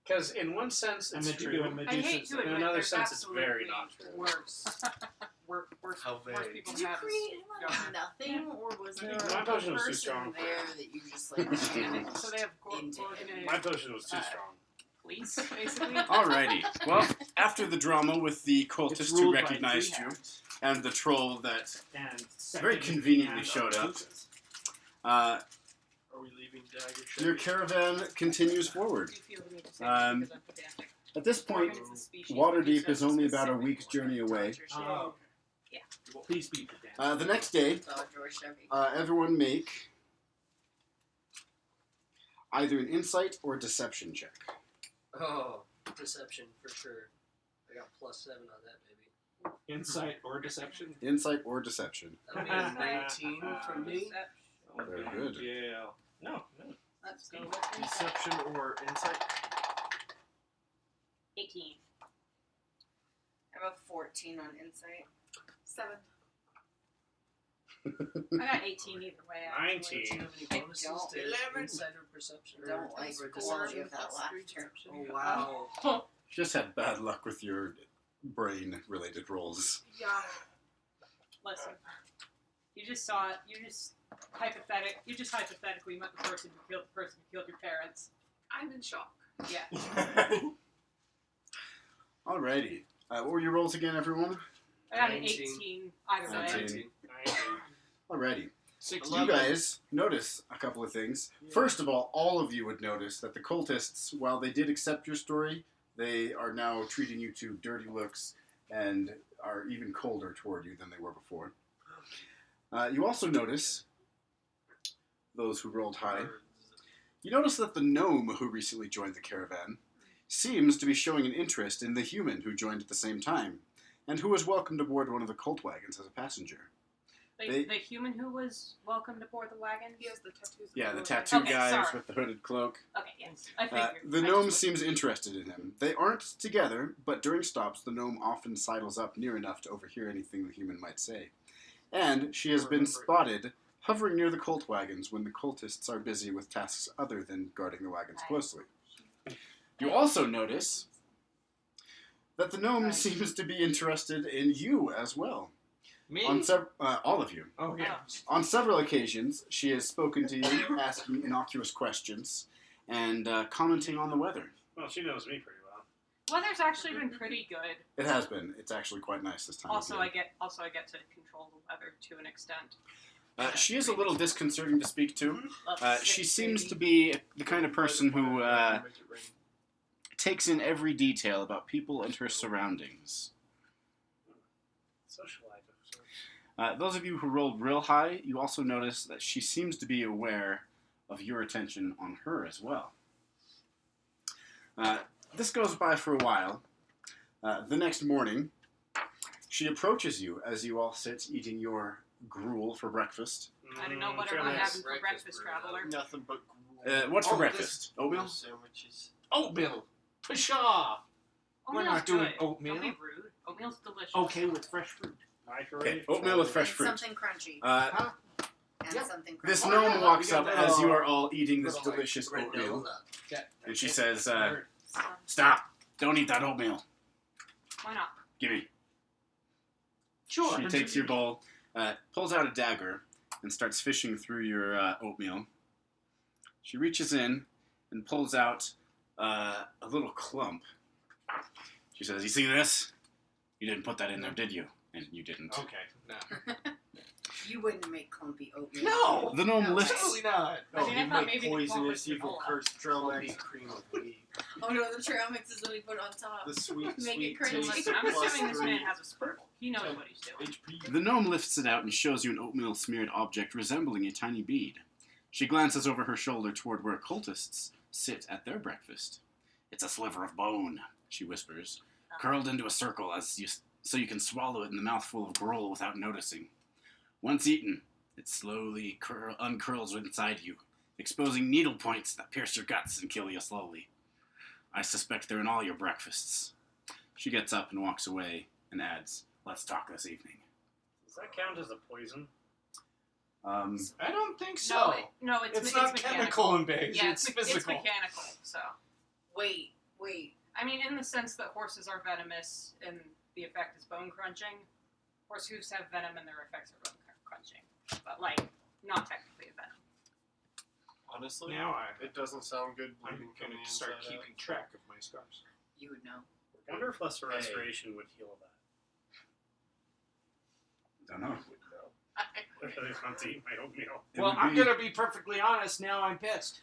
Because in one sense, and it's Medu- true. and I hate Medusa's to In admit, another there's sense, it's very absolutely not true. Worse. Worse How vague. people Did you have. create Yeah. nothing, or was there My a potion was too person strong. there that you just like channeled So they have into it? My potion was too Uh, strong. police, basically. Alrighty. Well, after the drama with the It's cultist who ruled by recognized three you hats and the troll that and very second conveniently hand showed up. Medusa's. Are we leaving Dagger your Shady? caravan continues forward. Do you feel the need to say Um, that because I'm pedantic? At this point, Morgan is a species Waterdeep Medusa is only about a specific week's journey away. Oh. Yeah. Please be pedantic. The next day, Dodge or Chevy. everyone make either an insight or deception check. Oh, deception for sure. I got +7 on that, baby. Insight or deception? Insight or deception. That'll be a 19 from me. Very good. Yeah. No. Let's go with insight. Deception or insight? 18. I have a 14 on insight. 7. I got 18 either way. actually. 19. Do you have any bonuses don't. to 11. insight or perception? I don't like or the quality deception? of that laughter. Oh, wow. Just had bad luck with your brain-related rolls. Yeah. Listen. You just saw it. You just hypothetically met the person who killed the person who killed your parents. I'm in shock. Yeah. Alrighty. What were your rolls again, everyone? I got an 19. 18 either way. 19. 19. Alrighty. 16. You guys notice a couple of things. First of all of you would notice that the cultists, while they did accept your story, they are now treating you to dirty looks and are even colder toward you than they were before. You also notice, those who rolled high, you notice that the gnome who recently joined the caravan seems to be showing an interest in the human who joined at the same time, and who was welcomed aboard one of the cult wagons as a passenger. The human who was welcomed aboard the wagon? He has the tattoos. Yeah, on the the tattoo Okay, guys sorry. with the hooded cloak. Okay, yes. I figured. The I gnome just- seems interested in him. They aren't together, but during stops, the gnome often sidles up near enough to overhear anything the human might say. And she has been spotted hovering near the cult wagons when the cultists are busy with tasks other than guarding the wagons closely. You also notice that the gnome seems to be interested in you as well. Me? On all of you. Oh, yeah. On several occasions, she has spoken to you, asking innocuous questions, and commenting on the weather. Well, she knows me pretty well. Weather's actually been pretty good. It has been. It's actually quite nice this time Also, of I year. get to control the weather to an extent. She is a little disconcerting to speak to. Level She 6, seems maybe. to be the kind of person who takes in every detail about people and her surroundings. Social life of sorts. Those of you who rolled real high, you also notice that she seems to be aware of your attention on her as well. This goes by for a while. The next morning, she approaches you as you all sit eating your gruel for breakfast. I don't know what Fair everyone enough. having for breakfast, traveler. Nothing but gruel. What's for Oh, breakfast? Oatmeal? Sandwiches. Oatmeal. Pshaw. We're Oatmeal's not doing good. oatmeal. Don't be rude. Oatmeal's delicious. Okay, with fresh fruit. Microwave. Okay, oatmeal with fresh And fruit. something crunchy. Huh? And Yep. something crunchy. This Oh, gnome yeah, walks we got up that. as you are all eating this Little, like, delicious oatmeal, granola. Yeah. and she says, Alright. "Stop! Don't eat that oatmeal. Why not? Give me." Sure. She takes your bowl, pulls out a dagger, and starts fishing through your oatmeal. She reaches in and pulls out a little clump. She says, "You see this? You didn't put that in there, did you?" And you didn't. Okay, no. You wouldn't make clumpy oatmeal. No! The gnome No. lifts. Absolutely not. I mean, I you thought make maybe the poisonous, clump evil, was cursed trail mix cream of wheat. Oh no, the trail mix is what we put on top. The sweet, Make sweet it crunchy. taste. Listen, I'm plus assuming this 3 man has a sparkle. He knows what he's doing. HP. The gnome lifts it out and shows you an oatmeal-smeared object resembling a tiny bead. She glances over her shoulder toward where cultists sit at their breakfast. "It's a sliver of bone," she whispers, "curled into a circle so you can swallow it in the mouthful of gruel without noticing. Once eaten, it slowly uncurls inside you, exposing needle points that pierce your guts and kill you slowly. I suspect they're in all your breakfasts." She gets up and walks away and adds, "Let's talk this evening." Does that count as a poison? I don't think so. No, it's It's not mechanical. chemical and based. Yeah, it's it's physical. mechanical. So, Wait. I mean, in the sense that horses are venomous and the effect is bone crunching, horse hooves have venom and their effects are bone crunching, but like not technically a venom. Honestly, Now it doesn't sound good. I'm bleeding going coming to start inside out. keeping track of my scars. You would know. I wonder if lesser restoration would heal that. Don't know. If I want to eat my oatmeal. It Well, would I'm be- going to be perfectly honest. Now I'm pissed.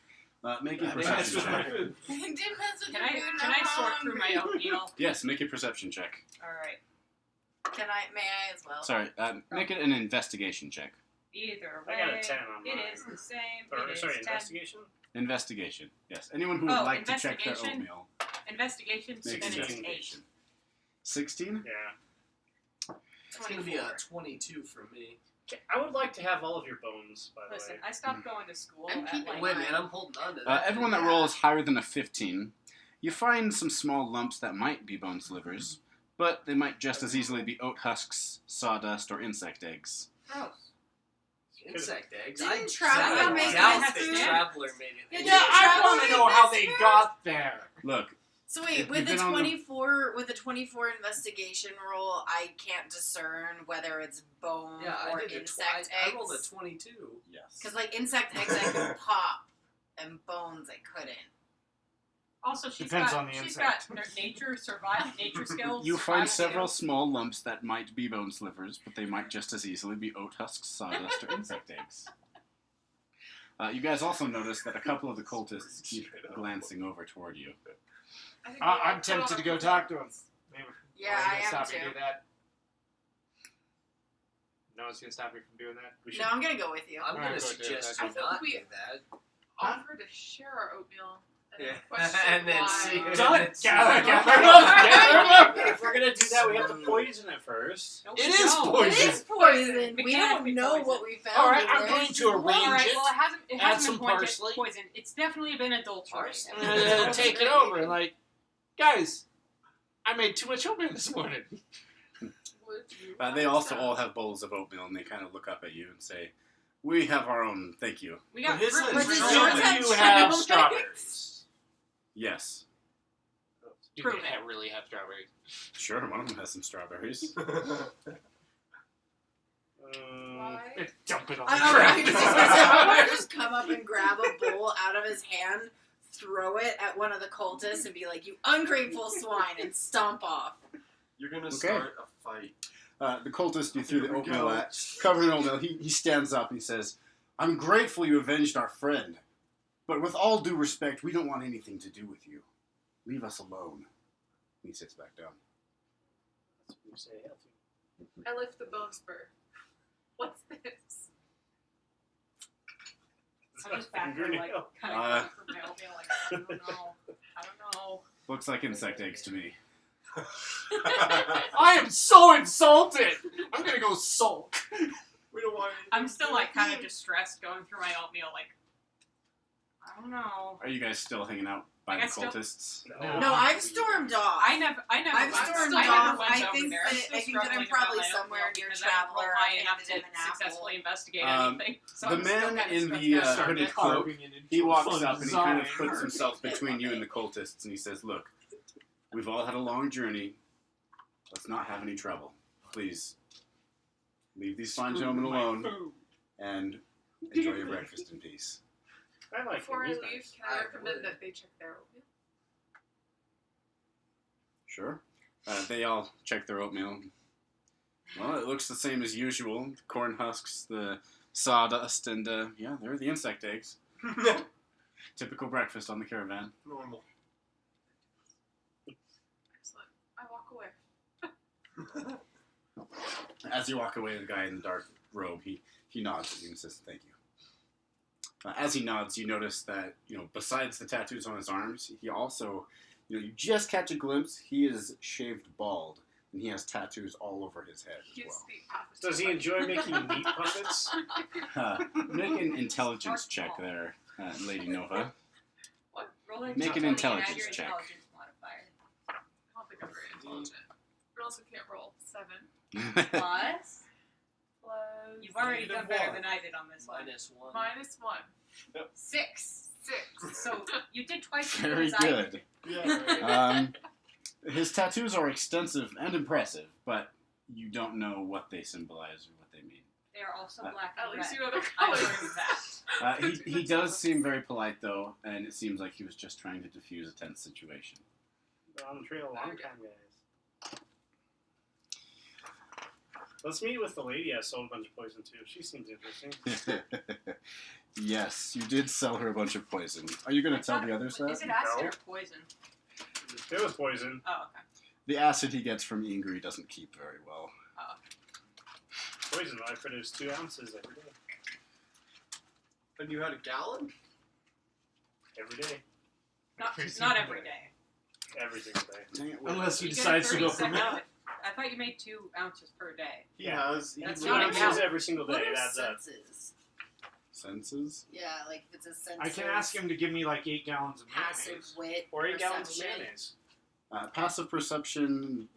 Make a They messed perception with my check. food. Didn't mess with Can your I food, can I'm I sort hungry. through my oatmeal? Yes, make a perception check. All right. May I as well? Sorry, make it an investigation check. Either way, I got a 10 on mine. it is the same. Or, it is sorry, 10. investigation? Investigation. Yes. Anyone who would Oh, like to check their investigation? oatmeal. Investigation, so Make then an it's 8. investigation. 16? Yeah. It's gonna be a 22 for me. I would like to have all of your bones, by the Listen, way. I stopped going to school I'm at keeping like Wait, man, I'm holding on to that. Everyone that Yeah. rolls higher than a 15, you find some small lumps that might be bone slivers, but they might just as easily be oat husks, sawdust, or insect eggs. gross. Insect eggs. Didn't I Traveler doubt make that this food? Traveler made it. Yeah, Yeah, I Traveler want to made know how this they food? got there. Look, So wait, If with you've the been on the- 24 investigation roll, I can't discern whether it's bone Yeah, or I did insect I eggs. rolled a 22. yes. Because like insect eggs I could pop, and bones I couldn't. Also, she's Depends got on the she's insect. got nature skills. You find survival several skills. small lumps that might be bone slivers, but they might just as easily be oat husks, sawdust, or insect eggs. You guys also notice that a couple of the cultists keep glancing over toward you. I think I'm tempted to go talk to him. Maybe. Yeah, Are you I gonna am stop me too. do that? No one's gonna stop me from doing that. We should, No, I'm gonna go with you. I'm Alright, gonna go do it. suggest I you think not we- do that. offer to share our oatmeal. And Yeah. question And then why. see- Done. Gather, if we're gonna do that, we have to poison it first. Nope, It is no. poison. It is poison. We Mechanically don't know poison. what we found. All right, in I'm there. going to arrange All right, it. well, it Add hasn't some been parsley. poisoned. It's definitely been adulterated. Take it over. Like, guys, I made too much oatmeal this morning. Would you They like also some? all have bowls of oatmeal, and they kind of look up at you and say, "We have our own, thank you." We got His fruit is with But does really yours strawberries. have You have trail mix? strawberries. Yes. Do Prove they it. really have strawberries? Sure, one of them has some strawberries. Why? Dump it on I the don't know. I ground. just come up and grab a bowl out of his hand, throw it at one of the cultists, and be like, "You ungrateful swine," and stomp off. You're gonna Okay. start a fight. The cultist you threw the Here we oatmeal go. at, covered in oatmeal, he stands up and he says, "I'm grateful you avenged our friend, but with all due respect, we don't want anything to do with you. Leave us alone." He sits back down. You say healthy. I lift the bone spur. What's this? I'm just back there, like, kind Uh, of for my oatmeal, like, I don't know. I don't know. Looks like insect eggs to me. I am so insulted. I'm gonna go sulk. We don't want. I'm still, like, kind of distressed going through my oatmeal, like, I don't know. Are you guys still hanging out by Like, the I still- cultists? No, I've stormed off. I never I've went- stormed I never off. went I over think there. that- I'm still I think that I'm struggling probably about my somewhere oatmeal near because I didn't roll Traveler. high I enough handed to him an apple. successfully investigate Um, anything. So the I'm still man kinda in stressed the out. hooded Start cloak, carving it into he a walks fun up and he kind of design. puts himself between you and the cultists, and he says, "Look, we've all had a long journey. Let's not have any trouble. Please, leave these fine gentlemen alone and enjoy your breakfast in peace." I like Before I him. He's leave, nice. can I I recommend would. that they check their oatmeal? Sure. They all check their oatmeal. Well, it looks the same as usual. The corn husks, the sawdust, and yeah, there are the insect eggs. Typical breakfast on the caravan. Normal. Excellent. I walk away. As you walk away, the guy in the dark robe, he nods at you and says, "Thank you." As he nods, you notice that, besides the tattoos on his arms, he also, you just catch a glimpse, he is shaved bald, and he has tattoos all over his head as He's well. the opposite. Does he enjoy making meat puppets? Make an intelligence check there, Lady Nova. Roll a Make an d20 intelligence and add your check. intelligence modifier. I don't think I'm very intelligent. But also can't roll 7. Plus, Plus. you've already done better -1. than I did on this one. -1. -1. 6. 6. So you did twice as good Very as I did. good. Yeah. His tattoos are extensive and impressive, but you don't know what they symbolize or what they mean. They are also Uh, black At and least red. you know their I colors. learned that. He does seem very polite, though, and it seems like he was just trying to defuse a tense situation. Been on the trail a long time, guys. Let's meet with the lady I sold a bunch of poison to. She seems interesting. Yes, you did sell her a bunch of poison. Are you going to tell the others Is that? it acid No. or poison? It was poison. Oh, okay. The acid he gets from Ingrid doesn't keep very well. Poison, I produce 2 ounces every day. And you had a gallon? Every day. Not every day. Every single day. Dang it, Unless he You get a decides to go 30 for second- milk. I thought you made 2 ounces per day. He Yeah. has. That's Two not a ounces gallon. every single day. What It are adds up. senses? Senses? Yeah, like if it's a sense. I can ask him to give me like 8 gallons of Passive mayonnaise. wit. Or 8 gallons of perception. mayonnaise. Passive perception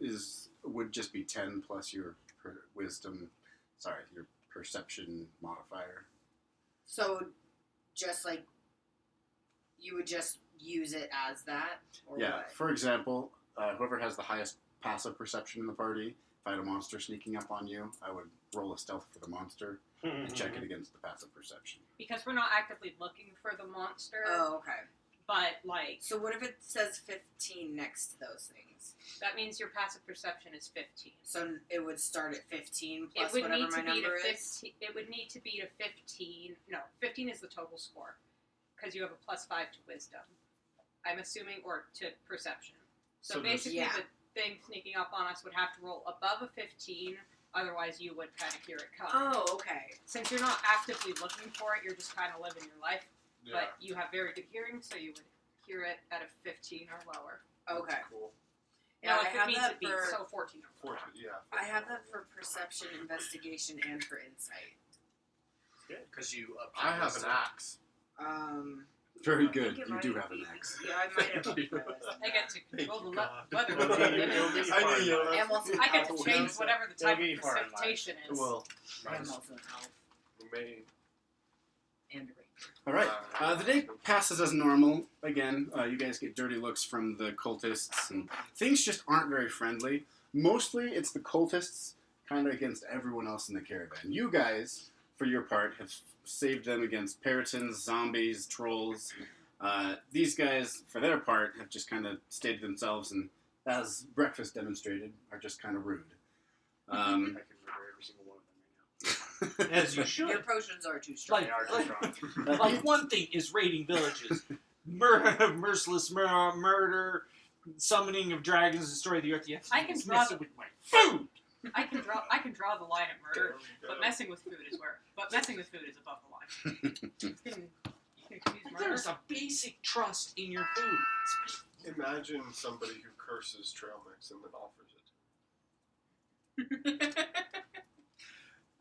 would just be 10 plus your wisdom. Sorry, your perception modifier. So, just like you would just use it as that, or Yeah. what? For example, whoever has the highest passive perception in the party, if I had a monster sneaking up on you, I would roll a stealth for the monster and check it against the passive perception. Because we're not actively looking for the monster, Oh, okay. but like So what if it says 15 next to those things? that means your passive perception is 15. So it would start at 15 It plus would whatever need my to be number to is. 15. It would need to be to 15. No, 15 is the total score because you have a +5 to wisdom. I'm assuming, or to perception. So, So there's- basically, Yeah. the thing sneaking up on us would have to roll above a 15. Otherwise, you would kind of hear it come. Oh, okay. Since you're not actively looking for it, you're just kind of living your life. Yeah. But you have very good hearing, so you would hear it at a 15 or lower. Okay. Cool. Yeah, Now, I if it have needs that to be, for. so 14 or lower. 14, yeah. I have that for perception, investigation, and for insight. Because you up I have an axe. Very I good. think it You might do have an be- axe. Yeah, I might have upped my wisdom. I get to control the God. weather. It'll get you- it'll get you I far knew you. in life. I'm also I get to elf. change whatever the type It'll get you of far in life. precipitation is. Well, I'm nice. also an elf May. and a ranger. All right. The day passes as normal. Again, you guys get dirty looks from the cultists, and things just aren't very friendly. Mostly, it's the cultists kind of against everyone else in the caravan. You guys, for your part, have saved them against peritons, zombies, trolls. These guys, for their part, have just kind of stayed to themselves, and as breakfast demonstrated, are just kind of rude. I can remember every single one of them right As you Your should. potions are too strong. Like, now. They are just wrong. like one thing is raiding villages, merciless murder, summoning of dragons, destroy the earth. Yes, I can mess draw it the- with my food. I can draw the line at murder, There we but go. messing with food is above the line. You can excuse murder. There's a basic trust in your food. Imagine somebody who curses trail mix and then offers it.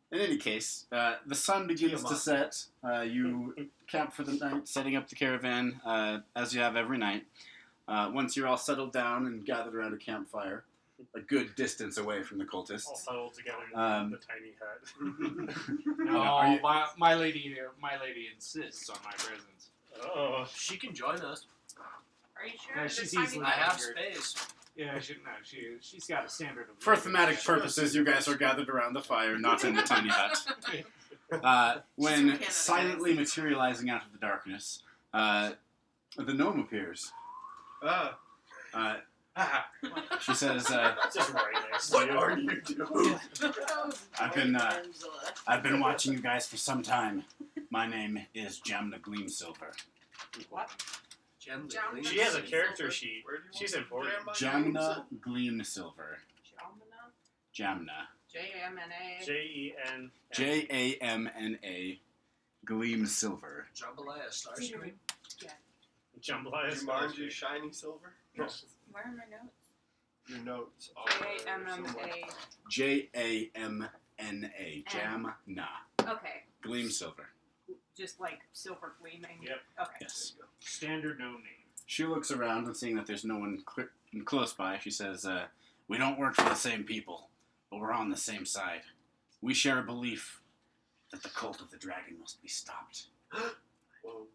In any case, the sun begins to set. You camp for the night, setting up the caravan, as you have every night. Once you're all settled down and gathered around a campfire, a good distance away from the All cultists. huddled together in Um, the tiny hut. No, Are you- my lady insists on my presence. Oh. She can join us. Are you sure? No, Is she's it tiny easily I enough? have space. Yeah, she's got a standard of For living. thematic purposes, you guys are gathered around the fire, not in the tiny hut. She's When from Canada, silently guys. materializing out of the darkness, The gnome appears. Ah. She says, It's just right next to What you. are you doing? I've been watching you guys for some time. My name is Jamna Gleamsilver. What? Gem the Jam- Gleam. She has a character sheet. Where do you She's want important. Jamna Gleamsilver. Jamna? Jamna. J-A-M-N-A. Jen. Jamna Gleamsilver. Jambalaya Starscream. Jambalaya. Do you mind you shiny silver? Where are my notes? Your notes are somewhere. J-A-M-M-A. Jamna. Jamna. Okay. Gleamsilver. Just like silver gleaming. Yep. Okay. Yes. Standard no name. She looks around and seeing that there's no one close by, she says, we don't work for the same people, but we're on the same side. We share a belief that the cult of the dragon must be stopped. Whoa.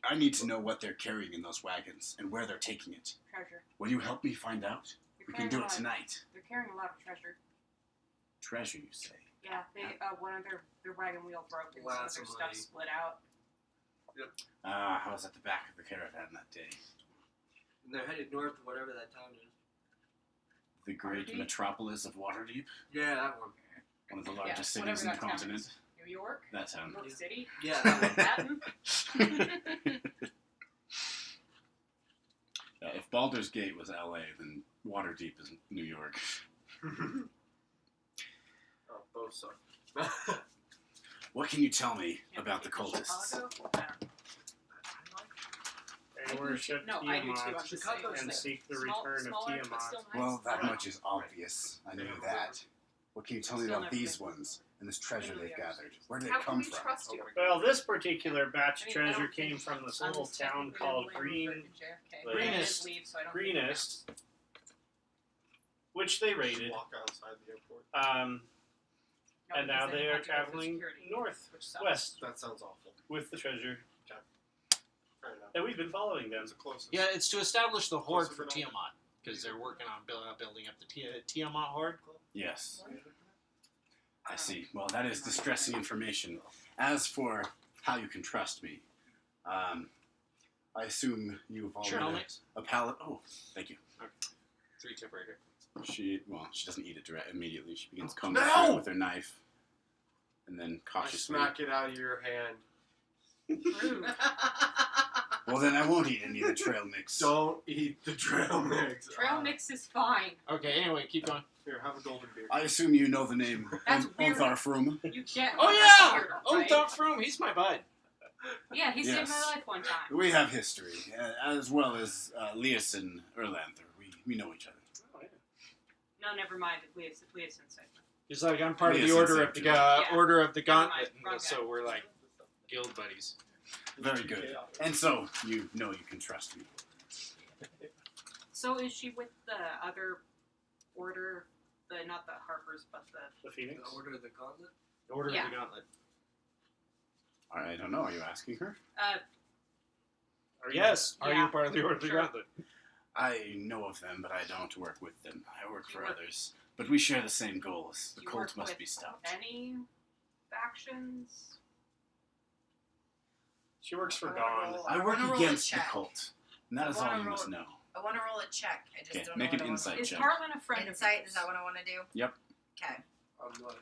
I need to know what they're carrying in those wagons and where they're taking it. Treasure. Will you help me find out? They're We can carrying do a it lot- tonight. They're carrying a lot of treasure. Treasure, you say? Yeah, they one of their wagon wheel broke and some of Lots their of stuff money. split out. I was at the back of the caravan that day. And they're headed north to whatever that town is. The great Waterdeep? metropolis of Waterdeep, Yeah, that one. one of the largest whatever cities in the that town continent. is. New York? That town. New York City? Yeah, that one. Manhattan? If Baldur's Gate was LA, then Waterdeep is New York. Oh, both suck. What can you tell me Yeah, about the maybe cultists? Chicago? I don't know. They worship No, I do too. I'm Tiamat just saying. Chicago's and like seek the Small- return of smaller, but Tiamat. still nice. Well, that Right. much is obvious. I knew that. What can you tell me Still about never these been. ones and this treasure they've gathered? Where did How it can come we from? trust you? Well, this particular batch I of mean, I treasure don't came think from this I'm little just town technically called a believer in JFK, but I did Greenest- leave, so I don't think Greenest, which they raided. Walk outside the airport. No, And because now then they you are have to go through traveling security, north, which sucks. west, That sounds awful. with the treasure. Fair enough. And we've been following them. That's the closest. Yeah, it's to establish the horde Closer for than I- Tiamat because they're working on building up the Tiamat horde. Yes. I see. Well, that is distressing information. As for how you can trust me, I assume you've all Sure, read I'll a- mix. a pallet. Oh, thank you. 3 tip right here. She doesn't eat it immediately. She begins combing No! through it with her knife, and then I cautiously. smack it out of your hand. Rude. Well, then I won't eat any of the trail mix. Don't eat the trail mix. Trail mix is fine. Okay, anyway, keep going. Here, have a golden beer. I assume you know the name That's weird. Otharfrum. You get Oh that's yeah! weird, Oh, right? Doc Froome, he's my bud. Yeah, he saved Yes. my life one time. We have history, as well as Leas and Erlanther. We know each other. No, never mind. Leah's segment. He's like, I'm part of Yes, the order it's of the true. order of the Never mind, gauntlet, wrong so guy. we're like guild buddies. Very good. And so, you know you can trust me. So is she with the other order? Not the Harpers, but the The Phoenix. The Order of the Gauntlet. Order Yeah. of the gauntlet. I don't know. Are you asking her? Are you- Yes. Are Yeah, you part of the order of the sure. gauntlet? I know of them, but I don't work with them. I work You for work- others. But we share the same goals. The Do you cult work must with be stopped. any factions? She works for I wanna Dawn. roll- I I work wanna roll a against the check. cult. And that I is all wanna you roll- must know. I want to roll a check. I just Okay, don't make know an what insight Is check. Carlin a friend Insight, of is that what I want to do? Yep. Okay. I'm like,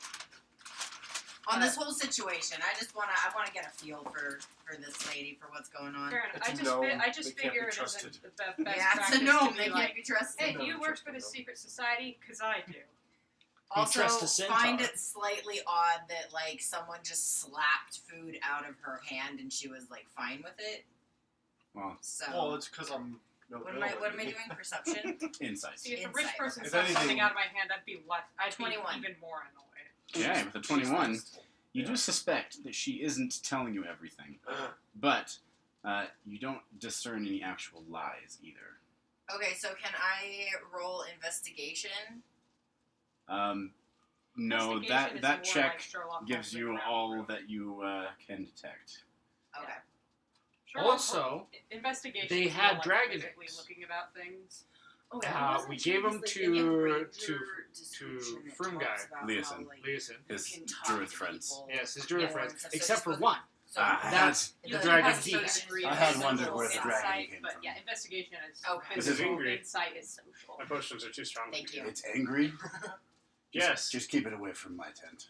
On this whole situation, I want to get a feel for this lady, for what's going on. Fair enough. It's I a just, gnome. I just They can't be figure it isn't trusted. the best Yeah, it's practice a gnome. to They be can't like, be trusted. hey, No, do you we work trust for the them, secret society? Because I do. Also, trust a centaur. find it slightly odd that like someone just slapped food out of her hand and she was like fine with it. Well, So Well, it's because I'm no what am I doing? Perception. insight. See, if a rich Insight. person If slapped something anything- out of my hand, I'd be 21. even more annoyed. Yeah, with a 21, you Yeah. do suspect that she isn't telling you everything. But you don't discern any actual lies either. Okay, so can I roll investigation? No, Investigation that is that more check like Sherlock gives Holmes you around the all room. that you can detect. Okay. Sherlock Also, Holmes- investigation. they is had more like dragon physically eggs. looking about things. Oh, we gave them to Froome guy. Leeson. Listen, His druid friends. yes, his druid Yeah. friends, So except for just one. So That's You the do dragon have teeth. certain I had physical wondered where the dragon insight, came but from. yeah, investigation is Okay. This is physical, angry. insight is social. My potions are too strong. Thank for you. It's angry. Yes. Just keep it away from my tent.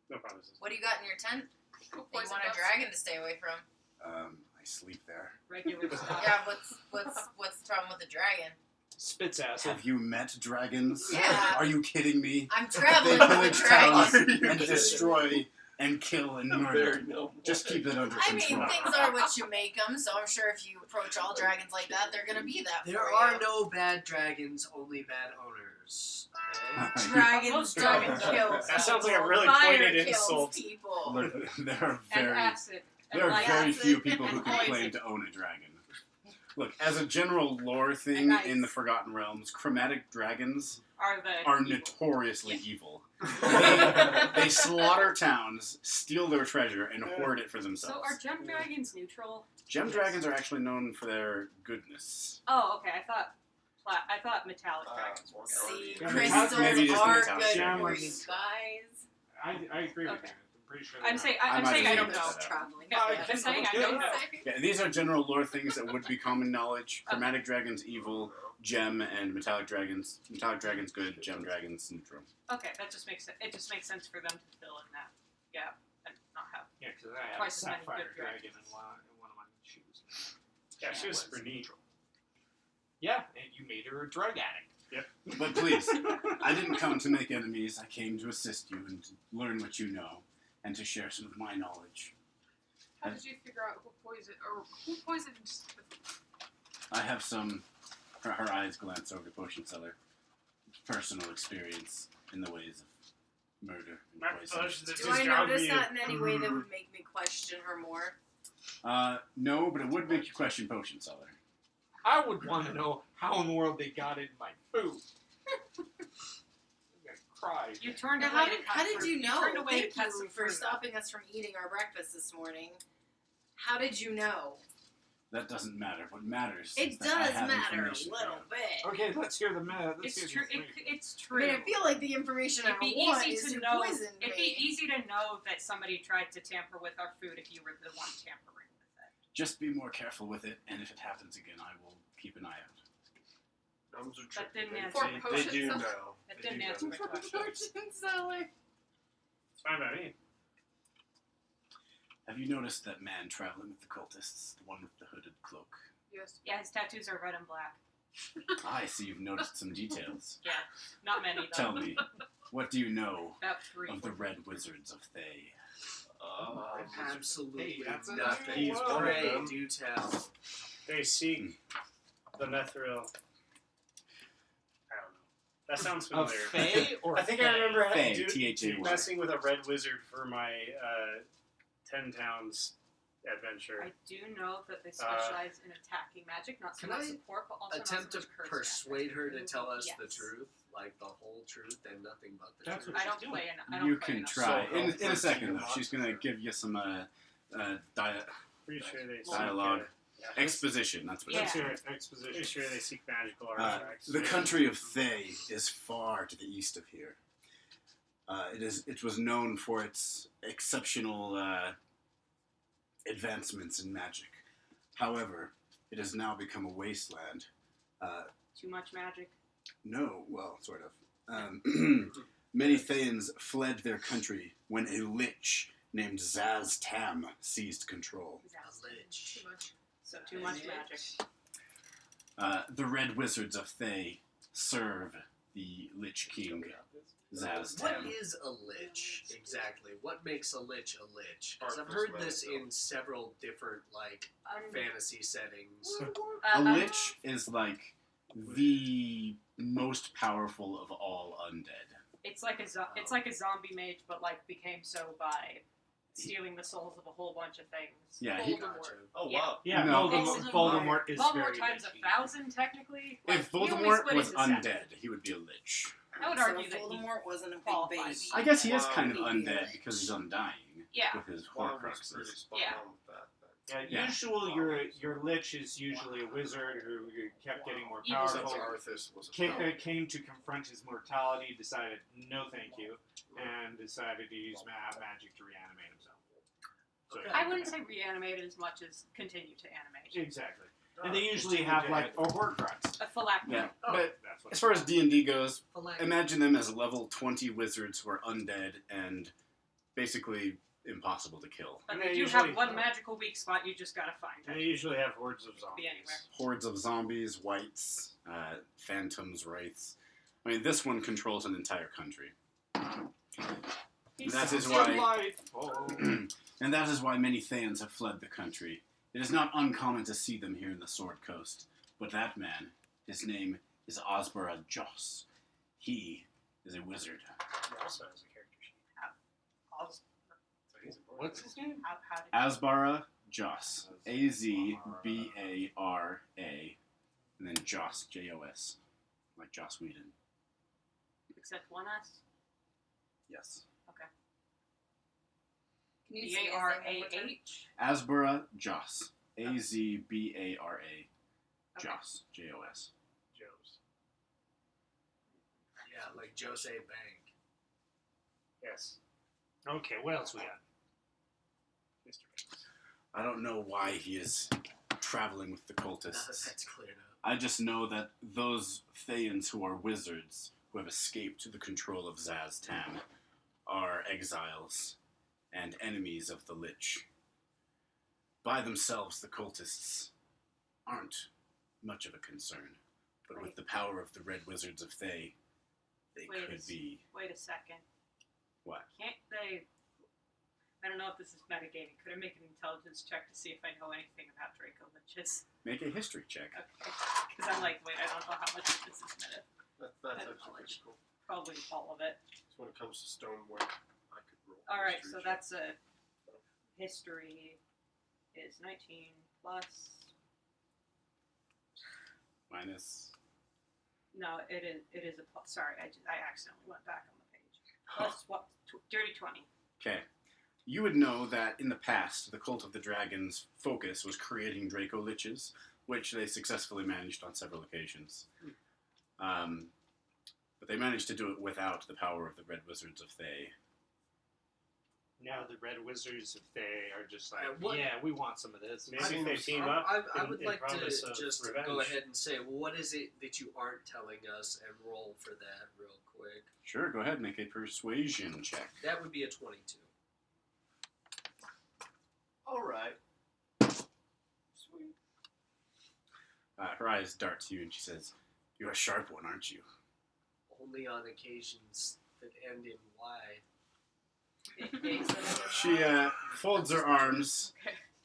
No promises. What do you got in your tent that you Poison want a dust. dragon to stay away from? I sleep there. Regular stuff. Yeah, what's the problem with the dragon? Spits acid. Have you met dragons? Yeah. Are you kidding me? I'm They traveling with pillage a towns dragon. and destroy and kill and murder. Just keep it under I mean, control. things are what you make them, so I'm sure if you approach all dragons like that, they're gonna be that There for are you. no bad dragons, only bad owners. Okay? Dragons Most don't dragons kill are- That sounds like a really Fire pointed kills insult. people. Look, there are And very acid. And there are light very acid few people who and can poison. claim to own a dragon. Look, as a general lore And thing ice. in the Forgotten Realms, chromatic dragons Are the are evil. notoriously evil. They slaughter towns, steal their treasure, and hoard it for So themselves. are gem dragons neutral? Gem dragons are actually known for their goodness. Oh, okay. I thought metallic dragons were. See, Yeah, crystals maybe just are metallic good dragons. for you guys. I agree with Okay. you. I'm pretty sure. I'm they're saying not. I'm might saying I have don't figured know. that out. Traveling. No, I I'm saying I good. don't know. Yeah, these are general lore things that would be common knowledge. Chromatic dragons evil, gem and metallic dragons good, gem dragons neutral. Okay, that just makes it just makes sense for them to fill in that gap and not have. Yeah, because I have a Twice as many sapphire good dragon dragons. in one of my shoes. Yeah, she was was super neat. Yeah, and you made her a drug addict. But please, I didn't come to make enemies. I came to assist you and to learn what you know and to share some of my knowledge. How did you figure out who poisoned? I have some. Her eyes glance over the potion cellar. Personal experience in the ways of murder My and poison. potions are Do too I strong for notice you. that in any way that would make me question her more? No, but it would make you question potion cellar. I would want to know how in the world they got into my food. I'm gonna cry. You turned Now, away. how did you know? turned away Thank to cut you some for fruit. stopping us from eating our breakfast this morning. How did you know? That doesn't matter. What matters is It that I does have matter a information for little you. bit. Okay, let's hear the math. It's true. It's I true. mean, I feel like the information It'd I be want easy is to who know. poisoned It'd me. be easy to know that somebody tried to tamper with our food if you were the one tampering with it. Just be more careful with it, and if it happens again, I will keep an eye out. Gnomes are That tricky. didn't For answer. They potions, do though? know. That They didn't do answer know. my question. Fortune seller. It's fine by me. Have you noticed that man traveling with the cultists, the one with the hooded cloak? Yes. Yeah, his tattoos are red and black. I see you've noticed some details. Yeah, not many though. Tell me, what do you know About 3. of the Red Wizards of Thay? Absolutely Hey, that's a nothing. He's one of Pray, them. do tell. They seek the Nethril. I don't know. That sounds Of familiar. Fae or I think I remember Fae, do- T-H-A-Y. messing with a red wizard for my 10 Towns adventure. I do know that they specialize in attacking magic, not so Can much I support, but also Attempt to not so much curse persuade her to magic. tell us the Yes. truth, like the whole truth and nothing but the That's truth. what I don't she's play in. I don't You play can enough. try. So In a helpful second, to though, your she's going to monster. give you some Pretty sure they seek dialogue. yeah, Exposition, that's what Yeah. it's Pretty exposition. sure they seek magical Uh, artifacts. the country of Thay is far to the east of here. It was known for its exceptional advancements in magic. However, it has now become a wasteland. Too much magic. No, well, sort of. Many Thayans fled their country when a lich named Zaz Tam seized control. Lich. Too much. So too much magic. The Red Wizards of Thay serve the Lich King, Zaz What Tam. is a lich exactly? What makes a lich a lich? Because I've Artless heard this man, in several different fantasy settings. A lich is like the most powerful of all undead. It's like it's like a zombie mage, but like became so by stealing the souls of a whole bunch of things. Yeah, he- Voldemort. Oh Yeah. wow. Yeah, No. Voldemort is Voldemort very times lichy. 1,000 technically. Like, If he only Voldemort split was into seven. undead, he would be a lich. I would So argue that he Voldemort wasn't a big qualifies. baby. I guess he is Wow. kind of He'd be a undead lich. because he's undying Yeah. with his Wow, was pretty Horcruxes. spot Yeah. on with that. Yeah. Usual, your lich is usually a wizard who kept getting more Evil powerful. wizard. Arthas was a Came to confront his mortality, decided no thank you, and decided to use magic to reanimate himself. So Okay. I wouldn't say reanimated as much as continue to animate. Exactly. And they usually have like a Horcrux. A phylactery. Yeah. Oh, But that's what as far as D&D goes, Phylactery. imagine them as level 20 wizards who are undead and basically impossible to kill. But And they they do usually- have one magical weak spot. You just gotta find And they it. usually have hordes of Be zombies. anywhere. Hordes of zombies, wights, phantoms, wraiths. I mean, this one controls an entire country. That is why, Delightful. and that is why many Thanes have fled the country. It is not uncommon to see them here in the Sword Coast. But that man, his name is Osbara Joss. He is a wizard. He also has a character sheet. Oz- So he's important. What's his name? How did Asbara Joss. Azbara, and then Joss, Jos, like Joss Whedon. except one S? Yes. Can you say his name one more time? B-A-R-A-H? Asbara Joss. Azbara, Joss, Jos. Joe's. Yeah, like Jose Bank. Yes. Okay, what else we got? Mr. Banks. I don't know why he is traveling with the Now that cultists. that's cleared up. I just know that those Thanes who are wizards, who have escaped the control of Zaz-Tam, are exiles and enemies of the Lich. By themselves, the cultists aren't much of a concern, but with the power of the Red Wizards of Thay, they Wait, could be. Wait a second. What? Can't they... I don't know if this is metagaming. Could I make an intelligence check to see if I know anything about Draco Liches? Make a history check. Okay. Because I'm like, wait, I don't know how much of this is meta. That's That's actually pretty cool. Probably all of it. So when it comes to stonework, I could roll. Alright, history so check. that's a... History is 19 plus... Minus. No, it is a plus. Sorry, I accidentally went back on the page. Plus what? Dirty 20. Okay. You would know that in the past, the Cult of the Dragon's focus was creating Draco Liches, which they successfully managed on several occasions. But they managed to do it without the power of the Red Wizards of Thay. Now the Red Wizards of Thay are just like, what- yeah, we want some of this. Maybe if they team up. I in- would in like to promise of just revenge. go ahead and say, what is it that you aren't telling us, and roll for that real quick. Sure, go ahead, make a persuasion check. That would be a 22. All right. Her eyes dart to you and she says, "You're a sharp one, aren't you?" Only on occasions that end in Y. She folds her arms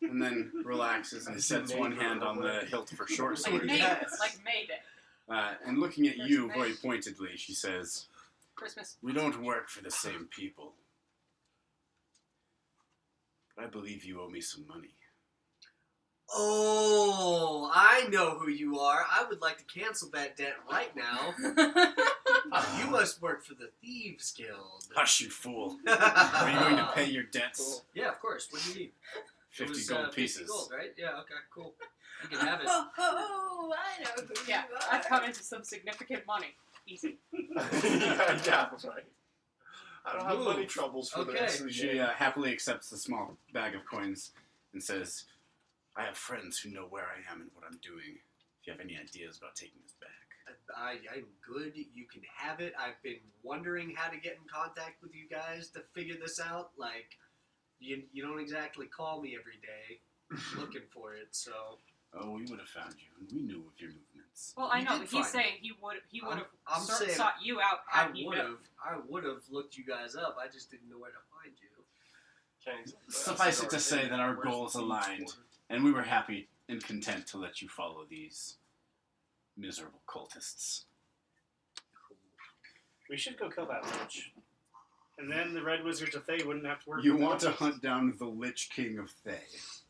and then relaxes and sets one hand on the hilt of her short Like sword. Mayday. Like Mayday. And looking at you very pointedly, she says, Christmas. "We don't work for the same people. But I believe you owe me some money." Oh, I know who you are. I would like to cancel that debt right now. You must work for the Thieves Guild. Hush, you fool. Are you going to pay your debts? Yeah, of course. What do you need? It 50 was, gold 50 pieces. gold, right? Yeah, okay, cool. You can have it. Oh, I know who Yeah, you are. I've come into some significant money. Easy. Yeah, right. I don't have Move. money troubles for the Okay. rest of the She game. happily accepts the small bag of coins and says, "I have friends who know where I am and what I'm doing. If you have any ideas about taking this back." I'm good. You can have it. I've been wondering how to get in contact with you guys to figure this out. Like, you don't exactly call me every day looking for it, so... Oh, we would have found you, and we knew of your movements. Well, I You know, did but he's find saying he would have I'm saying sought you out I had he would known. have looked you guys up. I just didn't know where to find you. Suffice it to say that our goals aligned, and we were happy and content to let you follow these miserable cultists. We should go kill that lich. And then the Red Wizards of Thay wouldn't have to work You with want to the witches. hunt down the Lich King of Thay.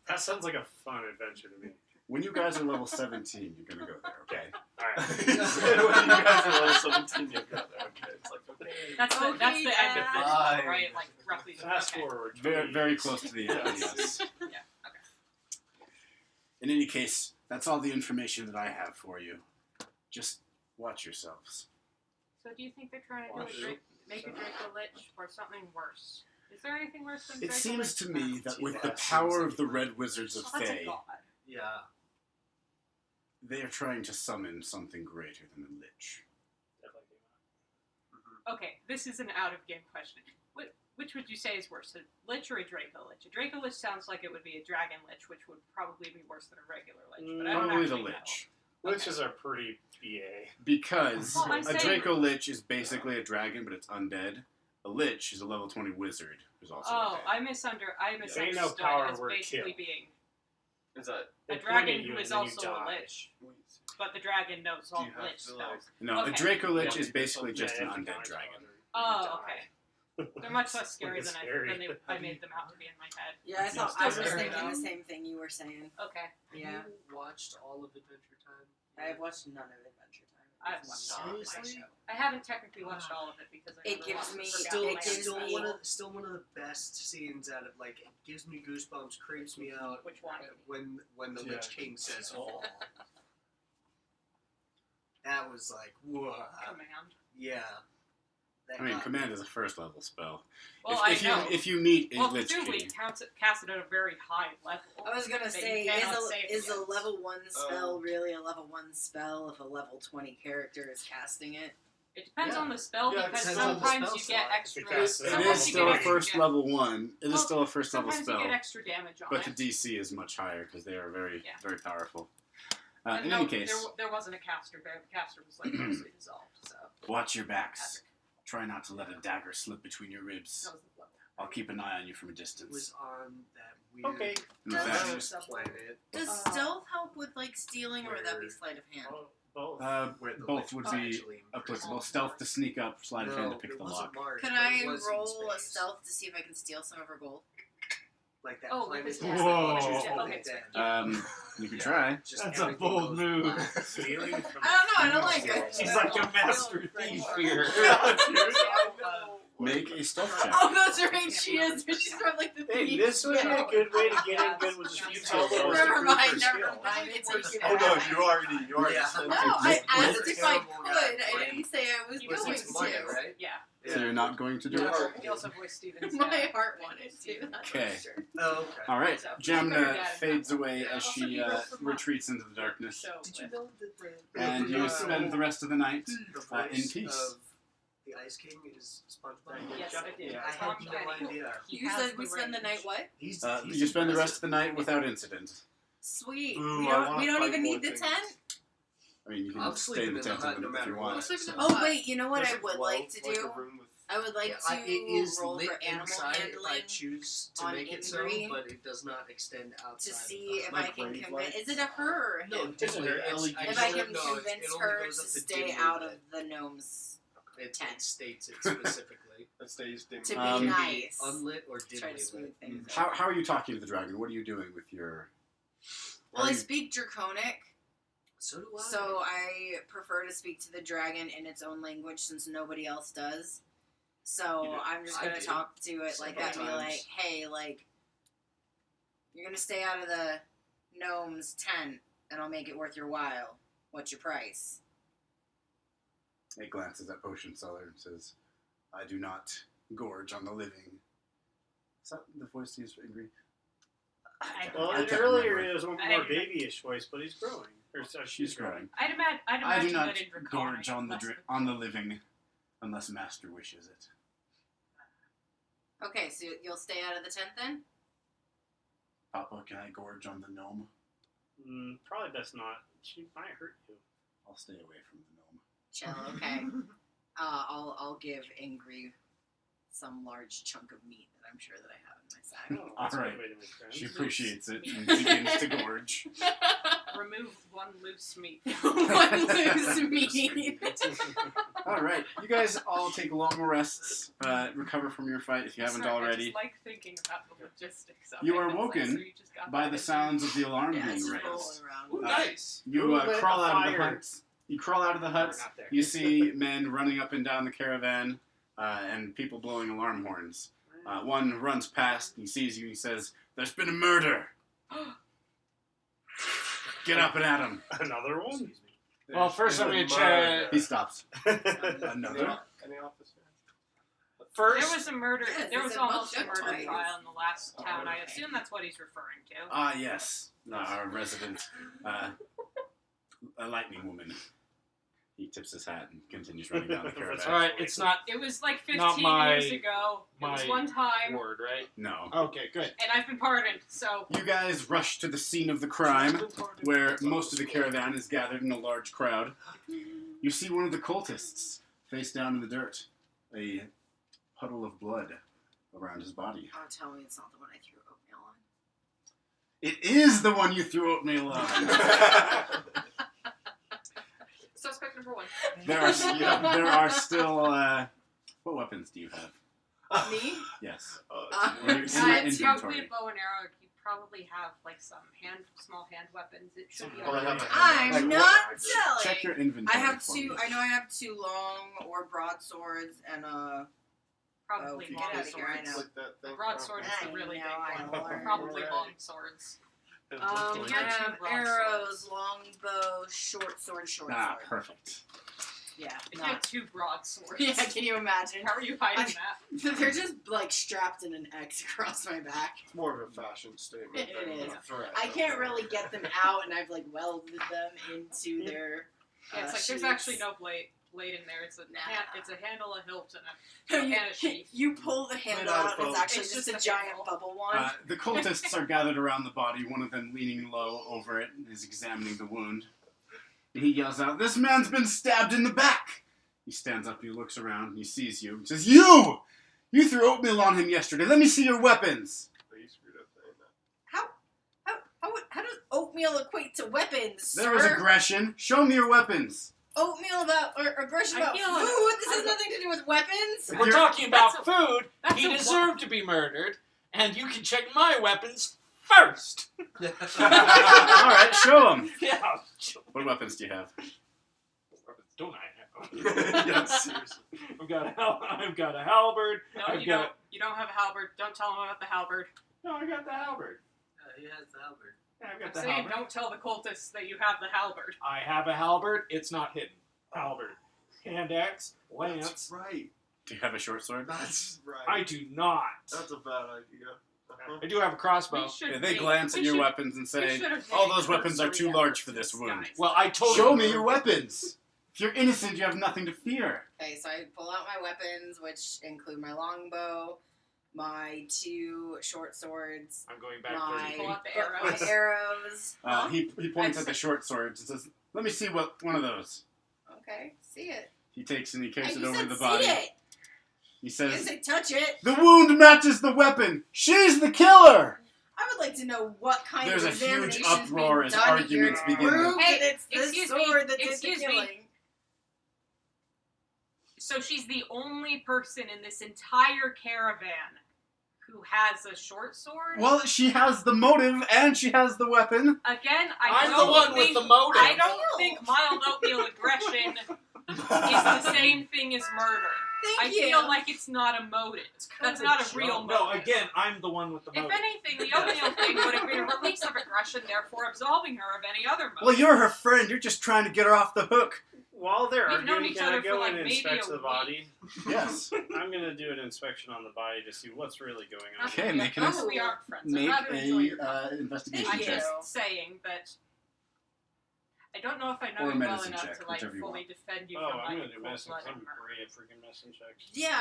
That sounds like a fun adventure to me. When you guys are level 17, you're going to go there, okay? Alright. When you guys are level 17, you go there. Okay, it's like, okay. That's the end of Okay, this, Dad. right? Like roughly. Fast okay. forward. Very, 20 very years. close to the end, yes. Yeah. Okay. In any case, that's all the information that I have for you. Just watch yourselves. So do you think they're trying to Watch. make a Draco Lich or something worse? Is there anything worse than It Draco seems Lich? to me that with the that power seems of the like- Red Wizards of Oh, that's a Thay, god. Yeah. they are trying to summon something greater than a Lich. Okay, this is an out-of-game question. Which would you say is worse, a Lich or a Draco Lich? A Draco Lich sounds like it would be a Dragon Lich, which would probably be worse than a regular Lich, but I don't Probably the actually know. Lich. Liches are pretty BA. Because Well, I'm a saying- Draco Lich is basically a dragon, but it's undead. A Lich is a level 20 wizard who's also Oh, undead. I misunderstood Ain't no power as word basically kill. being Is that? They a point dragon at you who and is then you also a die. Lich, but the dragon knows Do all you have Lich to, like- spells. No, a Okay. Draco Lich Yeah. is basically just Yeah, an you have to undead counter dragon. other- you Oh, die. okay. They're much less scary than Scary. I made them out to be in my head. Yeah, I Yes. thought I was Still scary, thinking the though. same thing you were saying. Okay. Yeah. You watched all of Adventure Time? I've watched none of Adventure Time. I've It's watched not all of my Seriously? show. I haven't technically watched all of it because I It never gives watched me- it. Forgot Still, my it gives answer. still me- one of the best scenes out of like it gives me goosebumps, creeps me out. Which one? When the Yeah. Lich King says "fall." That was like whoa. Command. Yeah. That I mean, got Command me. is a first level spell. Well, if I know. you if you meet a Well, Lich presumably King, cast it at a very high level. I was gonna that say, you cannot save is a against. level 1 spell Oh. really a level 1 spell if a level 20 character is casting it? It depends Yeah. on the spell Yeah, it because depends on the sometimes spell you get slot. extra. Because it sometimes is you still get a extra first dam- level one. It is Well, still a first level Sometimes spell, you get extra damage on but the it. DC is much higher because they are very Yeah. very powerful. And In no, any case, there wasn't a caster there. The caster was like mostly dissolved. So watch your backs. Try not to let a dagger slip between your ribs. that was the blow. I'll keep an eye on you from a It distance. was on that weird Okay. And with that, Zeus planet Does stealth help with like stealing, or would that be sleight of hand? Both. where the both Lich would was be actually applicable. imprisoned. Stealth to sneak up, sleight of hand to No, pick it the wasn't lock. Mars, Can but I it was in roll a space. stealth to see if I can steal some of her gold? Like that Oh, planet. because that yeah, Whoa. was okay, really so- dead. You can Yeah. try. Just That's a everything bold goes move. black. Stealing from I don't know, I don't like Yeah. it. She's like a master thief here. Make a stealth check. Oh, that's right, she is. She's from like the Hey, thief. this would be a good way to get in good with just you tell them what's Never the mind, for never skill. mind. It's like, Oh no, you already Yeah. sent No, it. I asked You're if I terrible could. at I playing. didn't say I was You going It's money, to. right? Yeah. So you're not going to do You it? also, you also voiced Stevens. My heart wanted to. That's for Okay. sure. Oh, okay. All right. So, Jamna very bad. fades away as Also, she you rolled for monk. retreats into the darkness, So, Did you know that the and you spend the rest of the night the in voice peace. of the Ice King is SpongeBob? yes, I did. I Tom had no Kenny. idea. He You has said we spend the night range. what? He's You spend the rest of the night without incident. Sweet. Ooh, we I don't. wanna We don't fight even more need the things. tent. I mean, you can I'm stay sleeping in the in the tent hut if no you matter want. what. So- Oh wait, you know what Does I it would glow like to like do? a room with- I would like to it is roll lit for animal inside if I handling choose to on make it so, Ingrid but it does not extend outside. to of see the if hut. I can grave convince. lights? Is it a her or a No, him? dimly. If I can no, convince it only her goes to up to stay dimly out lit. of the gnome's It tent. states it specifically. That stays dim. To be Um, nice. Unlit or Try dimly to smooth lit. things How, out. how are you talking to the dragon? What are you doing with your? Well, are I you- speak Draconic, So do I. so I prefer to speak to the dragon in its own language since nobody else does. You So do. I'm just I gonna do. talk to it like that and be Several like, times. hey, like, you're gonna stay out of the gnome's tent, and I'll make it worth your while. What's your price? It glances at Potion Seller and says, "I do not gorge on the living." Is that the voice he's angry? Well, I can't earlier remember. it was a more I- babyish voice, but he's growing. Or so She's growing. I'd I imagine do not that in Draconic. gorge on the less than- on the living, unless Master wishes it. Okay, so you'll stay out of the tent then? Papa, can I gorge on the gnome? Probably best not. She might hurt you. I'll stay away from the gnome. Chill, okay. I'll give Ingrid some large chunk of meat that I'm sure that I have in my sack. Oh, that's a Alright. good way to make friends. She appreciates it and begins to gorge. Remove one loose meat. One loose meat. All right, you guys all take long rests, recover from your fight if you haven't Sorry, I already. just like thinking about the logistics of You it. are It's like, woken so you just got by that the in. sounds of the alarm Yeah, it's being just raised. rolling around. Nice. You Who lit crawl the out of the fire? hut. You crawl out of the hut. Not there. You see men running up and down the caravan, and people blowing alarm horns. One runs past. He sees you. He says, "There's been a murder." Get up and at him. Another one? Well, first I'm gonna check. He stops. Any Another. officer? First, There was a murder. Yes, there it's was a almost a book murder twice. trial in the last town. I okay. assume that's what he's referring to. Ah, yes. Our resident, a lightning woman. He tips his hat and continues running down the caravan. all right. It's not It was like 15 Not my- years ago. It was my one time, word, right? No. Okay, good. and I've been pardoned. So You guys rush to the scene of the crime, where most of the caravan is gathered in a large crowd. You see one of the cultists face down in the dirt, a puddle of blood around his body. Oh, tell me it's not the one I threw oatmeal on. It is the one you threw oatmeal on. Suspect number 1. There are still. What weapons do you have? Me? Yes. Uh, In your it's probably inventory. a bow and arrow. You probably have like some small hand weapons. It should be. Well, I okay. have a I'm like, not what- Check telling. your inventory. I have for two. me. I know I have 2 long or broadswords and a. Probably Oh, long get outta here, I swords. know. Like that thing. Broadsword is I the really know, big I one. learned. Probably Right. long swords. I two have broadswords. arrows, longbow, short sword, short Ah, sword. perfect. Yeah. If you Not. had 2 broadswords. Yeah. Can you imagine? How are you hiding that? They're just like strapped in an X across my back. It's more of a fashion statement. It than is. a threat. I can't really get them out, and I've like welded them into their. Yeah, it's like there's sheaths. actually no blade in there. It's a Nah. it's a handle, a hilt, and you, and a sheath. you pull the handle out of out, and it's foam. actually It's just just a a giant handle. bubble one. The cultists are gathered around the body, one of them leaning low over it and is examining the wound. And he yells out, "This man's been stabbed in the back!" He stands up, he looks around, and he sees you. He says, "You! You threw oatmeal on him yesterday. Let me see your weapons!" You screwed up saying that. How does oatmeal equate to weapons, There was sir? aggression. Show me your weapons. Oatmeal about or aggression I about feel food. like- This has nothing to do with weapons. If we're talking about That's food, that's he a deserved to be murdered, and you can check my weapons first. All right, show him. Yeah. What weapons do you have? Don't I have? Yeah, seriously. I've got a halberd. No, I've you got don't. You don't have a halberd. Don't tell him about the halberd. No, I got the halberd. He has the halberd. Yeah, I've I'm got the saying halberd. don't tell the cultists that you have the halberd. I have a halberd. It's not hidden. Halberd. Hand axe. Lance. That's right. Do you have a short sword? That's right. I do not. That's a bad idea. Uh-huh. I do have a crossbow. We should Yeah, they make- glance at we your should- weapons and we say, should have "All made those weapons are cursory too large efforts for this to wound." disguise. Well, I told Show you. me your weapons. If you're innocent, you have nothing to fear. Okay, so I pull out my weapons, which include my longbow, my 2 short swords, I'm going back my, Pull out the my arrows. arrows. Huh? He points at the short swords and says, "Let me see what one of those." Okay, see it. He takes and he carries it You over said the body. see it. He You says, said touch it. "The wound matches the weapon. She's the killer." I would like to know what kind There's of a huge examination's uproar being as done arguments here to begin. prove Hey, that it's this excuse me, sword that did the excuse me. killing. So she's the only person in this entire caravan who has a short sword. Well, she has the motive and she has the weapon. Again, I'm don't the one think, with the motive. I don't think mild oatmeal aggression is the same thing as murder. I Thank you. feel like it's not a motive. That's not a real motive. No, again, I'm the one with the If motive. anything, the oatmeal thing would have been a release of aggression, therefore absolving her of any other motive. Well, you're her friend. You're just trying to get her off the hook. While they're We've known arguing, each can I other for, go like, in and maybe inspect a the body? Yes. I'm gonna do an inspection on the body to see what's really going on. Okay, make an Not that we aren't friends. I'd Make rather enjoy your a company. investigation I'm Thank check. you. just saying that I don't know if I know Or a you well medicine enough check, to like whichever you fully want. defend you Oh, from I'm like gonna do medicine. cold-blooded I'm murder. great at freaking medicine checks. Yeah,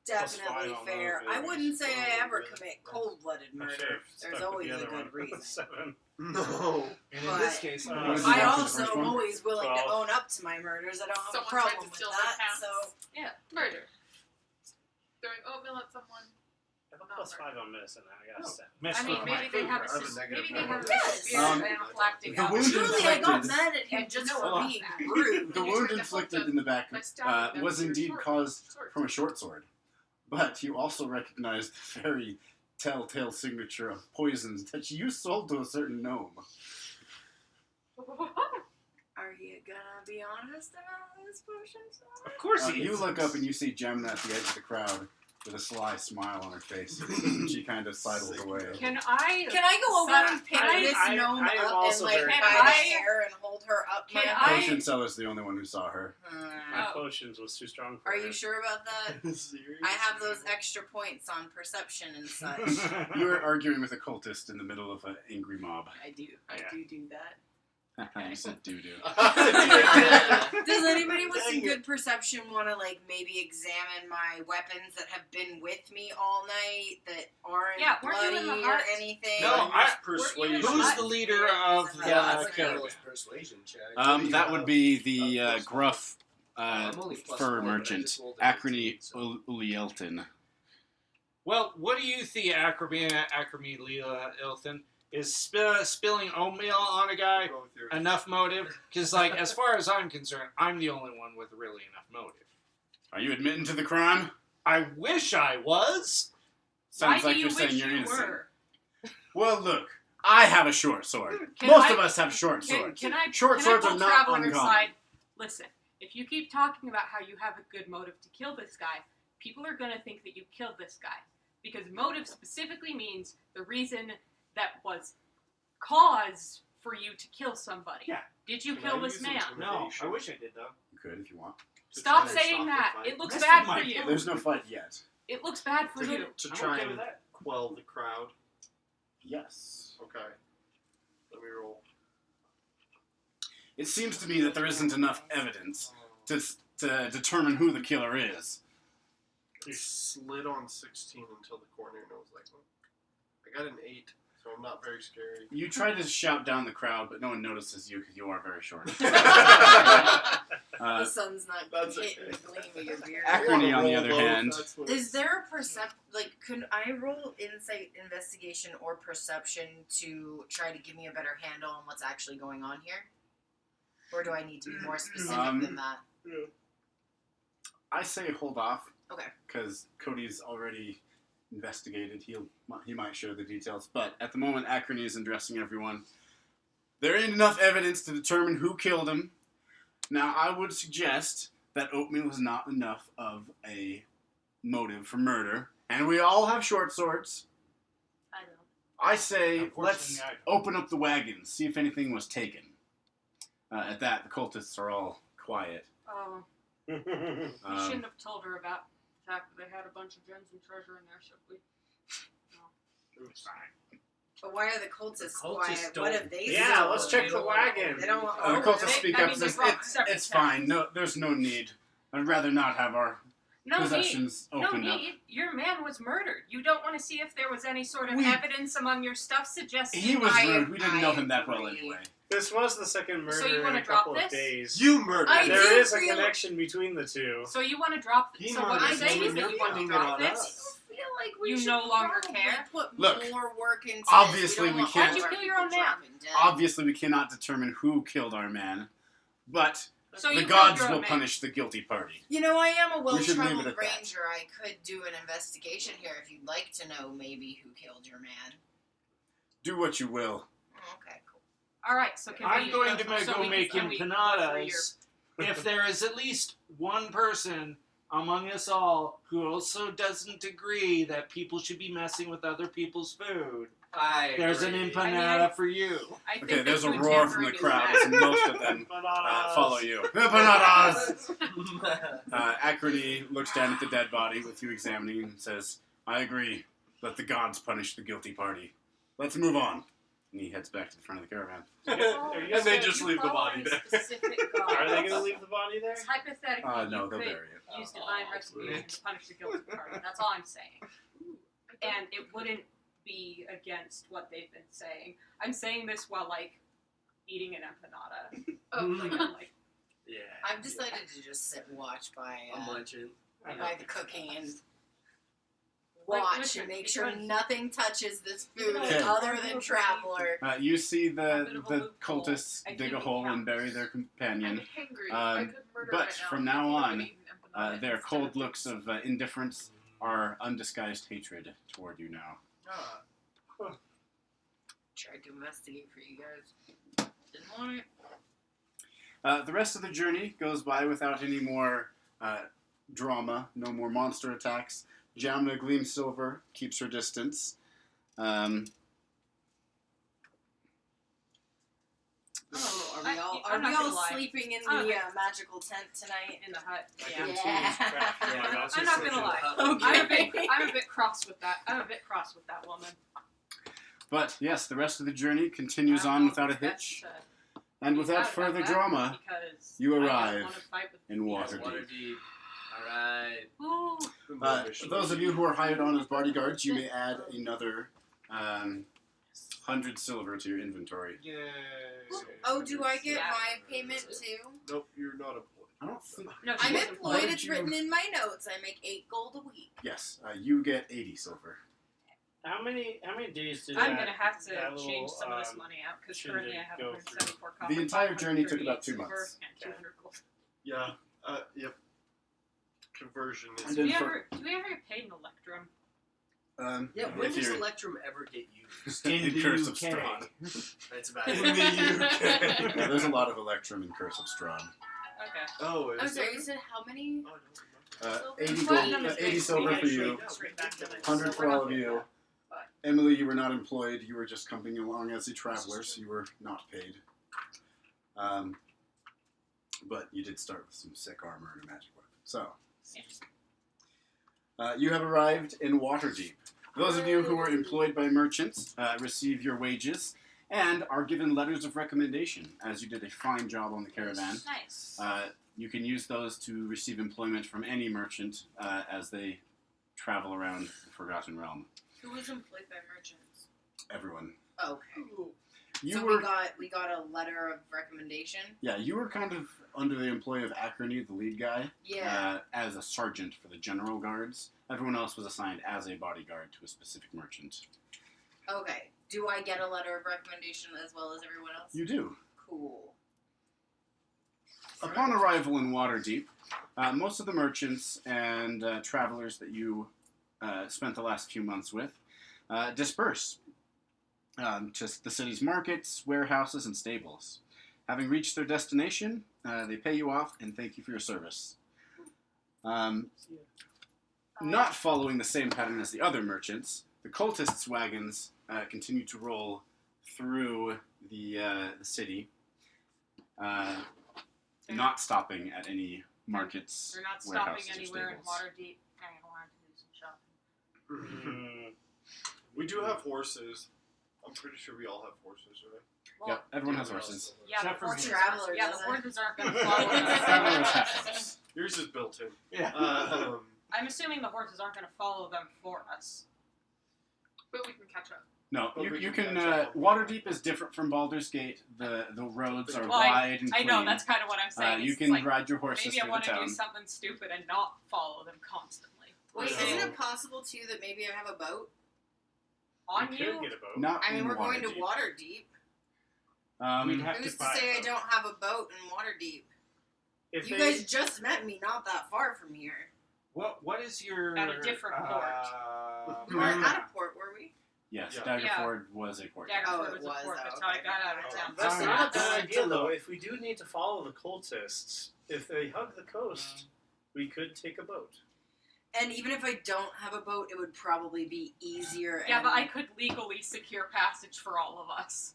Plus definitely 5 on fair. those, I wouldn't say I really. ever commit cold-blooded I murder. should've There's stuck with always the a other good one. reason. 7. No. And in this But- case, What did you I have for the also first am one? always willing to 12. own up to my murders. I don't have Someone a problem tried to with steal that. my So Yeah. Murder. Throwing oatmeal at someone. I have a plus 5 on medicine. I got a 7. messed I mean, with my maybe they food. have I have a maybe negative they have number. a Yes. spirit Um, of anaphylactic the wound alcohol. truly, I got inflicted- mad at him And just you know for about being that. rude. The You wound tried to inflicted help in the back by stabbing them was with your indeed sword. caused Sword. from a short sword. But you also recognize the very telltale signature of poisons that you sold to a certain gnome. Are you gonna be honest about this potion? Of course he You is. look up and you see Gemna at the edge of the crowd, with a sly smile on her face. She kind of sidles away. Can I go over and pick this gnome I am up and also like very by the curious. hair and hold her up? Can my I- Potion seller's the only one who saw her. My Oh. potions was too strong for Are her. you sure about that? I have those extra points on perception and such. You were arguing with a cultist in the middle of an angry mob. I do do that. You said doo-doo. Does anybody with some Dang it. good perception want to like maybe examine my weapons that have been with me all night that aren't Yeah, weren't you in the bloody or hut? anything? No, Persuasion. Who's the leader of the Yeah, it's Like caravan? a persuasion check. That would be the gruff I'm only plus fur 4, but I merchant, just rolled an Acrony 18, so- Ulielton. Well, what do you think, Acramy Ilton? Is spilling oatmeal on a guy Go with your- enough motive? Because, like, as far as I'm concerned, I'm the only one with really enough motive. Are you admitting to the crime? I wish I was. Sounds Why like do you you're saying wish you're you innocent. were? Well, look, I have a short sword. Can Most I- of us have short Can, swords. can I Short can swords I are pull not Traveler uncommon. aside? Listen, if you keep talking about how you have a good motive to kill this guy, people are going to think that you killed this guy. Because motive specifically means the reason that was cause for you to kill somebody. Yeah. Did you Can kill I this use man? No, I wish I did, though. You could if you want. Stop try to saying stop the that. fight. It looks Rest bad of my for you. There's no fight yet. It looks bad for you. To I'm try okay and with that. quell the crowd. Yes. Okay. Let me roll. It seems to me that there isn't enough evidence to determine who the killer is. I slid on 16 until the corner and I was like, oh. I got an 8, so I'm not very scary. You try to shout down the crowd, but no one notices you because you are very short. The sun's not That's hitting okay. the gleam of your beard. Acrony, on the other hand, Is there a could I roll insight, investigation, or perception to try to give me a better handle on what's actually going on here? Or do I need to be more specific than that? I say hold off. Okay. Because Cody's already investigated. He might share the details. But at the moment, Acrony is addressing everyone. There ain't enough evidence to determine who killed him. Now, I would suggest that oatmeal is not enough of a motive for murder. And we all have short swords. I don't. I say, Unfortunately, let's I don't. open up the wagons, see if anything was taken. At that, the cultists are all quiet. Oh, Uh, you Um, shouldn't have told her about the fact that they had a bunch of gems and treasure in there, should we? It's fine. But why are the cultists, The cultists quiet? don't- What if they Yeah, stole let's it? check the wagon. They don't want the oh, cultists they- speak I up mean, and they says, brought separate it's fine. towns. No, there's no need. I'd rather not have our No need. possessions No opened up. need. Your man was murdered. You don't want to see if there was any sort of We- evidence among your stuff suggesting He was I- rude. We didn't know him that well agree. anyway. This was the second murder So you in wanna a couple drop of this? days. You murdered I me. There do is a feel- connection between the two. So you want to drop He so what murdered you're I saying do is that You're you want to pinning it drop on this? us. I feel like we You should no longer probably care? put Look, more work into obviously this. we don't can't- want all Why'd you our kill your people own man? dropping dead. Obviously, we cannot determine who killed our man, but So the you killed gods your own will man. punish the guilty party. You know, I am a We should leave it well-traveled at that. ranger. I could do an investigation here if you'd like to know maybe who killed your man. Do what you will. Oh, okay, cool. All right. So can I'm we? going to so go we make can we go for empanadas. If there is at least one person among us all who also doesn't agree that people should be messing with other people's food, there's an agree. empanada for you. I think Okay, that there's a food roar from the tampering is crowd bad. as most of them Bananas. follow you. Empanadas! Acrony looks down at the dead body with you examining and says, I agree. Let the gods punish the guilty party. Let's move on. And he heads back to the front of the caravan. Are you And they guys just You leave the follow body a there. specific god. Are they going to leave the body there? Hypothetically, No, you they'll could bury it. use divine retribution to punish the guilty party. That's all I'm saying. And it wouldn't be against what they've been saying. I'm saying this while like eating an empanada. Oh, Like, I'm like, Yeah. I've decided to just sit and watch by I'm munching. by the cooking and Like, watch listen, and make sure because- nothing touches this food Okay. other than Traveler. You see A bit the of a loophole. cultists I dig think a it hole and counts. bury their companion. I'm hangry. I could murder but right now. from now I on, could eat an empanada Their instead cold of looks this. of indifference are undisguised hatred toward you now. Ah, Tried to investigate for you guys. Didn't want it. The rest of the journey goes by without any more drama, no more monster attacks. Jamna Gleam Silver keeps her distance. Oh, I'm are we not all gonna lie. sleeping in I'm the a bit- magical tent tonight? In the hut. I Yeah. can choose crap. Yeah, I'm not gonna lie. Okay. I'm a bit cross with that. I'm a bit cross with that woman. But yes, the rest of the journey continues I don't on know without a if that's, hitch. uh, And he's without out further about that drama, because you I don't arrive wanna fight with in the- Waterdeep. Waterdeep. Alright. Ooh. Those of you who are hired on as bodyguards, you may add another 100 silver to your inventory. Yay. Oh, do I get Yeah. my payment too? Nope, you're not employed. I don't think. No, I'm she wasn't employed. did It's you- written in my notes. I make 8 gold a week. Yes, you get 80 silver. How many days did I'm that, gonna have to that change little, some of this money out because shindig currently I have go 174 The copper, entire journey took 538 about 2 silver, months. and 200 gold. Yeah. Yep. Conversion And is. then Do for- we ever get paid in Electrum? Yeah, when if does you're Electrum ever get used? In the Curse of UK. Strahd. That's about In it. the UK. Yeah, there's a lot of Electrum in Curse of Strahd. Okay. Oh, I'm is sorry, there? you said how many? Oh, I don't remember. 80 Platinum gold, is 80 big. silver We for get you. straight back to it. 100 So for we're all not of doing you. that. But Emily, you were not employed. You were just coming along as a traveler, so you were not paid. But you did start with some sick armor and a magic weapon. So, you have arrived in Waterdeep. Those of you who are employed by merchants receive your wages and are given letters of recommendation, as you did a fine job on the caravan. nice. You can use those to receive employment from any merchant as they travel around the Forgotten Realm. Who was employed by merchants? Everyone. Okay. You So were, we got a letter of recommendation. yeah, you were kind of under the employ of Acrony, the lead guy, Yeah. as a sergeant for the general guards. Everyone else was assigned as a bodyguard to a specific merchant. Okay. Do I get a letter of recommendation as well as everyone else? You do. Cool. Upon arrival in Waterdeep, most of the merchants and travelers that you spent the last few months with disperse to the city's markets, warehouses, and stables. Having reached their destination, they pay you off and thank you for your service. Not following the same pattern as the other merchants, the cultists' wagons continue to roll through the city, not stopping at any markets, We're not stopping warehouses, or anywhere in stables. Waterdeep. I want to do some shopping. We do have horses. I'm pretty sure we all have horses, right? Well, Yep, everyone has horses. yeah, the Except for horses, travelers, yeah, the isn't it? horses aren't going to follow us. Travelers have horses. Yours is built in. Yeah. I'm assuming the horses aren't going to follow them for us. But we can catch up. No, But you, we you can can. catch up. Waterdeep is different from Baldur's Gate. The roads are Well, I- wide and I clean. know, that's kind of what I'm saying. You It's can like, ride your horses maybe I through want the to town. do something stupid and not follow them constantly. Wait, So- isn't it possible too that maybe I have a boat? On we you? could get a boat. Not I mean, in we're going to Waterdeep. Waterdeep. We'd have Who's to to buy say a I don't have a boat in Waterdeep? If You they, guys just met me not that far from here. What is your At a different We weren't at a port, were we? Yes, Yeah. Daggerford was a port. Oh, Daggerford it was a was, port. oh, That's how I okay. got out of Oh. town. that's Oh, not a yeah. bad idea, though. If we do need to follow the cultists, if they hug the coast, we could take a boat. And even if I don't have a boat, it would probably be easier. Yeah, and but I could legally secure passage for all of us.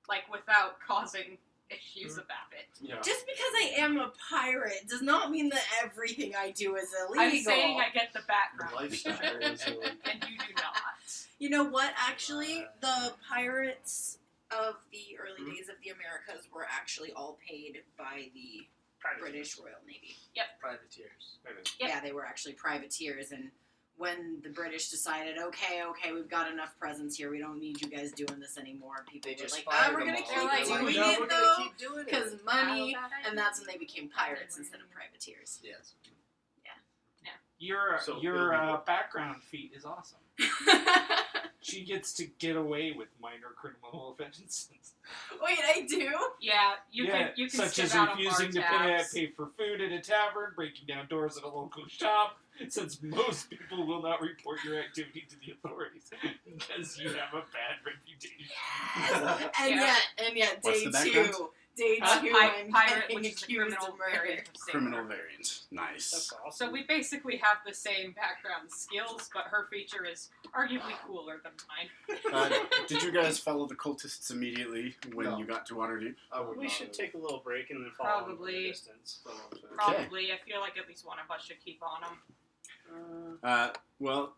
Like, without causing issues about it. Yeah. Just because I am a pirate does not mean that everything I do is illegal. I'm saying I get the The background, lifestyle is illegal. and you do not. You know what? Actually, the pirates of the early days of the Americas were actually all paid by the British Royal Navy. Privateers. Yep. Yeah, they were actually privateers, and when the British decided, okay, we've got enough presents here, we don't need you guys doing this anymore, people They were just like, fired we're them gonna all. keep They're like, doing no, it we're though, gonna keep doing it. because money, and that's when they became pirates instead of privateers. Yes. Your So your background feat is awesome. She gets to get away with minor criminal offenses. Wait, I do? Yeah, you can such skip as out on refusing to bar tabs. pay for food at a tavern, breaking down doors at a local shop, since most people will not report your activity to the authorities because you have a bad reputation. And yet, What's day the background? Day 2, I'm pirate, getting which is the accused criminal of murder. variant of sailor. Criminal variant. Nice. That's awesome. So we basically have the same background skills, but her feature is arguably cooler than mine. Did you guys follow the cultists immediately when No. you got to Waterdeep? I would We not should have. take a little break and then follow them from Probably. a distance. Probably. I feel like at least one of us should keep on them. Well,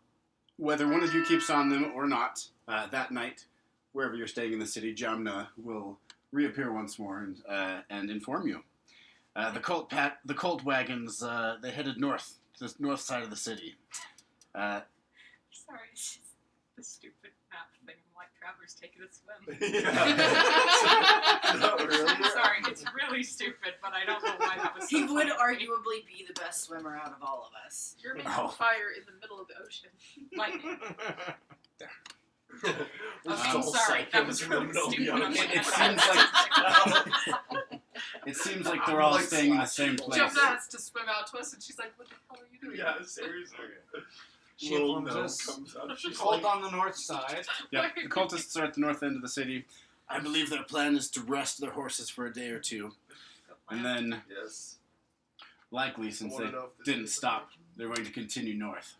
whether one of you keeps on them or not, that night, wherever you're staying in the city, Jamna will reappear once more and inform you. The cult wagons, they headed north, to the north side of the city. Sorry, it's just the stupid map thing. I'm like, Traveler's taking a swim. Really? Sorry, it's really stupid, but I don't know why that was so He would funny to me. arguably be the best swimmer out of all of us. You're making Oh. fire in the middle of the ocean. Lightning. This I'm whole sorry, that second was in the really middle of the stupid. ocean. It seems It seems like they're all Like staying in the same slashing place. Jump has to swim out to us, and she's like, "What the hell are you doing?" Yeah, seriously. She Little informs gnome us. comes up. She's Cult like, on the north side. Yeah, the cultists are at the north end of the city. I believe their plan is to rest their horses for a day or two, and then, yes. likely, I since wanna they know if this didn't is stop, they're going to continue north.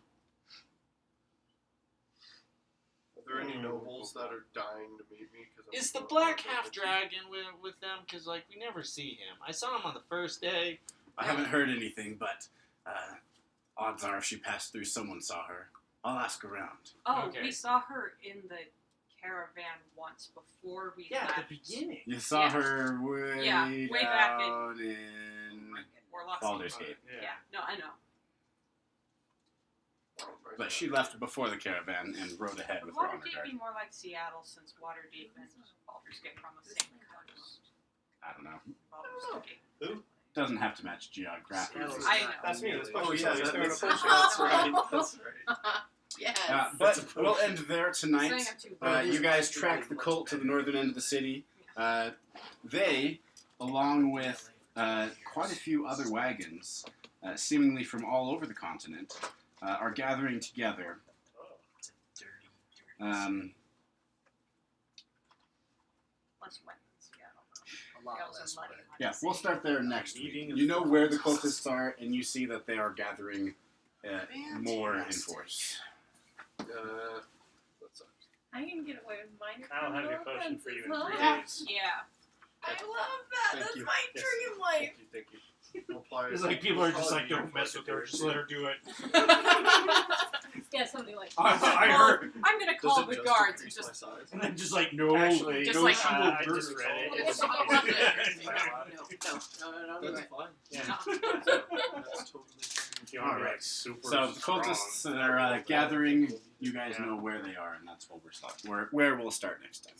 Are there any nobles that are dying to meet me? 'Cause I'm Is the so black fucking half itchy. dragon with them? Because like we never see him. I saw him on the first day. I haven't heard anything, but odds are if she passed through, someone saw her. I'll ask around. Oh, Okay. we saw her in the caravan once before we Yeah, left. at the beginning. You saw Yeah. her way, Yeah, way back in- down in Warlock's Baldur's Gate. Gate. Yeah, no, I know. But she left before the caravan and rode ahead with her honor Waterdeep guard. be more like Seattle since Waterdeep and Baldur's Gate are on the same coast. I don't know. Baldur's Gate. Doesn't have to match geographically. I know. That's me. That's Oh, what she yeah, said. He's that's throwing a right. potion. That's right. That's right. Yes. But we'll end there Saying tonight. I'm too You guys track the cult to the northern end of the city. They, along with quite a few other wagons, seemingly from all over the continent, are gathering together. Less wet than Seattle. Seattle's a muddy, muddy Yeah, we'll city. start there next week. Eating You know where the cultists are, and you see that they are gathering more in force. That sucks. I can get away with mine. I'll have your potion for you in 3 Yeah. days. Yeah. I love that. Thank That's you. my Yes. dream life. Thank you. We'll apply It's it. like people are just Probably like, don't your mess with her, fucking just let her do it. Yeah, something like I heard, I'm gonna Does call it the just guards and increase my just size? and then just like no, Actually, Just no, like, she will I murder just us read all. it. It's It's- all it's- good. it's- No, That's do fine. Yeah. That's totally If you want to be Alright. like super So the strong. cultists that are gathering, you guys know where they are, and that's where we'll start next time.